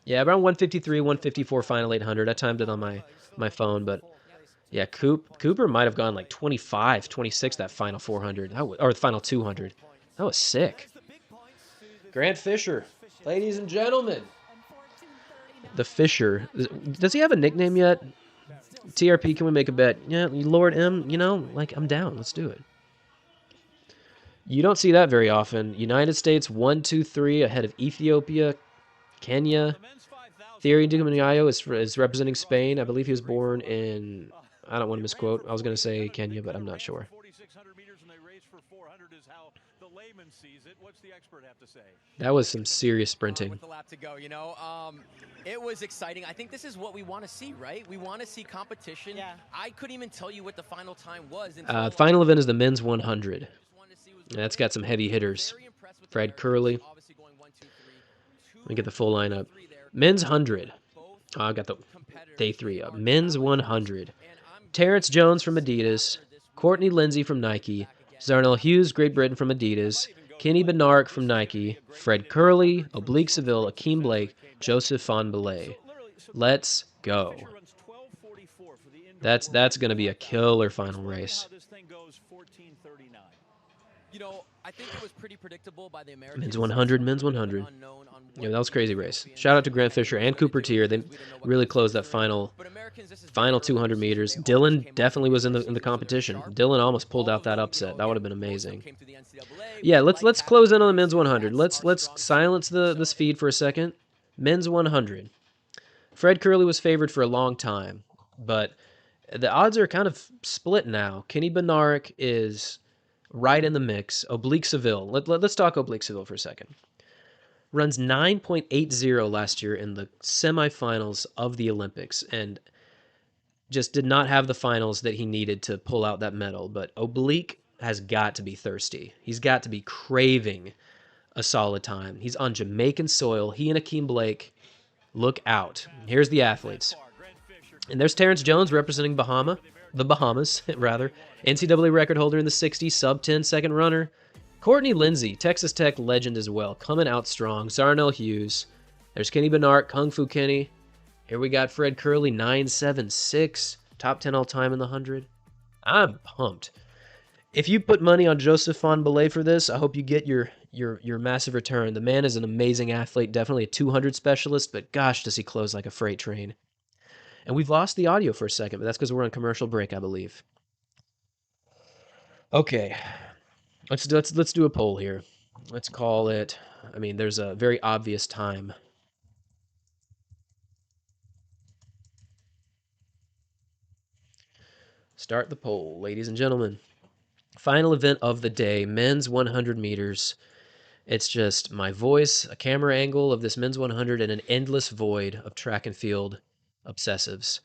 Yeah, around 153, 154 final 800. I timed it on my phone, but yeah, Cooper might have gone like 25, 26 that final 400, or the final 200. That was sick. Grant Fisher, ladies and gentlemen. The Fisher. Does he have a nickname yet? TRP, can we make a bet? Yeah, Lord M, you know, like, I'm down. Let's do it. You don't see that very often. United States 1, 2, 3 ahead of Ethiopia, Kenya. Thierry Duguminayo is representing Spain. I believe he was born in, I don't want to misquote. I was going to say Kenya, but I'm not sure. That was some serious sprinting. With the lap to go, you know, it was exciting. I think this is what we want to see, right? We want to see competition. Yeah. I couldn't even tell you what the final time was. The final event is the men's 100. That's got some heavy hitters. Fred Curley. Let me get the full lineup. Men's 100. Oh, I've got the day 3 up. Men's 100. Terrence Jones from Adidas. Courtney Lindsay from Nike. Zarnell Hughes, Great Britain from Adidas. Kenny Bednarek from Nike. Fred Curley, Oblique Seville, Akeem Blake, Joseph Fahnbulleh. Let's go. That's going to be a killer final race. You know, I think it was pretty predictable by the Americans. Men's 100, men's 100. Yeah, that was a crazy race. Shout out to Grant Fisher and Cooper Tier. They really closed that final 200 meters. Dylan definitely was in the competition. Dylan almost pulled out that upset. That would have been amazing. Yeah, let's close in on the men's 100. Let's silence this feed for a second. Men's 100. Fred Curley was favored for a long time, but the odds are kind of split now. Kenny Bednarek is right in the mix. Oblique Seville. Let's talk Oblique Seville for a second. Runs 9.80 last year in the semifinals of the Olympics and just did not have the finals that he needed to pull out that medal. But Oblique has got to be thirsty. He's got to be craving a solid time. He's on Jamaican soil. He and Akeem Blake, look out. Here's the athletes. And there's Terrence Jones representing the Bahamas, rather. NCAA record holder in the 60s, sub 10 second runner. Courtney Lindsay, Texas Tech legend as well, coming out strong. Zarnell Hughes. There's Kenny Bednarek, Kung Fu Kenny. Here we got Fred Curley, 9.76, top 10 all time in the 100. I'm pumped. If you put money on Joseph Fahnbulleh for this, I hope you get your massive return. The man is an amazing athlete, definitely a 200 specialist, but gosh, does he close like a freight train. And we've lost the audio for a second, but that's because we're on commercial break, I believe. Okay, let's do a poll here. Let's call it. I mean, there's a very obvious time. Start the poll, ladies and gentlemen. Final event of the day, men's 100 meters. It's just my voice, a camera angle of this men's 100, and an endless void of track and field obsessives.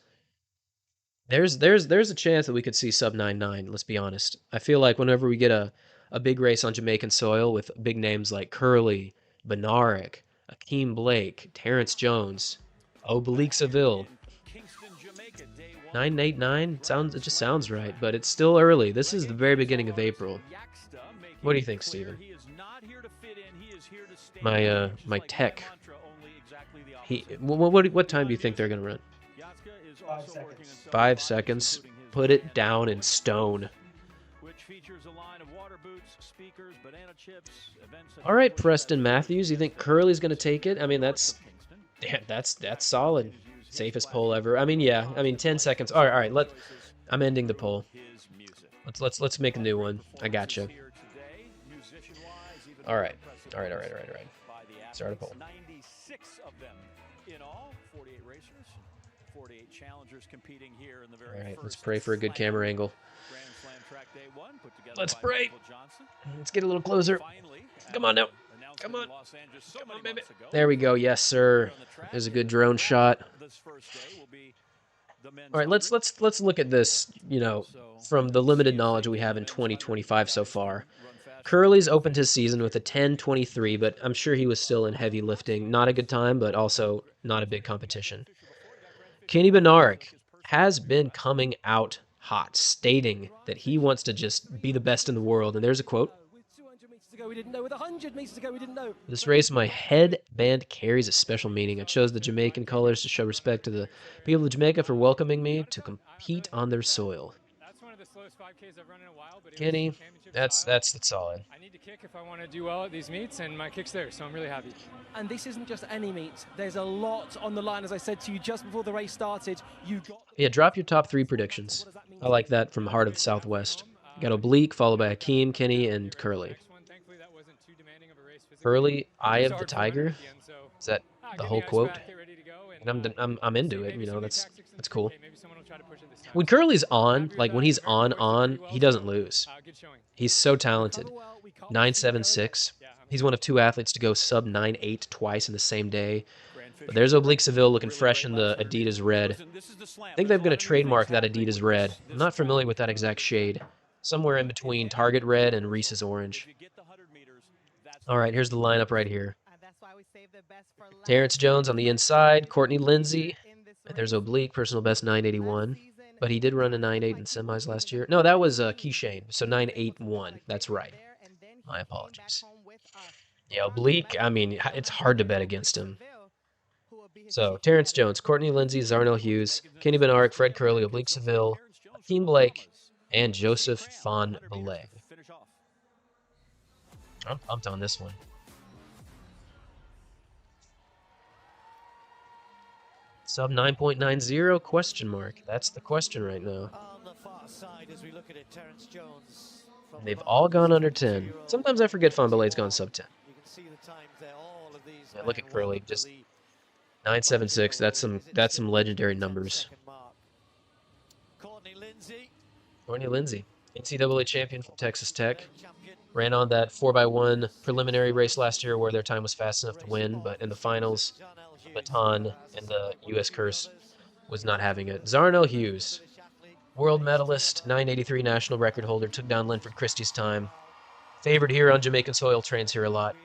There's a chance that we could see sub 9.9, let's be honest. I feel like whenever we get a big race on Jamaican soil with big names like Curley, Bednarek, Akeem Blake, Terrence Jones, Oblique Seville, 9.89 it just sounds right, but it's still early. This is the very beginning of April. What do you think, Steven? My tech. What time do you think they're gonna run? 5 seconds. 5 seconds. Put it down in stone. All right, Preston Matthews. You think Curley's gonna take it? I mean, that's solid. Safest poll ever. I mean, yeah. I mean, 10 seconds. All right. I'm ending the poll. Let's make a new one. I gotcha. All right. Start a poll. 96 of them in all. 48 racers, 48 challengers competing here in the very All right. Let's pray for a good camera angle. Let's pray. Let's get a little closer. Finally, Come on now. Come on. Come on, baby. There we go. Yes, sir. There's a good drone shot. All right, let's look at this, you know, from the limited knowledge we have in 2025 so far. Curley's opened his season with a 10:23, but I'm sure he was still in heavy lifting. Not a good time, but also not a big competition. Kenny Bednarek has been coming out hot, stating that he wants to just be the best in the world. And there's a quote. This race, my headband carries a special meaning. I chose the Jamaican colors to show respect to the people of Jamaica for welcoming me to compete on their soil. That's one of the slowest 5Ks I've run in a while, but Kenny, that's solid. I need to kick if I want to do well at these meets, and my kick's there, so I'm really happy. And this isn't just any meet. There's a lot on the line, as I said to you just before the race started. Yeah, drop your top 3 predictions. I like that from Heart of the Southwest. You got Oblique, followed by Hakeem, Kenny, and Curley. Curley, Eye of the Tiger. Is that the whole quote? And I'm into it. You know, that's cool. When Curley's on, like when he's on, he doesn't lose. He's so talented. 9.76. He's one of 2 athletes to go sub 9.8 twice in the same day. But there's Oblique Seville looking fresh in the Adidas red. I think they're going to trademark that Adidas red. I'm not familiar with that exact shade. Somewhere in between Target red and Reese's orange. All right, here's the lineup right here. Terrence Jones on the inside, Courtney Lindsay. There's Oblique, personal best 981. But he did run a 9.8 in semis last year. No, that was Key Shane, so 9.81. That's right. My apologies. Yeah, Oblique, I mean, it's hard to bet against him. So, Terrence Jones, Courtney Lindsay, Zarnell Hughes, Kenny Bednarek, Fred Curley, Oblique Seville, Hakeem Blake, and Joseph Von Belay. I'm pumped on this one. Sub 9.90 question mark. That's the question right now. They've all gone under 10. Sometimes I forget Von Belay's gone sub 10. Yeah, look at Curley, just 9.76. That's some legendary numbers. Courtney Lindsay, NCAA champion from Texas Tech. Ran on that 4x1 preliminary race last year where their time was fast enough to win, but in the finals, Baton and the U.S. Curse was not having it. Zarnell Hughes, world medalist, 983 national record holder, took down Linford Christie's time. Favored here on Jamaican soil, trains here a lot.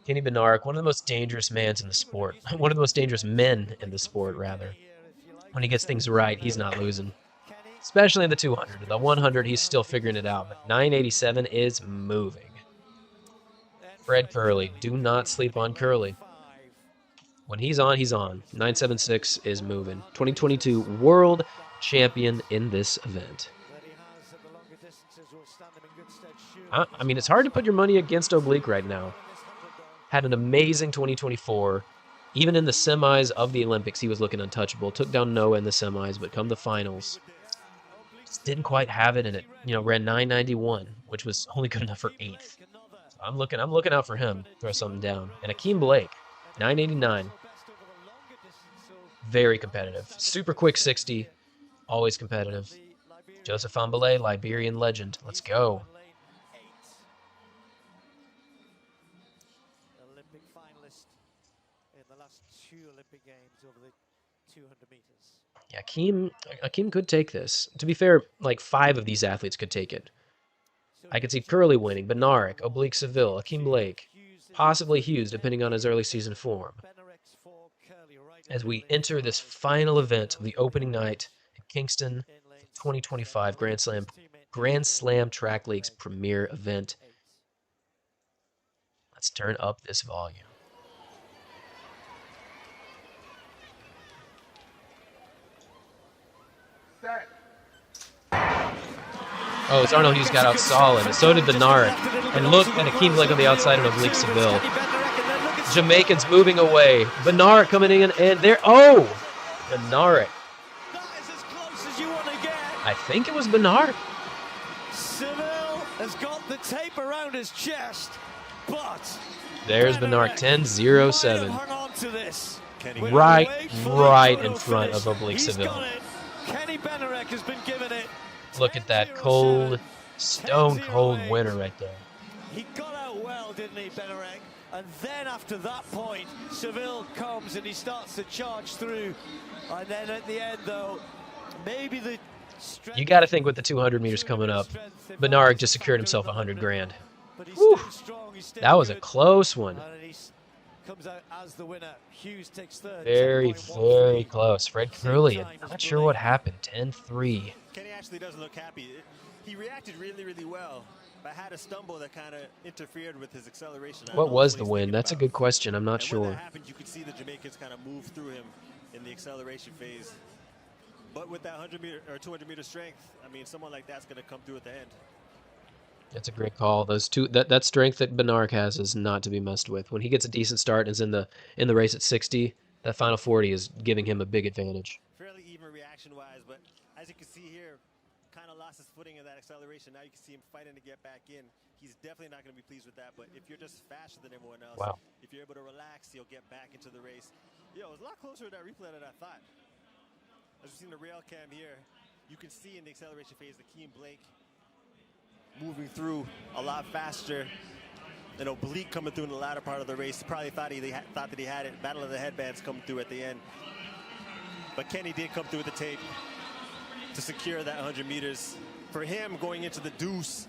Kenny Bednarek, one of the most dangerous men in the sport. One of the most dangerous men in the sport, rather. When he gets things right, he's not losing. Especially in the 200. The 100, he's still figuring it out. But 987 is moving. Fred Curley. Do not sleep on Curley. When he's on, he's on. 976 is moving. 2022 world champion in this event. I mean, it's hard to put your money against Oblique right now. Had an amazing 2024. Even in the semis of the Olympics, he was looking untouchable. Took down Noah in the semis, but come the finals, just didn't quite have it in it. You know, ran 991, which was only good enough for 8th. So I'm looking out for him. Throw something down. And Hakeem Blake, 989. Very competitive. Super quick 60. Always competitive. Joseph Von Belay, Liberian legend. Let's go. Olympic finalist in the last 2 Olympic Games over the 200 meters. Yeah, Hakeem could take this. To be fair, like 5 of these athletes could take it. I could see Curley winning, Bednarek, Oblique Seville, Hakeem Blake, possibly Hughes, depending on his early season form. As we enter this final event of the opening night in Kingston, the 2025 Grand Slam Track League's premier event. Let's turn up this volume. Oh, Zarnell Hughes got out solid, and so did Bednarek. And look at Hakeem Blake on the outside of Oblique Seville. Jamaicans moving away. Bednarek coming in, and there. Oh! Bednarek. I think it was Bednarek. Seville has got the tape around his chest, but there's Bednarek, 10.07. hung on to this. Right in front of Oblique Seville. Kenny Bednarek has been given it. Look at that cold, stone cold winner right there. He got out well, didn't he, Benarek? And then after that point, Seville comes and he starts to charge through. And then at the end, though, maybe the You got to think with the 200 meters coming up, Bednarek just secured himself 100 grand. Whew. That was a close one. Comes out as the winner. Hughes takes third. Very, very close. Fred Curley, I'm not sure what happened. 10-3. Kenny actually doesn't look happy. He reacted really, really well, but had a stumble that kind of interfered with his acceleration. What was the win? That's a good question. I'm not sure. When that happened, you could see the Jamaicans kind of move through him in the acceleration phase. But with that 100 meter or 200 meter strength, I mean, someone like that's going to come through at the end. That's a great call. Those two, that strength that Bednarek has is not to be messed with. When he gets a decent start and is in the race at 60, that final 40 is giving him a big advantage. Fairly even reaction-wise, but as you can see here, kind of lost his footing in that acceleration. Now you can see him fighting to get back in. He's definitely not going to be pleased with that, but if you're just faster than everyone else, if you're able to relax, you'll get back into the race. Yo, it was a lot closer to that replay than I thought. As we've seen the rail cam here, you can see in the acceleration phase the Keem Blake moving through a lot faster. You know, Bleak coming through in the latter part of the race. He probably thought that he had it. Battle of the Headbands coming through at the end. But Kenny did come through with the tape to secure that 100 meters. For him, going into the deuce,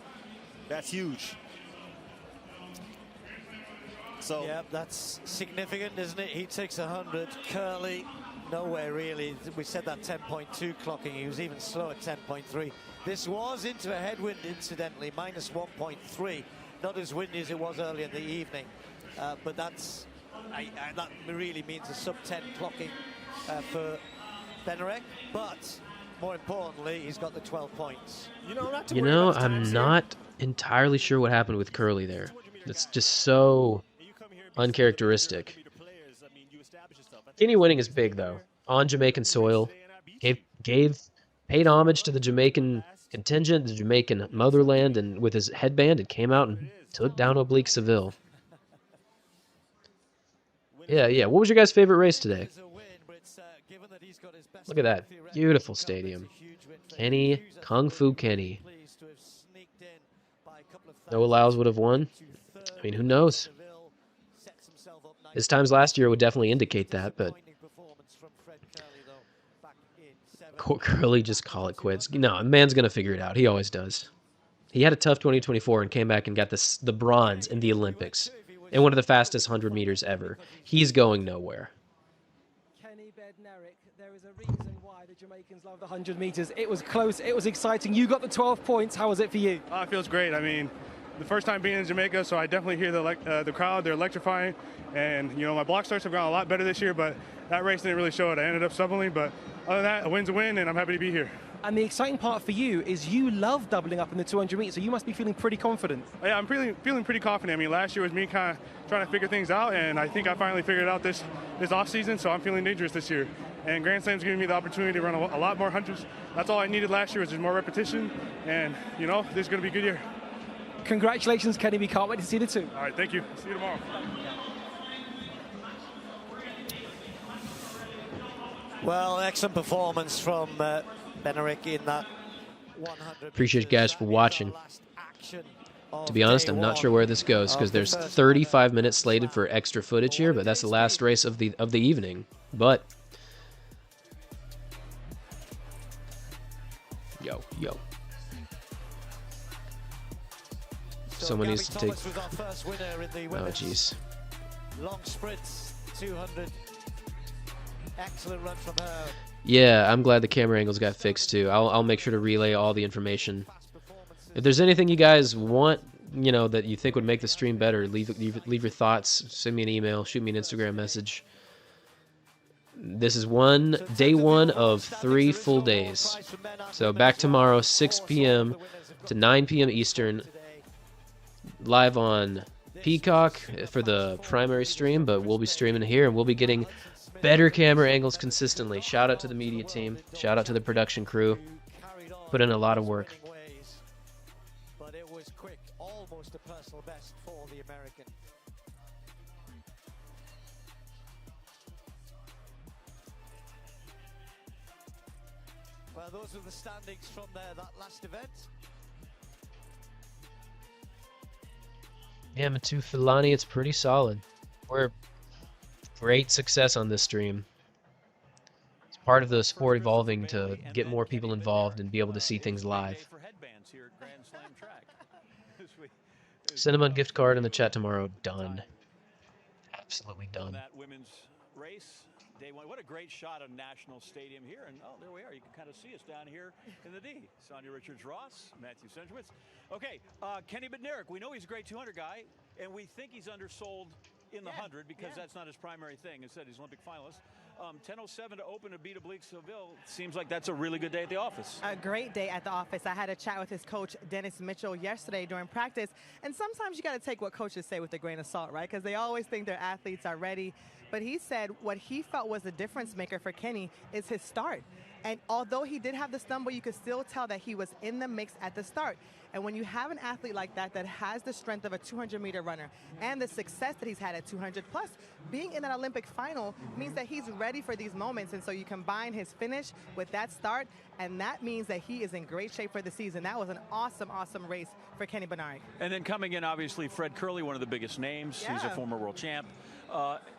that's huge. So yeah, that's significant, isn't it? He takes 100. Curley, nowhere really. We said that 10.2 clocking. He was even slow at 10.3. This was into a headwind, incidentally, minus 1.3. Not as windy as it was earlier in the evening, but that really means a sub-10 clocking for Benarek. But more importantly, he's got the 12 points. You know, I'm not entirely sure what happened with Curley there. It's just so uncharacteristic. Kenny winning is big, though. On Jamaican soil, paid homage to the Jamaican contingent, the Jamaican motherland, and with his headband, and came out and took down Oblique Seville. Yeah. What was your guys' favorite race today? Look at that. Beautiful stadium. Kenny, Kung Fu Kenny. Noah Lyles would have won. I mean, who knows? His times last year would definitely indicate that, but Curley just call it quits. No, man's going to figure it out. He always does. He had a tough 2024 and came back and got the bronze in the Olympics in one of the fastest 100 meters ever. He's going nowhere. Kenny Bednarek, there is a reason why the Jamaicans love the 100 meters. It was close. It was exciting. You got the 12 points. How was it for you? It feels great. I mean, the first time being in Jamaica, so I definitely hear the crowd. They're electrifying. And, you know, my block starts have gone a lot better this year, but that race didn't really show it. I ended up stubbornly, but other than that, a win's a win, and I'm happy to be here. And the exciting part for you is you love doubling up in the 200 meters, so you must be feeling pretty confident. Yeah, I'm feeling pretty confident. I mean, last year was me kind of trying to figure things out, and I think I finally figured it out this offseason, so I'm feeling dangerous this year. And Grand Slam's giving me the opportunity to run a lot more hundreds. That's all I needed last year was just more repetition, and, you know, this is going to be a good year. Congratulations, Kenny. We can't wait to see the two. All right, thank you. See you tomorrow. Well, excellent performance from Benarek in that 100. Appreciate you guys for watching. To be honest, I'm not sure where this goes because there's 35 minutes slated for extra footage here, but that's the last race of the evening. But yo. Someone needs to take. Oh, jeez. Long sprints, 200. Excellent run from her. Yeah, I'm glad the camera angles got fixed too. I'll make sure to relay all the information. If there's anything you guys want, you know, that you think would make the stream better, leave your thoughts. Send me an email. Shoot me an Instagram message. This is day one of 3 full days. So back tomorrow, 6 p.m. to 9 p.m. Eastern. Live on Peacock for the primary stream, but we'll be streaming here and we'll be getting better camera angles consistently. Shout out to the media team. Shout out to the production crew. Put in a lot of work. But it was quick, almost a personal best for the American. Well, those are the standings from that last event. Yeah, Matu Filani, it's pretty solid. We're great success on this stream. It's part of the sport evolving to get more people involved and be able to see things live. Cinnamon gift card in the chat tomorrow. Done. Absolutely done. That women's race, day one. What a great shot of National Stadium here. And oh, there we are. You can kind of see us down here in the D. Sonia Richards-Ross, Matthew Centrowitz. Okay, Kenny Bednarek. We know he's a great 200 guy, and we think he's undersold in the 100 because that's not his primary thing. Instead, he's Olympic finalist. 10:07 to open to beat Oblique Seville. Seems like that's a really good day at the office. A great day at the office. I had a chat with his coach, Dennis Mitchell, yesterday during practice. And sometimes you got to take what coaches say with a grain of salt, right? Because they always think their athletes are ready. But he said what he felt was the difference maker for Kenny is his start. And although he did have the stumble, you could still tell that he was in the mix at the start. And when you have an athlete like that that has the strength of a 200-meter runner and the success that he's had at 200, plus being in an Olympic final means that he's ready for these moments. And so you combine his finish with that start, and that means that he is in great shape for the season. That was an awesome, awesome race for Kenny Bednarek. And then coming in, obviously, Fred Curley, one of the biggest names. Yeah. He's a former world champ.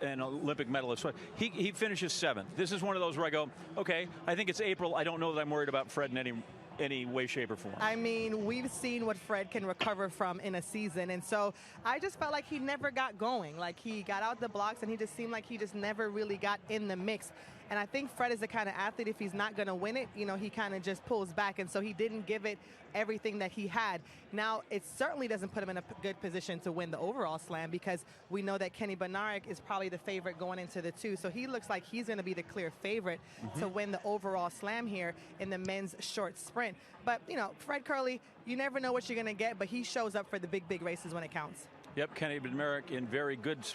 An Olympic medalist. He finishes 7th. This is one of those where I go, okay, I think it's April. I don't know that I'm worried about Fred in any way, shape, or form. I mean, we've seen what Fred can recover from in a season, and so I just felt like he never got going. Like, he got out the blocks, and he just seemed like he just never really got in the mix. And I think Fred is the kind of athlete, if he's not going to win it, you know, he kind of just pulls back, and so he didn't give it everything that he had. Now, it certainly doesn't put him in a good position to win the overall slam, because we know that Kenny Bednarek is probably the favorite going into the 2, so he looks like he's going to be the clear favorite to win the overall slam here in the men's short sprint. But, you know, Fred Curley, you never know what you're going to get, but he shows up for the big, big races when it counts. Yep, Kenny Bednarek in very good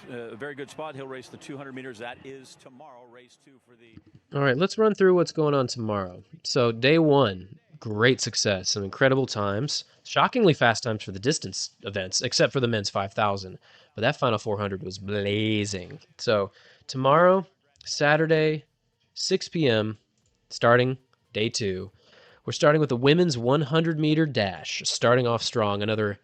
spot. He'll race the 200 meters. That is tomorrow, race 2 for the... All right, let's run through what's going on tomorrow. So day 1, great success, some incredible times, shockingly fast times for the distance events, except for the men's 5,000. But that final 400 was blazing. So tomorrow, Saturday, 6 p.m., starting day 2. We're starting with the women's 100-meter dash, starting off strong. Another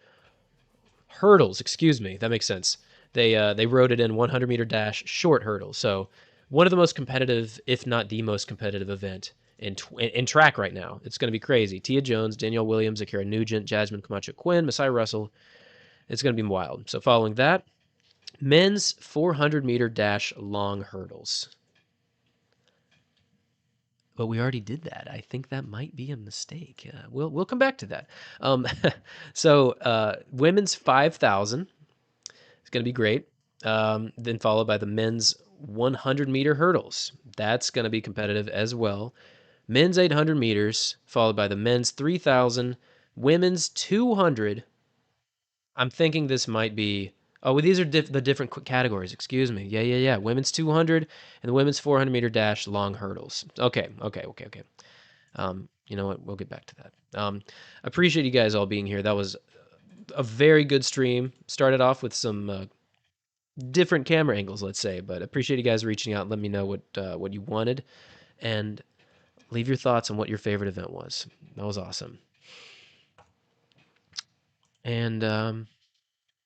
hurdles, excuse me, that makes sense. They wrote it in 100-meter dash short hurdles. So one of the most competitive, if not the most competitive event in track right now. It's going to be crazy. Tia Jones, Danielle Williams, Akira Nugent, Jasmine Camacho Quinn, Masai Russell. It's going to be wild. So following that, men's 400-meter dash long hurdles. But we already did that. I think that might be a mistake. We'll come back to that. So women's 5,000 is going to be great. Then followed by the men's 100-meter hurdles. That's going to be competitive as well. Men's 800 meters, followed by the men's 3,000. Women's 200. I'm thinking this might be... Oh, well, these are the different categories. Excuse me. Yeah. Women's 200 and the women's 400-meter dash long hurdles. Okay. You know what? We'll get back to that. Appreciate you guys all being here. That was a very good stream. Started off with some different camera angles, let's say, but appreciate you guys reaching out and let me know what you wanted, and leave your thoughts on what your favorite event was. That was awesome. And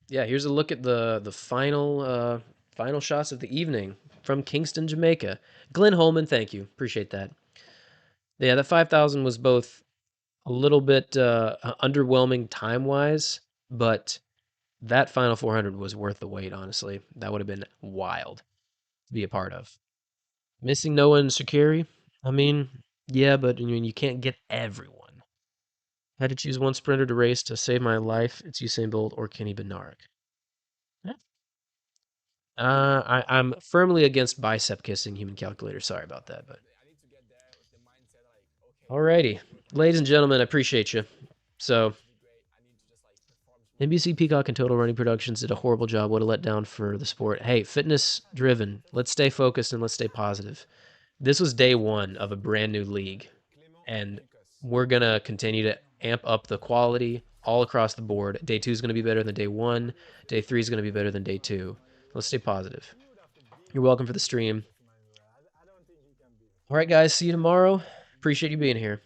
yeah, here's a look at the final shots of the evening from Kingston, Jamaica. Glenn Holman, thank you. Appreciate that. Yeah, that 5,000 was both a little bit underwhelming time-wise, but that final 400 was worth the wait, honestly. That would have been wild to be a part of. Missing Noah and Sakiri? I mean, yeah, but you can't get everyone. I had to choose one sprinter to race to save my life. It's Usain Bolt or Kenny Bednarek. I'm firmly against bicep kissing, human calculator. Sorry about that, but alrighty, ladies and gentlemen, I appreciate you. So NBC, Peacock, and Total Running Productions did a horrible job. What a letdown for the sport. Hey, fitness driven. Let's stay focused and let's stay positive. This was day 1 of a brand new league, and we're gonna continue to amp up the quality all across the board. Day 2 is going to be better than day 1. Day 3 is going to be better than day 2. Let's stay positive. You're welcome for the stream. All right, guys. See you tomorrow. Appreciate you being here.